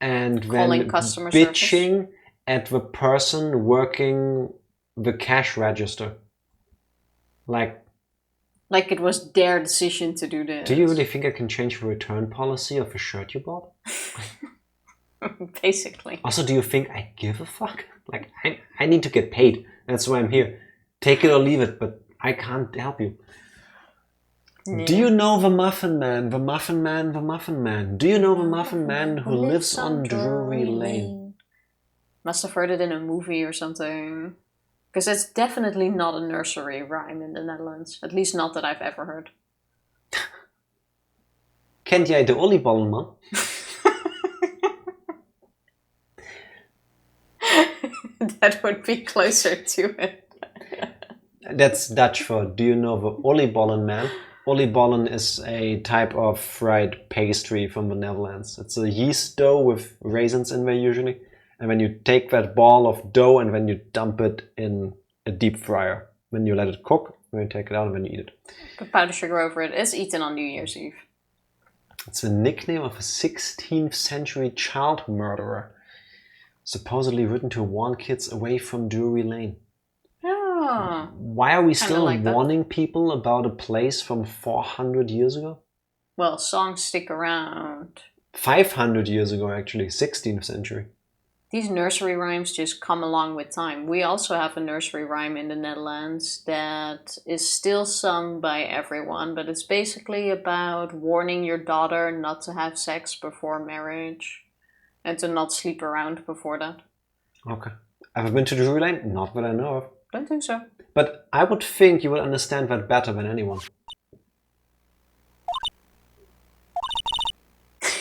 and Calling then customer bitching service. at the person working the cash register. Like it was their decision to do this. Do you really think I can change the return policy of a shirt you bought? Basically. Also, do you think I give a fuck? Like, I need to get paid. That's why I'm here. Take it or leave it, but I can't help you. Yeah. Do you know the Muffin Man? The Muffin Man, the Muffin Man. Do you know the Muffin Man who lives on Drury Lane? Must have heard it in a movie or something. Because it's definitely not a nursery rhyme in the Netherlands. At least not that I've ever heard. Kent jij de oliebollen, man? That would be closer to it. That's Dutch for, do you know the oliebollen, man? Oliebollen is a type of fried pastry from the Netherlands. It's a yeast dough with raisins in there usually. And then you take that ball of dough and then you dump it in a deep fryer. Then you let it cook, then you take it out and then you eat it. Put powdered sugar over it. It's eaten on New Year's Eve. It's the nickname of a 16th century child murderer, supposedly written to warn kids away from Drury Lane. Oh. Why are we still like that. warning people about a place from 400 years ago? Well, songs stick around. 500 years ago, actually, 16th century. These nursery rhymes just come along with time. We also have a nursery rhyme in the Netherlands that is still sung by everyone, but it's basically about warning your daughter not to have sex before marriage and to not sleep around before that. Okay. Ever been to Drury Lane? Not that I know of. Don't think so. But I would think you would understand that better than anyone.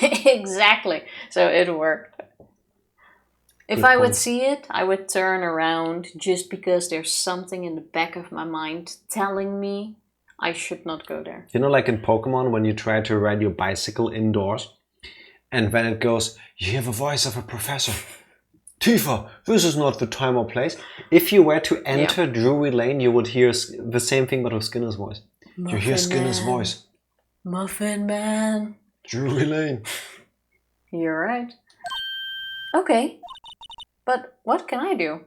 Exactly. So it worked. If Good I would point. see it, I would turn around just because there's something in the back of my mind telling me I should not go there. You know, like in Pokemon, when you try to ride your bicycle indoors, and then it goes, you hear the voice of a professor. Tifa, this is not the time or place. If you were to enter Drury Lane, you would hear the same thing but with Skinner's voice. You hear Skinner's voice. Muffin Man. Drury Lane. You're right. Okay. But what can I do?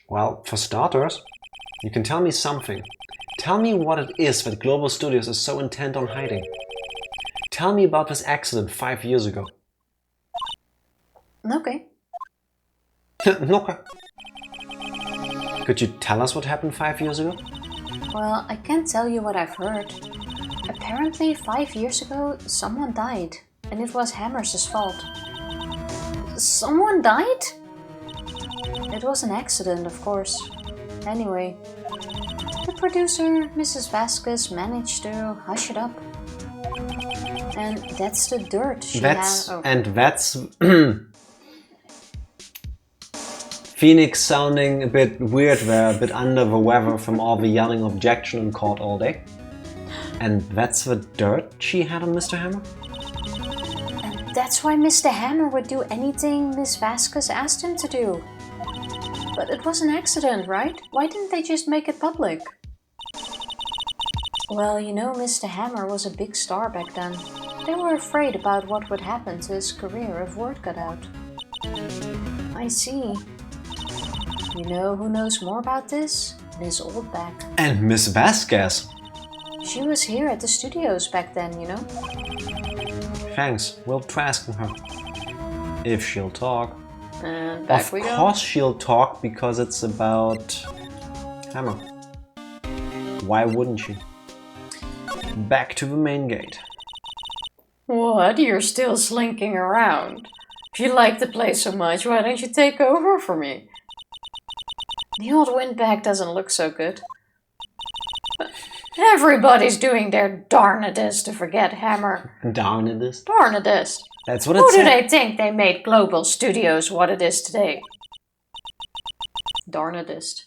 Well, for starters, you can tell me something. Tell me what it is that Global Studios is so intent on hiding. Tell me about this accident 5 years ago. Okay. Okay. Could you tell us what happened 5 years ago? Well, I can't tell you what I've heard. Apparently 5 years ago, someone died. And it was Hammer's fault. Someone died? It was an accident, of course. Anyway, the producer, Mrs. Vasquez, managed to hush it up. And that's the dirt she That's... had. Oh. And that's... Phoenix sounding a bit weird there, a bit under the weather from all the yelling objection in court all day. And that's the dirt she had on Mr. Hammer? And that's why Mr. Hammer would do anything Miss Vasquez asked him to do. But it was an accident, right? Why didn't they just make it public? Well, you know, Mr. Hammer was a big star back then. They were afraid about what would happen to his career if word got out. I see. You know who knows more about this? Miss Oldback. And Miss Vasquez. She was here at the studios back then, you know? Thanks, we'll try asking her. If she'll talk. And back we go. Of course she'll talk because it's about Hammer. Why wouldn't she? Back to the main gate. What? You're still slinking around? If you like the place so much, why don't you take over for me? The old windbag doesn't look so good. Everybody's doing their darnedest to forget Hammer. Darnedest. Darnedest. That's what it Who do said. they think they made Global Studios what it is today? Darnedest.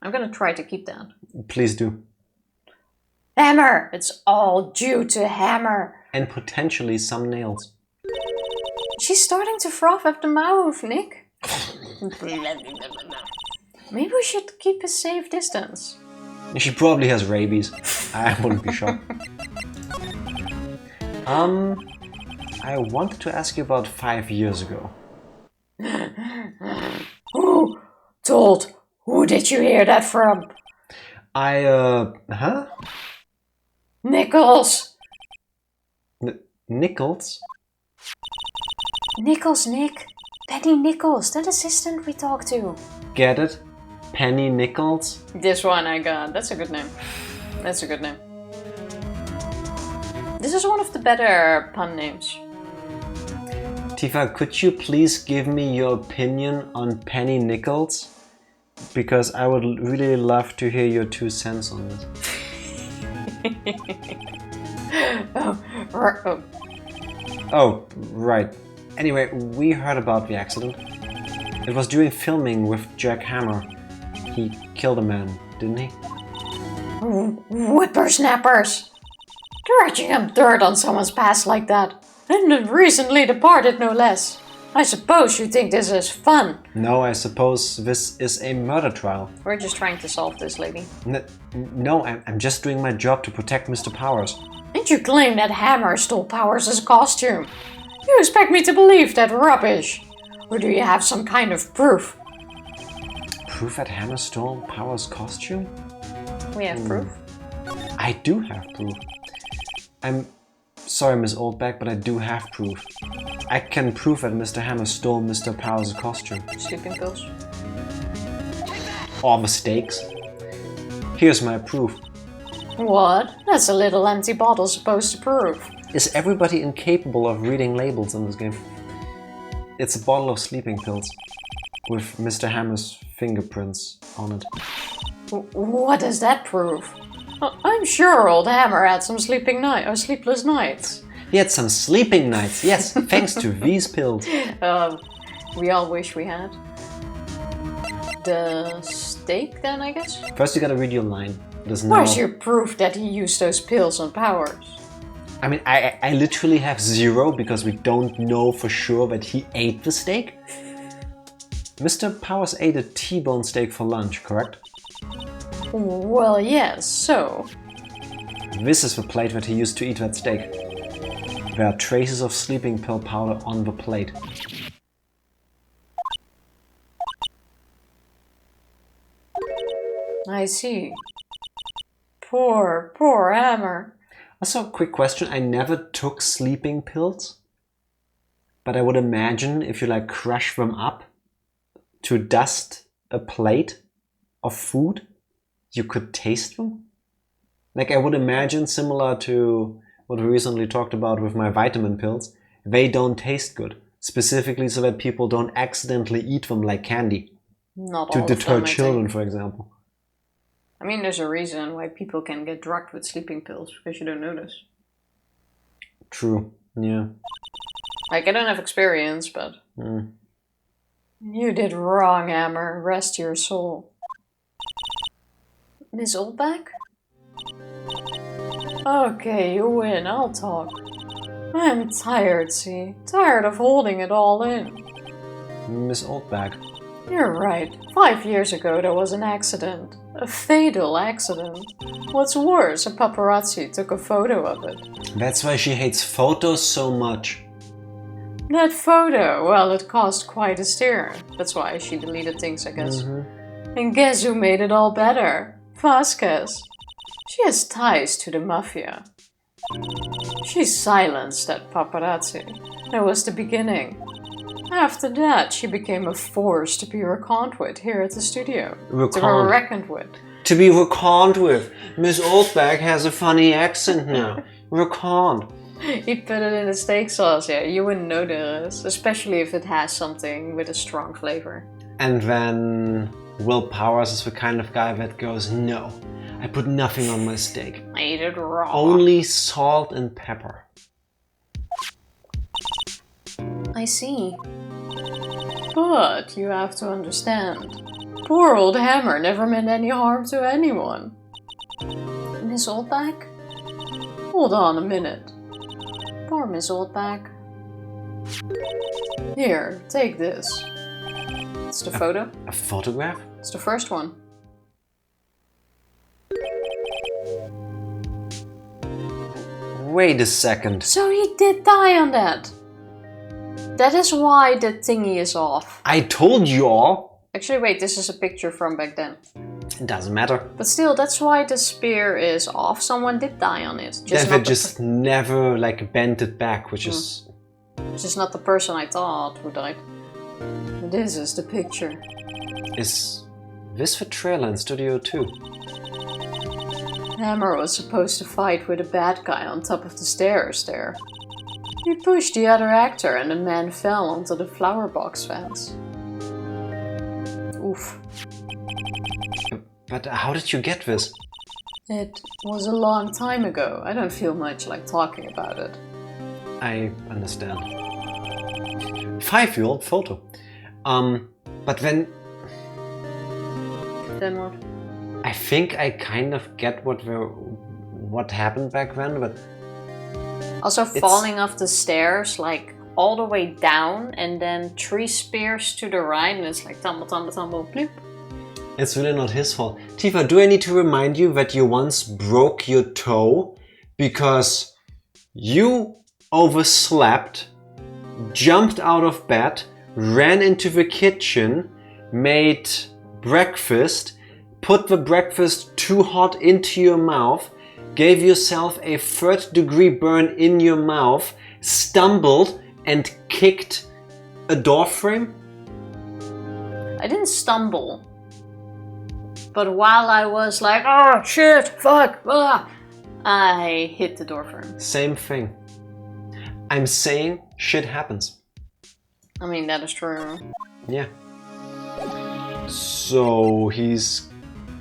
I'm gonna try to keep that. Please do. Hammer! It's all due to Hammer. And potentially some nails. She's starting to froth at the mouth, Nick. Maybe we should keep a safe distance. She probably has rabies. I wouldn't be shocked. I wanted to ask you about 5 years ago. Who told? Who did you hear that from? Huh? Nichols! Nichols? Nichols, Nick. Penny Nichols, that assistant we talked to. Get it? Penny Nichols? This one I got. That's a good name. That's a good name. This is one of the better pun names. Tifa, could you please give me your opinion on Penny Nichols? Because I would really love to hear your 2 cents on this. Oh. Oh, right. Anyway, we heard about the accident. It was during filming with Jack Hammer. He killed a man, didn't he? Whippersnappers! Dredging up dirt on someone's past like that. And recently departed, no less. I suppose you think this is fun. No, I suppose this is a murder trial. We're just trying to solve this, lady. No, I'm just doing my job to protect Mr. Powers. And you claim that Hammer stole Powers' costume. You expect me to believe that rubbish? Or do you have some kind of proof? Proof that Hammer stole Powers' costume? We have proof. I do have proof. I'm sorry, Miss Oldback, but I do have proof. I can prove that Mr. Hammer stole Mr. Powers' costume. Sleeping pills. Or mistakes. Here's my proof. What? That's a little empty bottle supposed to prove. Is everybody incapable of reading labels in this game? It's a bottle of sleeping pills with Mr. Hammer's fingerprints on it. What does that prove? I'm sure old Hammer had some sleepless nights. He had some sleeping nights, yes, thanks to these pills. We all wish we had. The steak then, I guess? First you gotta read your line. Where's your proof that he used those pills on Powers? I mean, I literally have 0 because we don't know for sure that he ate the steak. Mr. Powers ate a T-bone steak for lunch, correct? Well, yes, so... This is the plate that he used to eat that steak. There are traces of sleeping pill powder on the plate. I see. Poor Hammer. Also, quick question, I never took sleeping pills. But I would imagine if you like crush them up to dust a plate of food, you could taste them? Like I would imagine similar to what we recently talked about with my vitamin pills, they don't taste good. Specifically so that people don't accidentally eat them like candy. Not to all deter of them, children, for example. I mean, there's a reason why people can get drugged with sleeping pills, because you don't notice. True, yeah. Like, I don't have experience, but... You did wrong, Hammer. Rest your soul. Miss Oldback? Okay, you win. I'll talk. I'm tired, see? Tired of holding it all in. Miss Oldback. You're right. 5 years ago there was an accident. A fatal accident. What's worse, a paparazzi took a photo of it. That's why she hates photos so much. That photo, well, it caused quite a stir. That's why she deleted things, I guess. And guess who made it all better? Vasquez. She has ties to the mafia. She silenced that paparazzi. That was the beginning. After that, she became a force to be reckoned with here at the studio. To be reckoned with. To be reckoned with. Miss Oldback has a funny accent now. Reckoned. He put it in the steak sauce, yeah. You wouldn't notice, especially if it has something with a strong flavor. And then Will Powers is the kind of guy that goes, no, I put nothing on my steak. I ate it raw. Only salt and pepper. I see. But you have to understand, poor old Hammer never meant any harm to anyone. Miss Oldback? Hold on a minute. Poor Miss Oldback. Here, take this. It's the photo. A photograph? It's the first one. Wait a second. So he did die on that. That is why the thingy is off. I told you all. Actually, wait, this is a picture from back then. It doesn't matter. But still, that's why the spear is off. Someone did die on it. They just never like bent it back, which is... Which is not the person I thought who died. This is the picture. Is this the trailer in Studio 2? Hammer was supposed to fight with a bad guy on top of the stairs there. He pushed the other actor and the man fell onto the flower box fence. Oof. But how did you get this? It was a long time ago. I don't feel much like talking about it. I understand. 5-year-old photo. But then what? I think I kind of get what happened back then, but Also falling off the stairs, like all the way down, and then 3 spears to the right, and it's like tumble, tumble, tumble, bloop. it's really not his fault. Tifa, do I need to remind you that you once broke your toe because you overslept, jumped out of bed, ran into the kitchen, made breakfast, put the breakfast too hot into your mouth, gave yourself a 3rd-degree burn in your mouth, stumbled and kicked a door frame? I didn't stumble. But while I was like, oh shit, fuck, I hit the door frame. Same thing. I'm saying shit happens. I mean, that is true. Yeah. So he's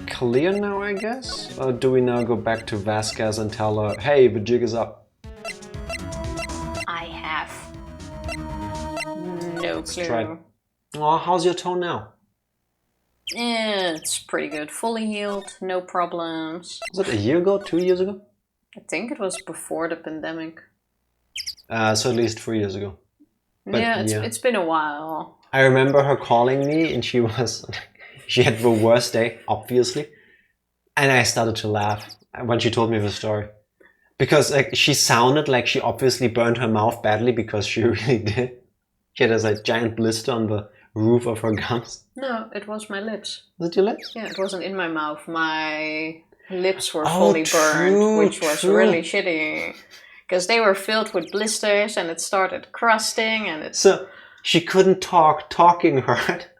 clear now, I guess? Or do we now go back to Vasquez and tell her, hey, the jig is up? I have no clue. Try. Oh, how's your toe now? It's pretty good. Fully healed, no problems. Was it a year ago? 2 years ago? I think it was before the pandemic. So at least 3 years ago. But yeah, it's been a while. I remember her calling me and she had the worst day, obviously. And I started to laugh when she told me the story. Because like she sounded like she obviously burned her mouth badly, because she really did. She had a giant blister on the roof of her gums. No, it was my lips. Was it your lips? Yeah, it wasn't in my mouth. My lips were fully burned, which was really shitty. Because they were filled with blisters and it started crusting and it... So she couldn't talking hurt.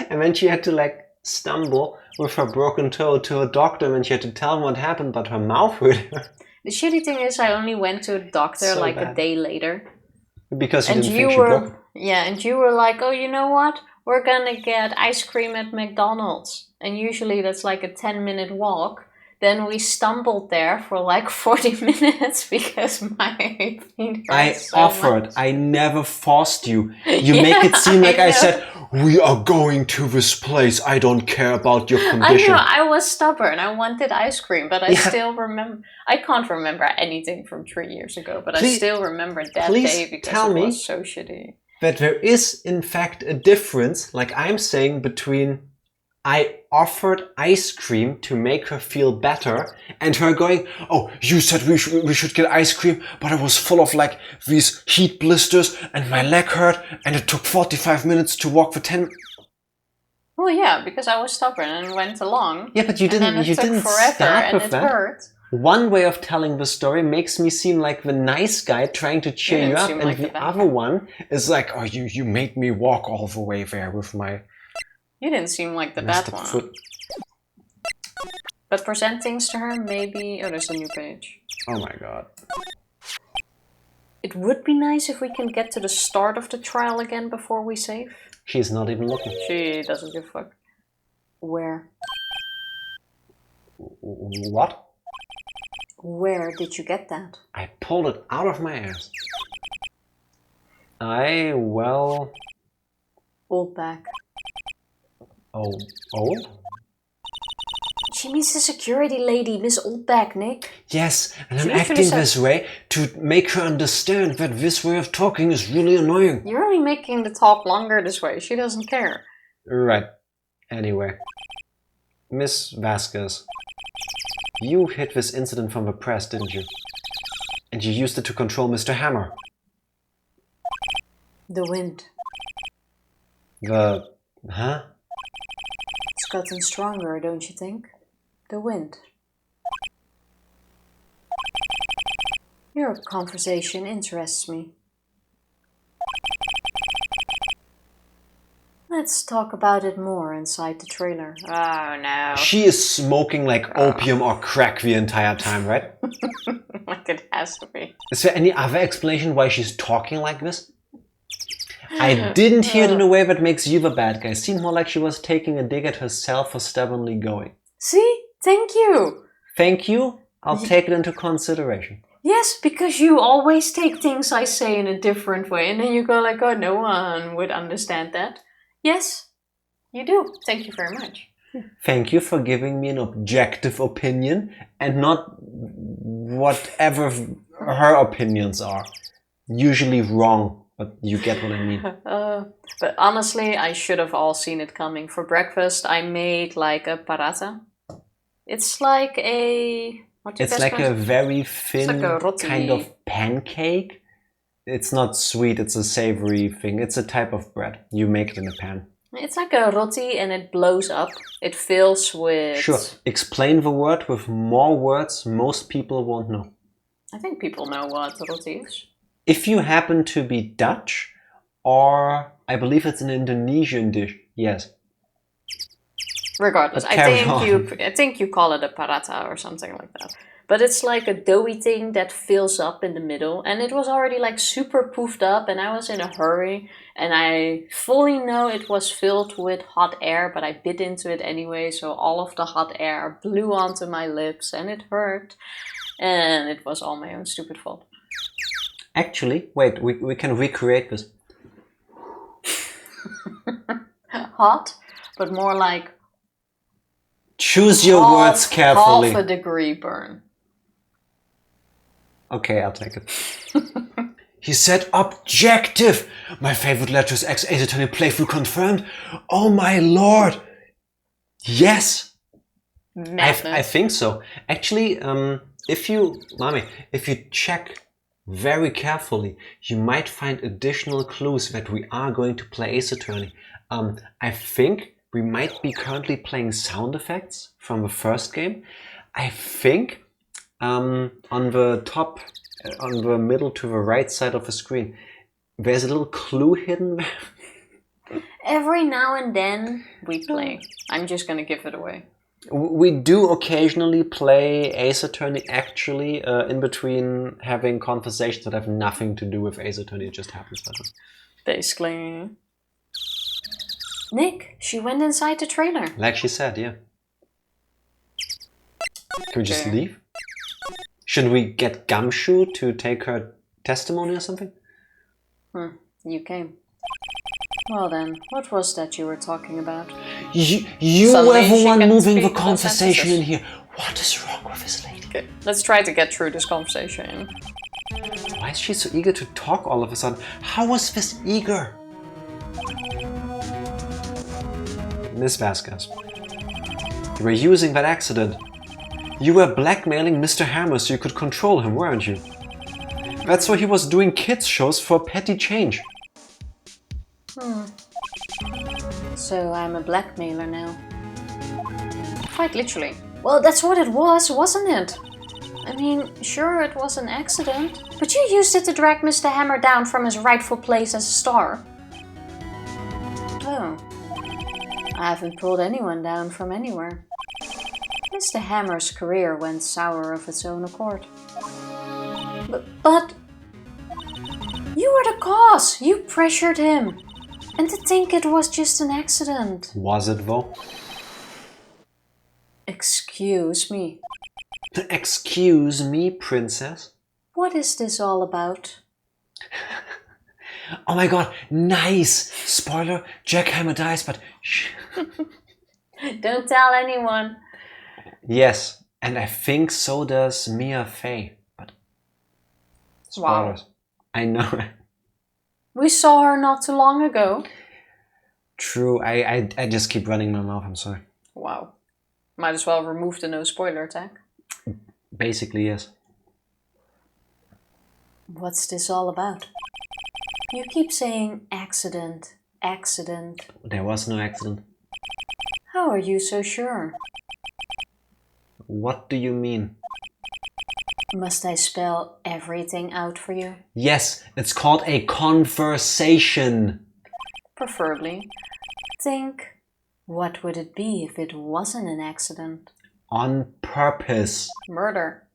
And then she had to like stumble with her broken toe to a doctor and she had to tell him what happened, but her mouth really hurt. The shitty thing is I only went to a doctor So like bad. a day later. Because you And didn't you think she were... broke. Yeah, and you were like, oh, you know what? We're gonna get ice cream at McDonald's. And usually that's like a 10-minute walk. Then we stumbled there for like 40 minutes because my feet hurt I so offered. much. I never forced you. You Yeah, make it seem like I know. said, we are going to this place. I don't care about your condition. I know, I was stubborn. I wanted ice cream, but I Yeah. still remember. I can't remember anything from 3 years ago, but I Please- still remember that please day because tell it me. was so shitty. That there is in fact a difference, like I'm saying, between I offered ice cream to make her feel better and her going, oh, you said we should get ice cream, but it was full of like these heat blisters and my leg hurt and it took 45 minutes to walk for 10. Well, yeah, because I was stubborn and went along. Yeah, but you And then didn't. it You took didn't forever start and with it that. hurt. One way of telling the story makes me seem like the nice guy trying to cheer You you up, seem and like the the bad other guy. one is like, oh, you made me walk all the way there with my You didn't seem like the messed bad up one. foot. But present things to her, maybe... Oh, there's a new page. Oh my god. It would be nice if we can get to the start of the trial again before we save. She's not even looking. She doesn't give a fuck. Where? What? Where did you get that? I pulled it out of my ass. Old back. Old? She means the security lady, Miss Oldback, Nick. Yes, and I'm She literally acting said- this way to make her understand that this way of talking is really annoying. You're only making the talk longer this way. She doesn't care. Right. Anyway. Miss Vasquez. You hid this incident from the press, didn't you? And you used it to control Mr. Hammer. The wind. Huh? It's gotten stronger, don't you think? The wind. Your conversation interests me. Let's talk about it more inside the trailer. Oh no. She is smoking like opium or crack the entire time, right? Like it has to be. Is there any other explanation why she's talking like this? I didn't hear it in a way that makes you the bad guy. It seemed more like she was taking a dig at herself for stubbornly going. See? Thank you. Thank you. I'll take it into consideration. Yes, because you always take things I say in a different way and then you go like, oh, no one would understand that. Yes, You do. Thank you very much. Thank you for giving me an objective opinion and not whatever her opinions are. Usually wrong, but you get what I mean. But honestly, I should have all seen it coming. For breakfast, I made like a paratha. It's like a... It's like a very thin like a roti. kind of pancake. It's not sweet, it's a savory thing. It's a type of bread. You make it in a pan. It's like a roti and it blows up. It fills with... Sure. Explain the word with more words most people won't know. I think people know what roti is. If you happen to be Dutch, or I believe it's an Indonesian dish, yes. Regardless, I think you call it a paratha or something like that. But it's like a doughy thing that fills up in the middle. And it was already like super poofed up and I was in a hurry. And I fully know it was filled with hot air, but I bit into it anyway. So all of the hot air blew onto my lips and it hurt. And it was all my own stupid fault. Actually, wait, we can recreate this. Hot, but more like... Choose your words carefully. Half a degree burn. Okay, I'll take it. He said objective! My favorite letter is X, Ace Attorney playthrough confirmed. Oh my lord! Yes! I think so. Actually, if you check very carefully, you might find additional clues that we are going to play Ace Attorney. I think we might be currently playing sound effects from the first game. I think on the top, on the middle to the right side of the screen, there's a little clue hidden there. Every now and then we play. I'm just gonna give it away. We do occasionally play Ace Attorney actually in between having conversations that have nothing to do with Ace Attorney. It just happens that way. Basically. Nick, she went inside the trailer. Like she said, yeah. Can we just leave? Shouldn't we get Gumshoe to take her testimony or something? You came. Well then, what was that you were talking about? You were the one moving the conversation in here. What is wrong with this lady? Okay, let's try to get through this conversation. Why is she so eager to talk all of a sudden? How was this eager? Miss Vasquez, you were using that accident. You were blackmailing Mr. Hammer so you could control him, weren't you? That's why he was doing kids shows for petty change. So I'm a blackmailer now. Quite literally. Well, that's what it was, wasn't it? I mean, sure, it was an accident, but you used it to drag Mr. Hammer down from his rightful place as a star. Oh. I haven't pulled anyone down from anywhere. Mr. Hammer's career went sour of its own accord. But... You were the cause! You pressured him! And to think it was just an accident. Was it though? Excuse me. Excuse me, princess? What is this all about? Oh my god, nice! Spoiler, Jack Hammer dies, but shh. Don't tell anyone. Yes, and I think so does Mia Fey, but spoilers. Wow. I know. We saw her not too long ago. True, I just keep running my mouth, I'm sorry. Wow. Might as well remove the no spoiler tag. Basically, yes. What's this all about? You keep saying accident, accident. There was no accident. How are you so sure? What do you mean? Must I spell everything out for you? Yes, it's called a conversation. Preferably. Think, what would it be if it wasn't an accident? On purpose. Murder.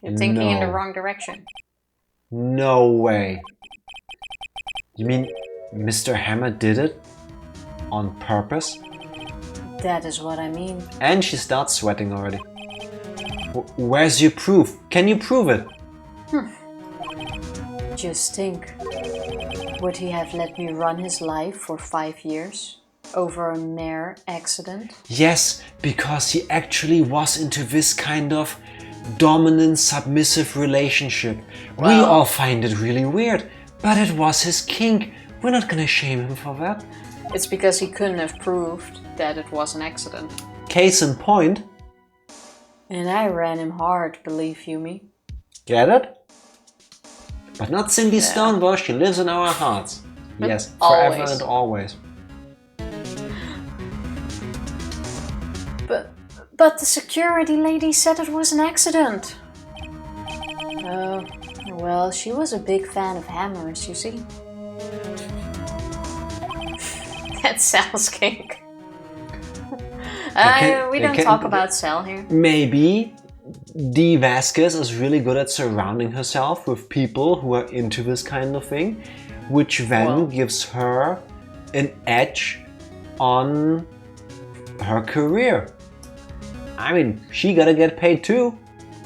You're thinking in the No. wrong direction. No way. You mean Mr. Hammer did it? On purpose? That is what I mean. And she starts sweating already. Where's your proof? Can you prove it? Just think. Would he have let me run his life for 5 years? Over a mere accident? Yes, because he actually was into this kind of dominant, submissive relationship. We Well- all find it really weird, but it was his kink. We're not gonna shame him for that. It's because he couldn't have proved that it was an accident. Case in point, And I ran him hard, believe you me. get it? But not Cindy Stonebush, she lives in our hearts. Yes, forever Always. and always. But the security lady said it was an accident. Oh, well, she was a big fan of hammers, you see. That's Sal's kink. We don't talk about Sal here. Maybe Dee Vasquez is really good at surrounding herself with people who are into this kind of thing, which then gives her an edge on her career. I mean, she gotta get paid too.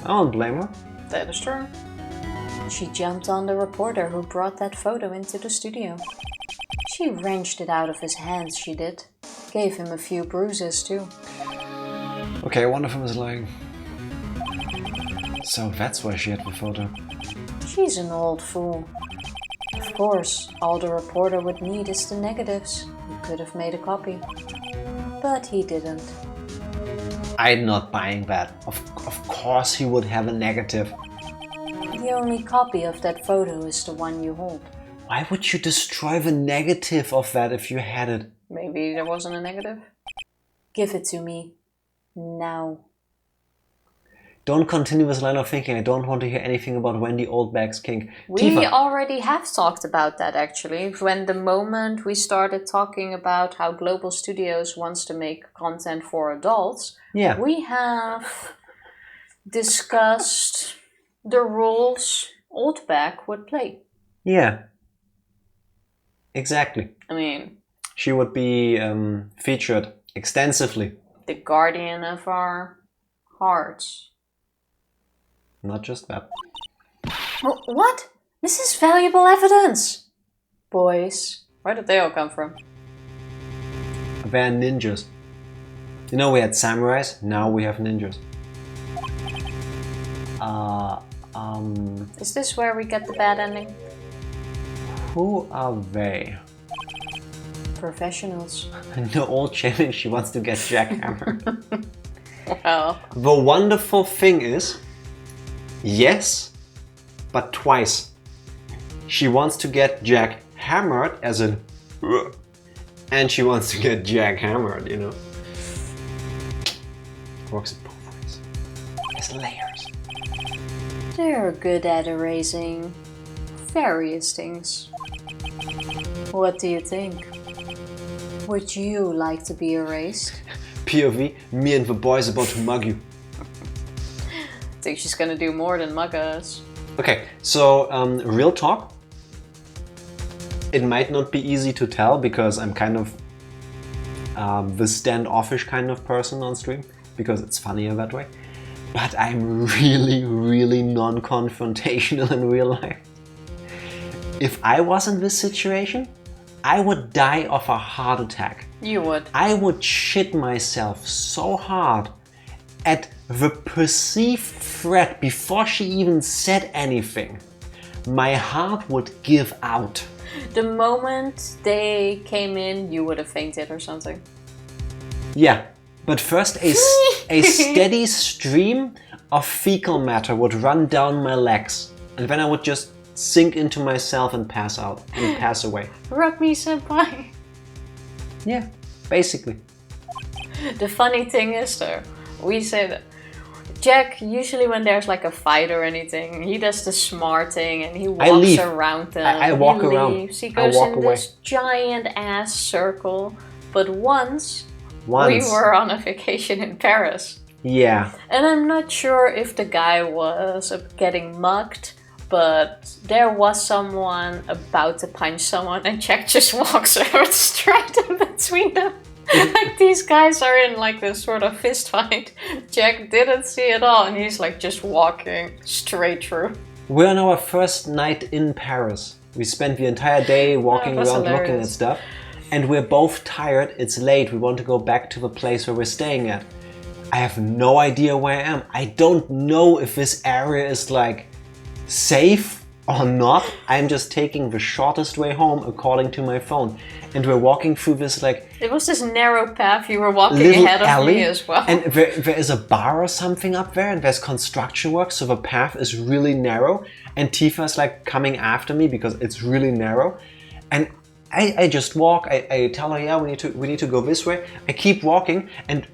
I don't blame her. That is true. She jumped on the reporter who brought that photo into the studio. She wrenched it out of his hands, she did. Gave him a few bruises too. Okay, one of them is lying. So that's why she had the photo. She's an old fool. Of course, all the reporter would need is the negatives. He could have made a copy. But he didn't. I'm not buying that. Of course he would have a negative. The only copy of that photo is the one you hold. Why would you destroy the negative of that if you had it? Maybe there wasn't a negative? Give it to me. Now. Don't continue this line of thinking. I don't want to hear anything about Wendy Oldbag's kink. We Tifa. already have talked about that actually. When the moment we started talking about how Global Studios wants to make content for adults, Yeah. we have discussed the roles Oldbag would play. Yeah. Exactly. I mean, She would be featured extensively. the guardian of our hearts. Not just that. What? This is valuable evidence! Boys, where did they all come from? They're ninjas. You know, we had samurais, now we have ninjas. Is this where we get the bad ending? Who are they? Professionals. No old shaming, she wants to get jackhammered. Well, The wonderful thing is, yes, but twice. She wants to get jackhammered as in, and she wants to get jackhammered, you know. Works in both ways. There's layers. they're good at erasing various things. What do you think? Would you like to be erased? POV, me and the boys about to mug you. Think she's gonna do more than mug us. Okay, so real talk. It might not be easy to tell because I'm kind of the standoffish kind of person on stream because it's funnier that way. But I'm really non-confrontational in real life. If I was in this situation, I would die of a heart attack. You would. I would shit myself so hard at the perceived threat before she even said anything. My heart would give out. The moment they came in, you would have fainted or something. Yeah, but first a steady stream of fecal matter would run down my legs, and then I would just sink into myself and pass out and pass away. Rub me, senpai. Yeah, basically. The funny thing is though, we say that Jack, usually when there's like a fight or anything, he does the smart thing and he walks leave. around them. I walk he around. leaves. He I goes walk in away. this giant ass circle. But once we were on a vacation in Paris. Yeah. And I'm not sure if the guy was getting mugged, but there was someone about to punch someone and Jack just walks straight in between them. Like these guys are in like this sort of fist fight. Jack didn't see it all and he's like just walking straight through. We're on our first night in Paris. We spent the entire day walking That was around looking at hilarious. stuff. and we're both tired, it's late, we want to go back to the place where we're staying at. I have no idea where I am. I don't know if this area is like safe or not. I'm just taking the shortest way home according to my phone. And we're walking through this like... It was this narrow path, you were walking little ahead of alley, me as well. and there is a bar or something up there, and there's construction work, so the path is really narrow, and Tifa's like coming after me because it's really narrow. And I just walk, I tell her, yeah, we need to go this way. I keep walking, and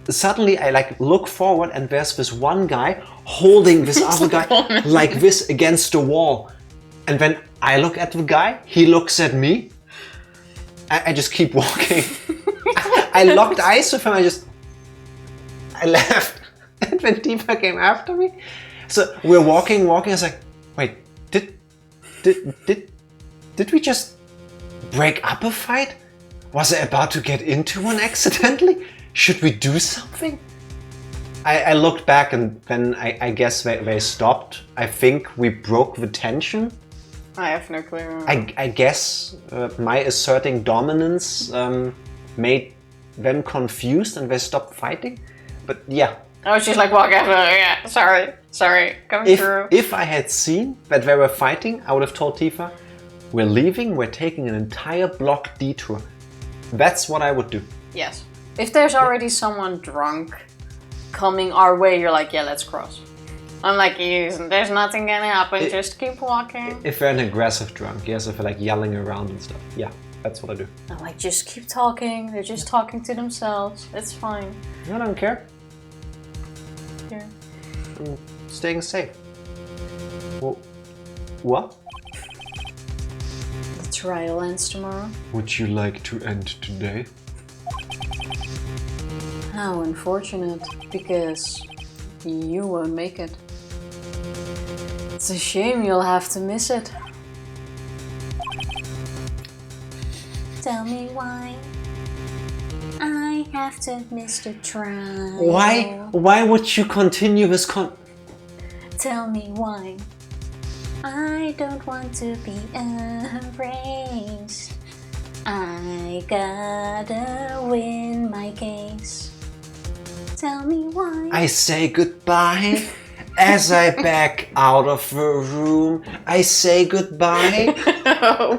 suddenly I like look forward, and there's this one guy holding this other guy like this against the wall. And when I look at the guy, he looks at me. I just keep walking. I locked eyes with him. I left. And when Tifa came after me, so we're walking. I was like, wait, did we just break up a fight? Was I about to get into one accidentally? Should we do something? I looked back, and then I guess they stopped. I think we broke the tension. I have no clue. I guess my asserting dominance made them confused and they stopped fighting. But yeah. I was just like, walk after, yeah, sorry, coming through. If I had seen that they were fighting, I would have told Tifa, we're leaving, we're taking an entire block detour. That's what I would do. Yes. If there's already someone drunk coming our way, you're like, yeah, let's cross. I'm like, there's nothing gonna happen, just keep walking. If they're an aggressive drunk, yes, if they're like yelling around and stuff, yeah, that's what I do. I'm like, just keep talking, they're just talking to themselves, it's fine. I don't care. Yeah. I'm staying safe. Well, what? The trial ends tomorrow. Would you like to end today? How unfortunate, because you won't make it. It's a shame you'll have to miss it. Tell me why I have to miss the trial. Why would you continue this Tell me why I don't want to be erased. I gotta win my case. Tell me why. I say goodbye as I back out of the room. I say goodbye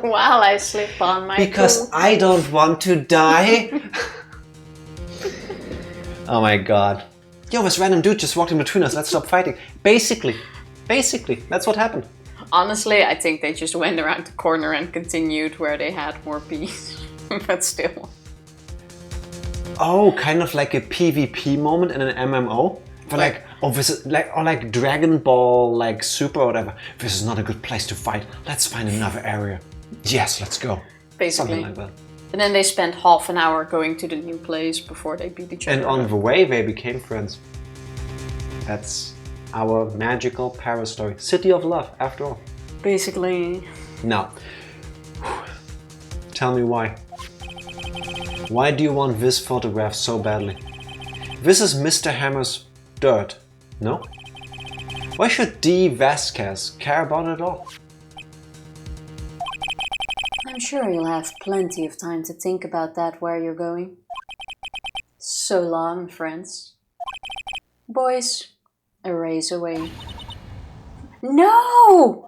while I slip on my because boot. I don't want to die. Oh my god. Yo, this random dude just walked in between us. Let's stop fighting. Basically, that's what happened. Honestly, I think they just went around the corner and continued where they had more peace. But still. Oh, kind of like a PvP moment in an MMO? For like, oh, this is like, or like Dragon Ball, like Super or whatever. This is not a good place to fight. Let's find another area. Yes, let's go. Basically. Something like that. And then they spent half an hour going to the new place before they beat each other. And on the way, they became friends. That's our magical Paris story. City of Love, after all. Basically. Now, tell me why. Why do you want this photograph so badly? This is Mr. Hammer's dirt, no? Why should D. Vasquez care about it all? I'm sure you'll have plenty of time to think about that where you're going. So long, friends. Boys, erase away. No!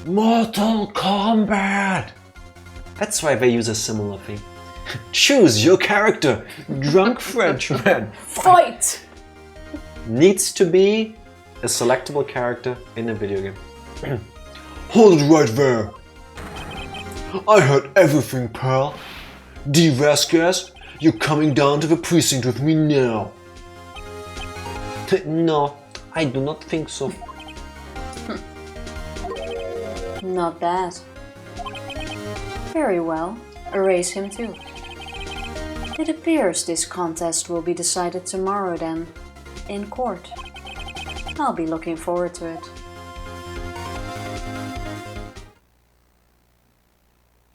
Mortal Kombat! That's why they use a similar thing. Choose your character, drunk Frenchman. Fight! Needs to be a selectable character in a video game. Hold it right there. I heard everything, Pearl. D. Vasquez, you're coming down to the precinct with me now. No, I do not think so. Not bad. Very well, erase him too. It appears this contest will be decided tomorrow then, in court. I'll be looking forward to it.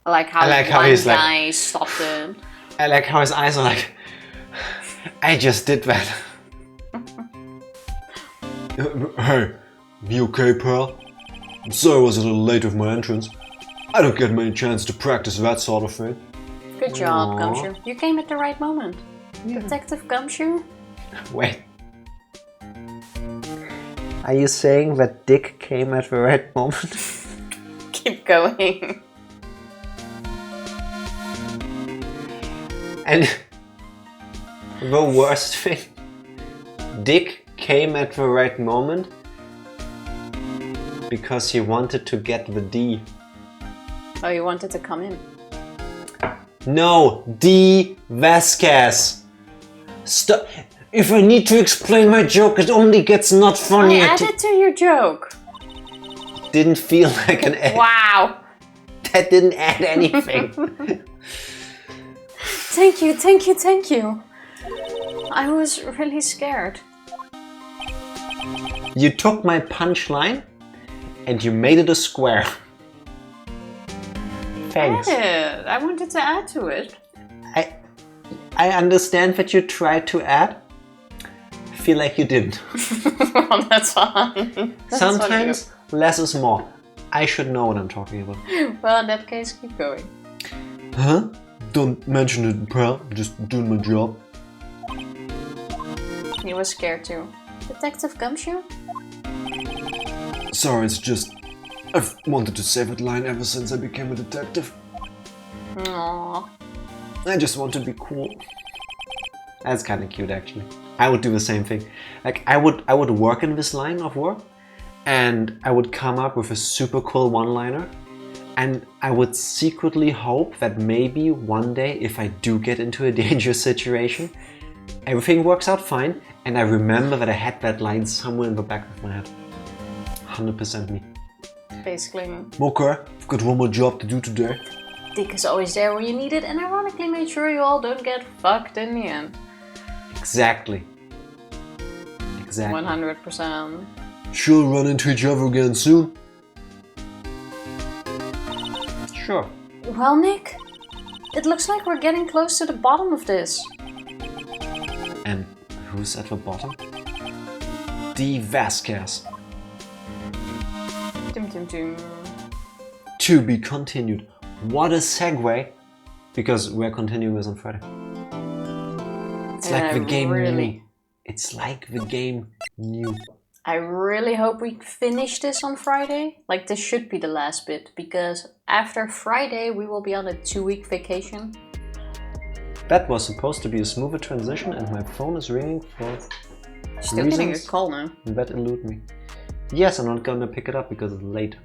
I like how one he's guy stopped it. I like how his eyes are like, I just did that. Hey, you okay, Pearl? Sorry I was a little late with my entrance. I don't get many chances to practice that sort of thing. Good job, Aww. Gumshoe. You came at the right moment. Yeah. Detective Gumshoe? Wait. Are you saying that Dick came at the right moment? Keep going. And the worst thing, Dick came at the right moment because he wanted to get the D. Oh, you wanted to come in? No, D. Vasquez. Stop. If I need to explain my joke, it only gets not funny. I added to your joke. Didn't feel like an ad. Wow. That didn't add anything. Thank you, thank you, thank you. I was really scared. You took my punchline and you made it a square. Thanks. Added. I wanted to add to it. I understand that you tried to add. I feel like you didn't. Well, that's fine. That's Sometimes less is more. I should know what I'm talking about. Well, in that case, keep going. Huh? Don't mention it, pal. Just doing my job. He was scared too. Detective Gumshoe? Sorry, it's just... I've wanted to say that line ever since I became a detective. Aww. I just want to be cool. That's kind of cute, actually. I would do the same thing. Like I would work in this line of work, and I would come up with a super cool one-liner, and I would secretly hope that maybe one day, if I do get into a dangerous situation, everything works out fine, and I remember that I had that line somewhere in the back of my head. 100% me. Basically, Okay, I've got one more job to do today. Dick is always there when you need it, and ironically made sure you all don't get fucked in the end. Exactly. Exactly. 100%. Sure, run into each other again soon. Sure. Well, Nick, it looks like we're getting close to the bottom of this. And who's at the bottom? D. Vasquez. Dum, dum, dum. To be continued. What a segue, because we're continuing this on Friday. It's like the game new. It's like the game new. I really hope we finish this on Friday. Like, this should be the last bit, because after Friday we will be on a 2-week vacation. That was supposed to be a smoother transition, and my phone is ringing for Still getting a reasons call now. that elude me. Yes, I'm not gonna pick it up because it's late.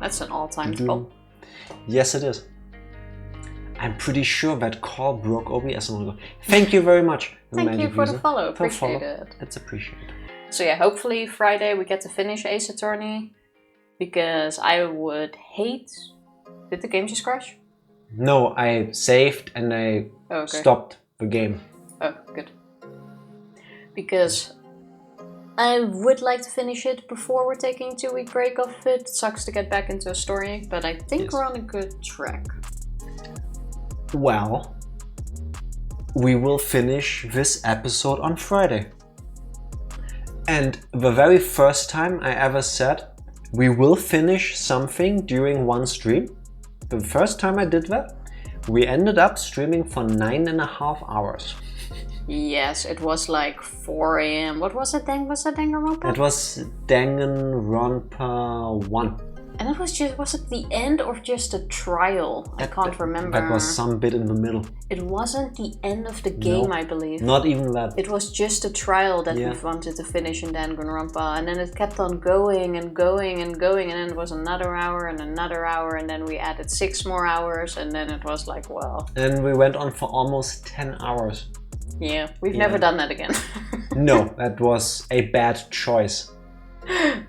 That's an all-time call. Yes, it is. I'm pretty sure that call broke OBS a while ago. Thank you very much. Thank you for the follow. Appreciate it. It's appreciated. So yeah, hopefully Friday we get to finish Ace Attorney, because I would hate... Did the game just crash? No, I saved and I stopped the game. Oh, good. Because I would like to finish it before we're taking a 2-week break off it. It sucks to get back into a story, but I think we're on a good track. Well, we will finish this episode on Friday. And the very first time I ever said we will finish something during one stream, the first time I did that, we ended up streaming for 9.5 hours. Yes, it was like 4 AM. What was it then? Was that Danganronpa? It was Danganronpa 1. And it was it the end or just a trial? I can't remember. That was some bit in the middle. It wasn't the end of the game, I believe. Not even that. It was just a trial that we wanted to finish in Danganronpa, and then it kept on going and going and going, and then it was another hour and another hour, and then we added 6 more hours, and then it was like, well. And we went on for almost 10 hours. Yeah, we've never done that again. No, that was a bad choice.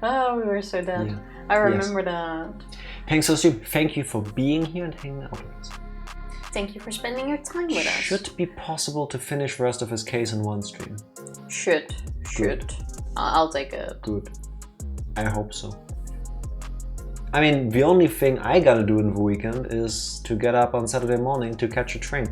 Oh, we were so dead. Yeah. I remember that. Thanks, Osu. Thank you for being here and hanging out with us. Thank you for spending your time with us. Should be possible to finish the rest of his case in one stream. Should. I'll take it. Good. I hope so. I mean, the only thing I gotta do in the weekend is to get up on Saturday morning to catch a train.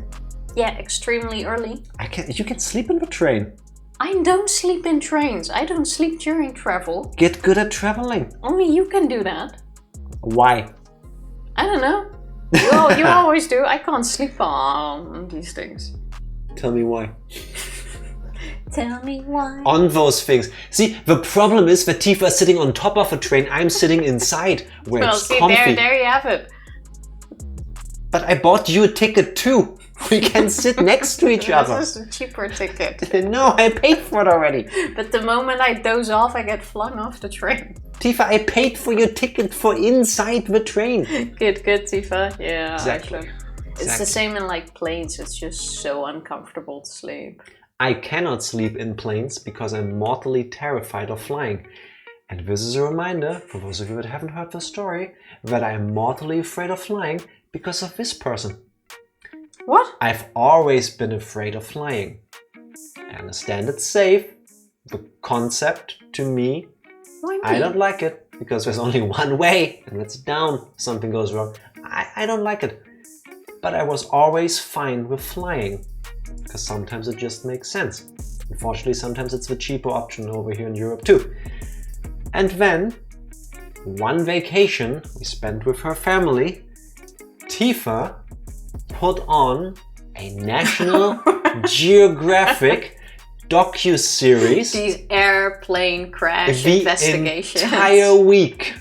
Yeah, extremely early. You can sleep in the train. I don't sleep in trains. I don't sleep during travel. Get good at traveling. Only you can do that. Why? I don't know. You always do. I can't sleep on these things. Tell me why. Tell me why. On those things. See, the problem is that Tifa is sitting on top of a train. I'm sitting inside where it's comfy. There you have it. But I bought you a ticket too. We can sit next to each other. This is a cheaper ticket. No, I paid for it already. But the moment I doze off, I get flung off the train. Tifa, I paid for your ticket for inside the train. Good, Tifa. Yeah, Exactly. actually. It's the same in like planes. It's just so uncomfortable to sleep. I cannot sleep in planes because I'm mortally terrified of flying. And this is a reminder, for those of you that haven't heard the story, that I am mortally afraid of flying because of this person. What? I've always been afraid of flying. I understand it's safe. The concept, to me, Why me? I don't like it because there's only one way and it's down. Something goes wrong. I don't like it. But I was always fine with flying because sometimes it just makes sense. Unfortunately, sometimes it's the cheaper option over here in Europe too. And then, one vacation we spent with her family, Tifa put on a National Geographic docu-series. These airplane crash the investigations. Entire week.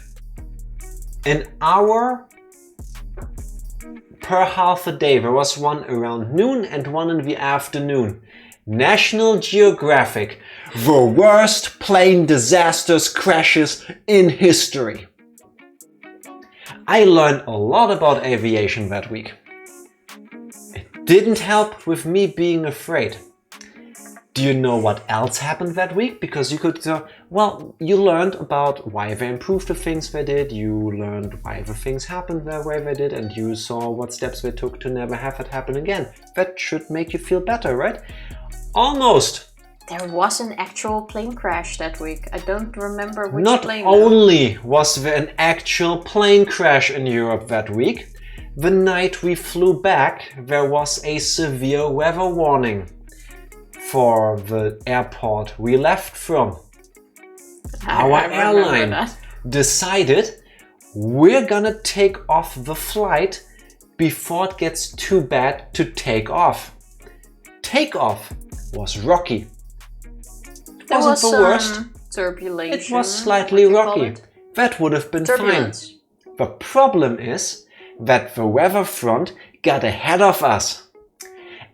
An hour per half a day. There was one around noon and one in the afternoon. National Geographic, the worst plane disasters crashes in history. I learned a lot about aviation that week. It didn't help with me being afraid. Do you know what else happened that week? Because you could, you learned about why they improved the things they did, you learned why the things happened the way they did, and you saw what steps they took to never have it happen again. That should make you feel better, right? Almost. There was an actual plane crash that week. I don't remember which Not plane. Not only was there an actual plane crash in Europe that week, the night we flew back, there was a severe weather warning for the airport we left from. Our airline decided we're gonna take off the flight before it gets too bad to take off. Takeoff was rocky. There was the worst. Turbulence. It was slightly rocky. That would have been fine. The problem is that the weather front got ahead of us.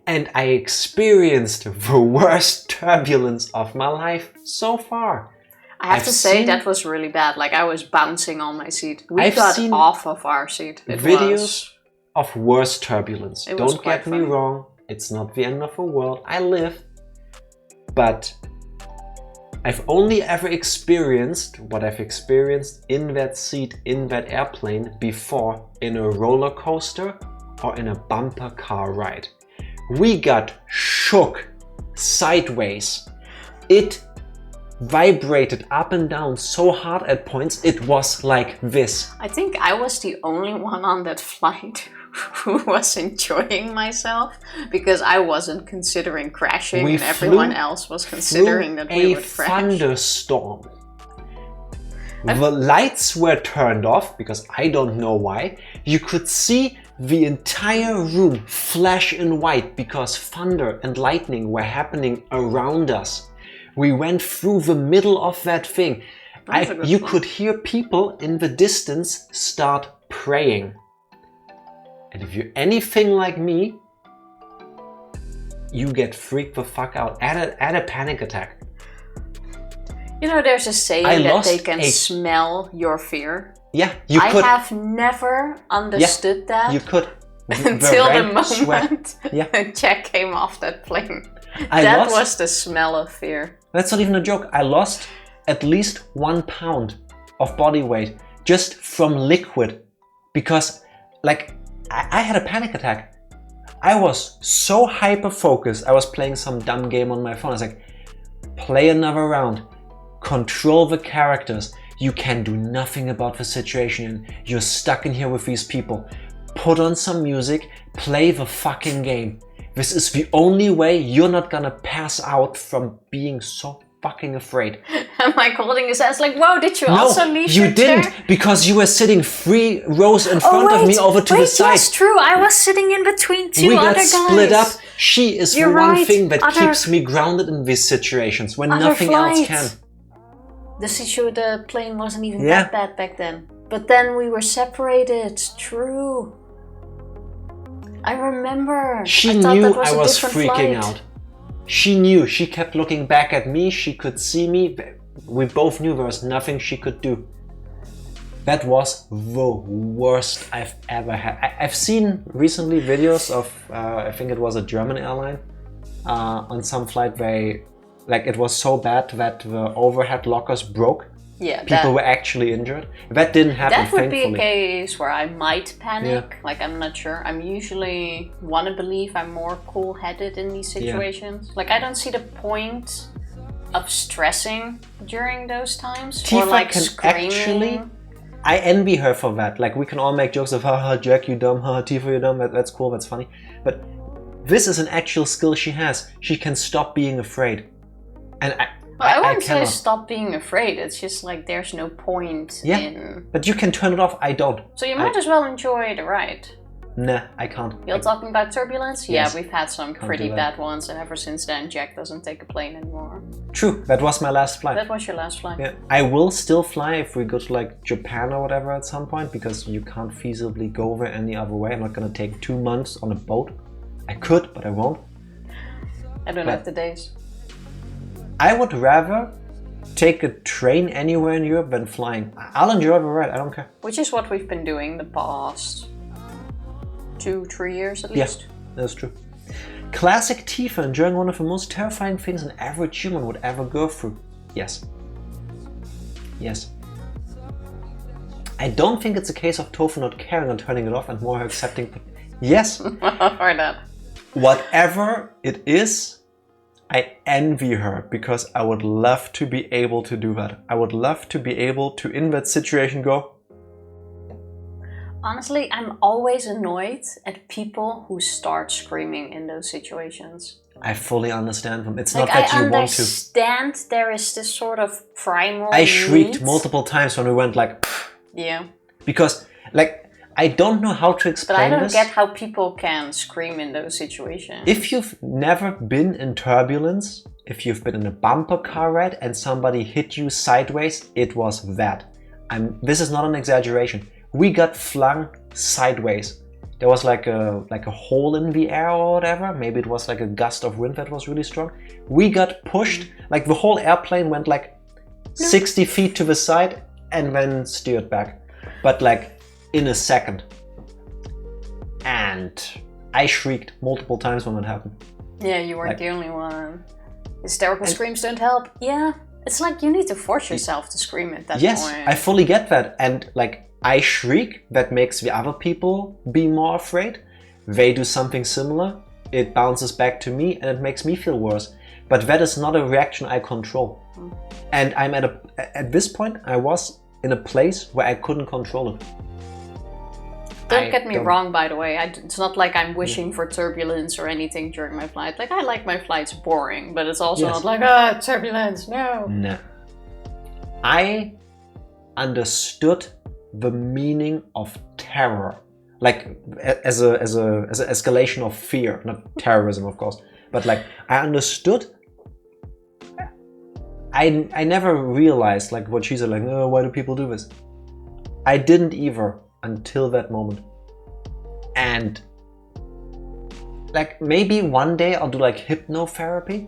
And I experienced the worst turbulence of my life so far. I have to say that was really bad. Like I was bouncing on my seat. We got off of our seat. Videos of worse turbulence. Don't get me wrong. It's not the end of the world. I live. But I've only ever experienced what I've experienced in that seat, in that airplane before in a roller coaster or in a bumper car ride. We got shook sideways. It vibrated up and down so hard at points, it was like this. I think I was the only one on that flight who was enjoying myself because I wasn't considering crashing and everyone else was considering that we would crash. A thunderstorm. The lights were turned off because I don't know why. You could see the entire room flash in white because thunder and lightning were happening around us. We went through the middle of that thing. You could hear people in the distance start praying. And if you're anything like me, you get freaked the fuck out. Add a panic attack. You know, there's a saying that they can smell your fear. Yeah, you could. I have never understood that. You could. Until the moment Jack came off that plane. That was the smell of fear. That's not even a joke. I lost at least 1 pound of body weight just from liquid because, like, I had a panic attack. I was so hyper focused. I was playing some dumb game on my phone. I was like, play another round. Control the characters. You can do nothing about the situation. You're stuck in here with these people. Put on some music. Play the fucking game. This is the only way you're not gonna pass out from being so fucking afraid. Am I holding his ass like, whoa, did you also leave you your didn't, chair? because you were sitting 3 rows in front of me over to the side. Yes, true. I was sitting in between two other guys. We got split up. She is the one thing that keeps me grounded in these situations when nothing else can. The plane wasn't even that bad back then. But then we were separated. True. I remember. She knew I was freaking out. She knew. She kept looking back at me. She could see me. We both knew there was nothing she could do. That was the worst I've ever had. I've seen recently videos of, I think it was a German airline, on some flight where it was so bad that the overhead lockers broke. Yeah, people were actually injured. That didn't happen, thankfully. That would be a case where I might panic. Like, I'm not sure. I'm usually want to believe I'm more cool-headed in these situations. Yeah. Like, I don't see the point of stressing during those times. Tifa or like can screaming. Actually, I envy her for that. Like, we can all make jokes of, haha, Jack, you dumb, haha, Tifa, you dumb. That's cool, that's funny. But this is an actual skill she has. She can stop being afraid. And I wouldn't say stop being afraid. It's just like there's no point in... But you can turn it off. I don't. So you might as well enjoy the ride. Nah, I can't. You're talking about turbulence? Yes. Yeah, we've had some pretty bad ones, and ever since then, Jack doesn't take a plane anymore. True, that was my last flight. That was your last flight. Yeah, I will still fly if we go to like Japan or whatever at some point, because you can't feasibly go there any other way. I'm not gonna take 2 months on a boat. I could, but I won't. I don't have the days. I would rather take a train anywhere in Europe than flying. I'll enjoy the ride, I don't care. Which is what we've been doing the past 2-3 years at least. Yeah, that's true. Classic Tifa enjoying one of the most terrifying things an average human would ever go through. Yes. Yes. I don't think it's a case of Tofu not caring or turning it off and more her accepting. Yes. Or that. Whatever it is, I envy her, because I would love to be able to do that. I would love to be able to, in that situation, go. Honestly, I'm always annoyed at people who start screaming in those situations. I fully understand them. It's like, not that you want to. I understand there is this sort of primal I shrieked multiple times when we went like... Yeah. Because, like, I don't know how to explain this. But I don't get how people can scream in those situations. If you've never been in turbulence, if you've been in a bumper car ride and somebody hit you sideways, it was that. This is not an exaggeration. We got flung sideways. There was like a hole in the air or whatever. Maybe it was like a gust of wind that was really strong. We got pushed, like the whole airplane went like 60 feet to the side and then steered back. But like in a second. And I shrieked multiple times when it happened. Yeah, you weren't the only one. Hysterical screams don't help. Yeah, it's like you need to force yourself to scream at that point. Yes, I fully get that. And like I shriek, that makes the other people be more afraid. They do something similar, it bounces back to me and it makes me feel worse. But that is not a reaction I control. And I'm at this point, I was in a place where I couldn't control it. Don't get me wrong, by the way. It's not like I'm wishing for turbulence or anything during my flight. Like, I like my flights boring, but it's also not like, turbulence, no. No. I understood the meaning of terror, like as an escalation of fear, not terrorism, of course, but like I understood. I never realized like what she said, like, oh, why do people do this? I didn't either. Until that moment. And like maybe one day I'll do like hypnotherapy.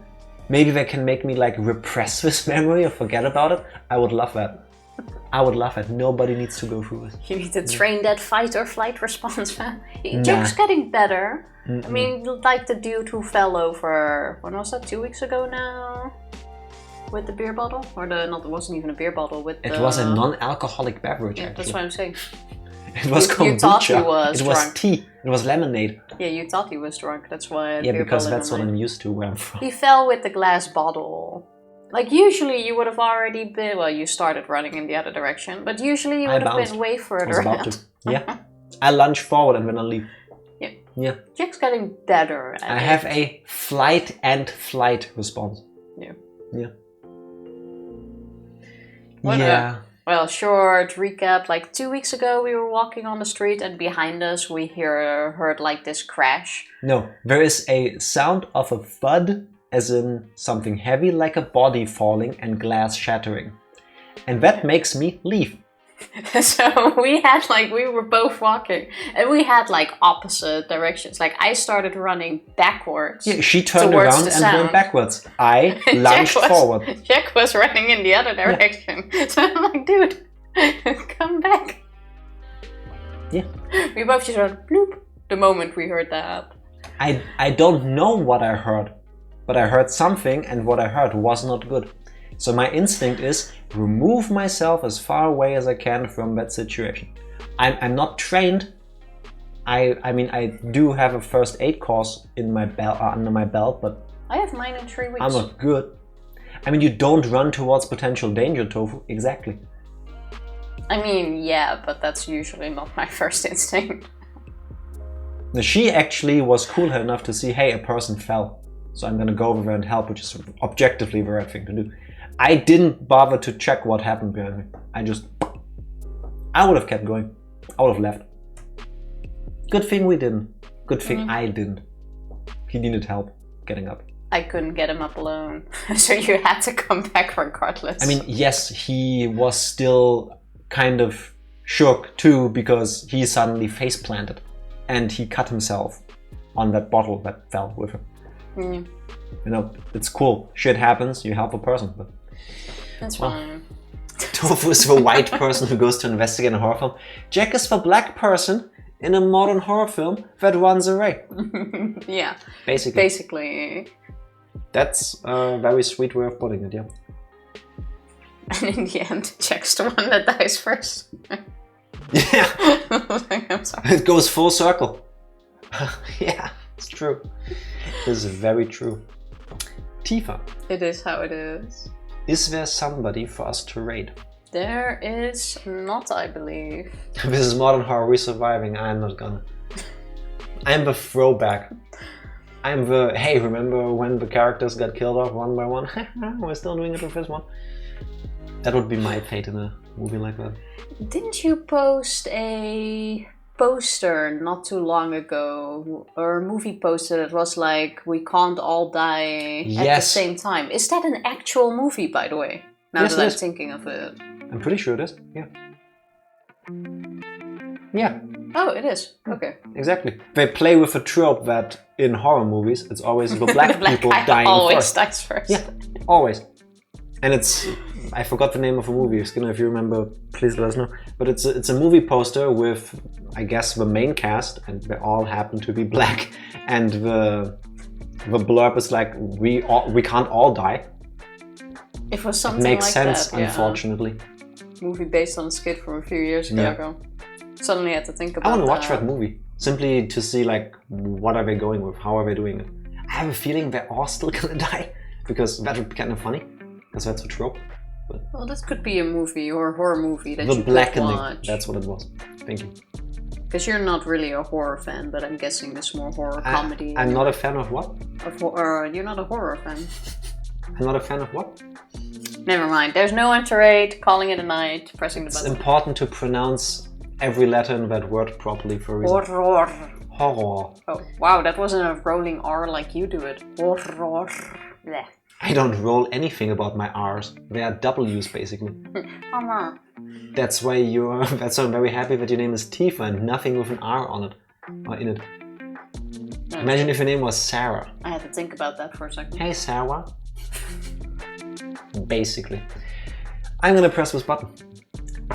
Maybe they can make me like repress this memory or forget about it. I would love that. I would love it. Nobody needs to go through this. You need to train that fight or flight response, man. Joke's getting better. I mean, like the dude who fell over, when was that, 2 weeks ago now? With the beer bottle? Or it wasn't even a beer bottle. It was a non-alcoholic beverage, actually. That's what I'm saying. It was kombucha. You thought he was drunk. It was tea. It was lemonade. Yeah, you thought he was drunk. That's why. Yeah, because that's what I'm used to where I'm from. He fell with the glass bottle. Like usually you would have already been. Well, you started running in the other direction, but usually you would have been way further. I was about to. Yeah. I lunge forward and then I leave. Yeah. Yeah. Jack's getting better at I have a flight and flight response. Yeah. Yeah. What yeah. Well, short recap. Like 2 weeks ago, we were walking on the street, and behind us, we heard like this crash. No, there is a sound of a thud, as in something heavy like a body falling and glass shattering. And that makes me leave. So we were both walking, and we had like opposite directions. Like I started running backwards. Yeah, she turned towards around the and sound. went backwards. I lunged forward. Jack was running in the other direction. Yeah. So I'm like, dude, come back. Yeah. We both just heard bloop the moment we heard that. I don't know what I heard, but I heard something, and what I heard was not good. So my instinct is remove myself as far away as I can from that situation. I'm not trained. I mean I do have a first aid course in my belt under my belt, but I have mine in 3 weeks. I'm not good. I mean, you don't run towards potential danger, Tofu. Exactly. I mean, yeah, but that's usually not my first instinct. She actually was cool enough to see, hey, a person fell, so I'm gonna go over there and help, which is objectively the right thing to do. I didn't bother to check what happened behind me. I would have kept going. I would have left. Good thing we didn't. Good thing I didn't. He needed help getting up. I couldn't get him up alone, so you had to come back regardless. I mean, yes, he was still kind of shook too, because he suddenly face planted and he cut himself on that bottle that fell with him. Mm. You know, it's cool. Shit happens, you help a person. But that's fine. Tofu is the white person who goes to investigate a horror film. Jack is the black person in a modern horror film that runs away. Yeah. Basically. That's a very sweet way of putting it, yeah. And in the end, Jack's the one that dies first. Yeah. I'm sorry. It goes full circle. Yeah, it's true. This is very true. Tifa. It is how it is. Is there somebody for us to raid? There is not, I believe. This is modern horror, we're surviving. I'm not gonna. I'm the throwback. I'm the, hey, remember when the characters got killed off one by one? We're still doing it with this one. That would be my fate in a movie like that. Didn't you post a poster not too long ago, or a movie poster that was like, we can't all die at the same time? Is that an actual movie, by the way? Now yes, that I'm thinking of it. I'm pretty sure it is, yeah. Yeah. Oh, it is. Okay. Exactly. They play with a trope that in horror movies, it's always the black, the black people guy dying always first. dies first. Yeah, always. And it's, I forgot the name of the movie. Skinner, if you remember, please let us know. But it's a movie poster with, I guess, the main cast, and they all happen to be black. And the blurb is like, we can't all die. It was something it makes like sense, that, yeah. Unfortunately. Movie based on a skit from a few years ago. Suddenly I had to think about I want to watch that movie, simply to see like, what are they going with, how are they doing it. I have a feeling they're all still gonna die, because that would be kind of funny, because that's a trope. But well, this could be a movie or a horror movie that you could blackening, watch. that's what it was. Thank you. Because you're not really a horror fan, but I'm guessing this more horror comedy. I'm not a fan of what? You're not a horror fan. I'm not a fan of what? Never mind. There's no one to rate. Calling it a night. Pressing the It's button. important to pronounce every letter in that word properly for a reason. Horror. Horror. Oh, wow. That wasn't a rolling R like you do it. Horror. Blech. I don't roll anything about my R's. They are W's basically. That's why that's why I'm very happy that your name is Tifa and nothing with an R on it. Or in it. Imagine if your name was Sarah. I had to think about that for a second. Hey Sarah. Basically. I'm gonna press this button.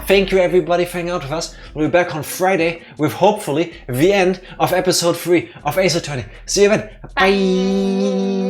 Thank you everybody for hanging out with us. We'll be back on Friday with hopefully the end of episode 3 of Ace Attorney. See you then. Bye.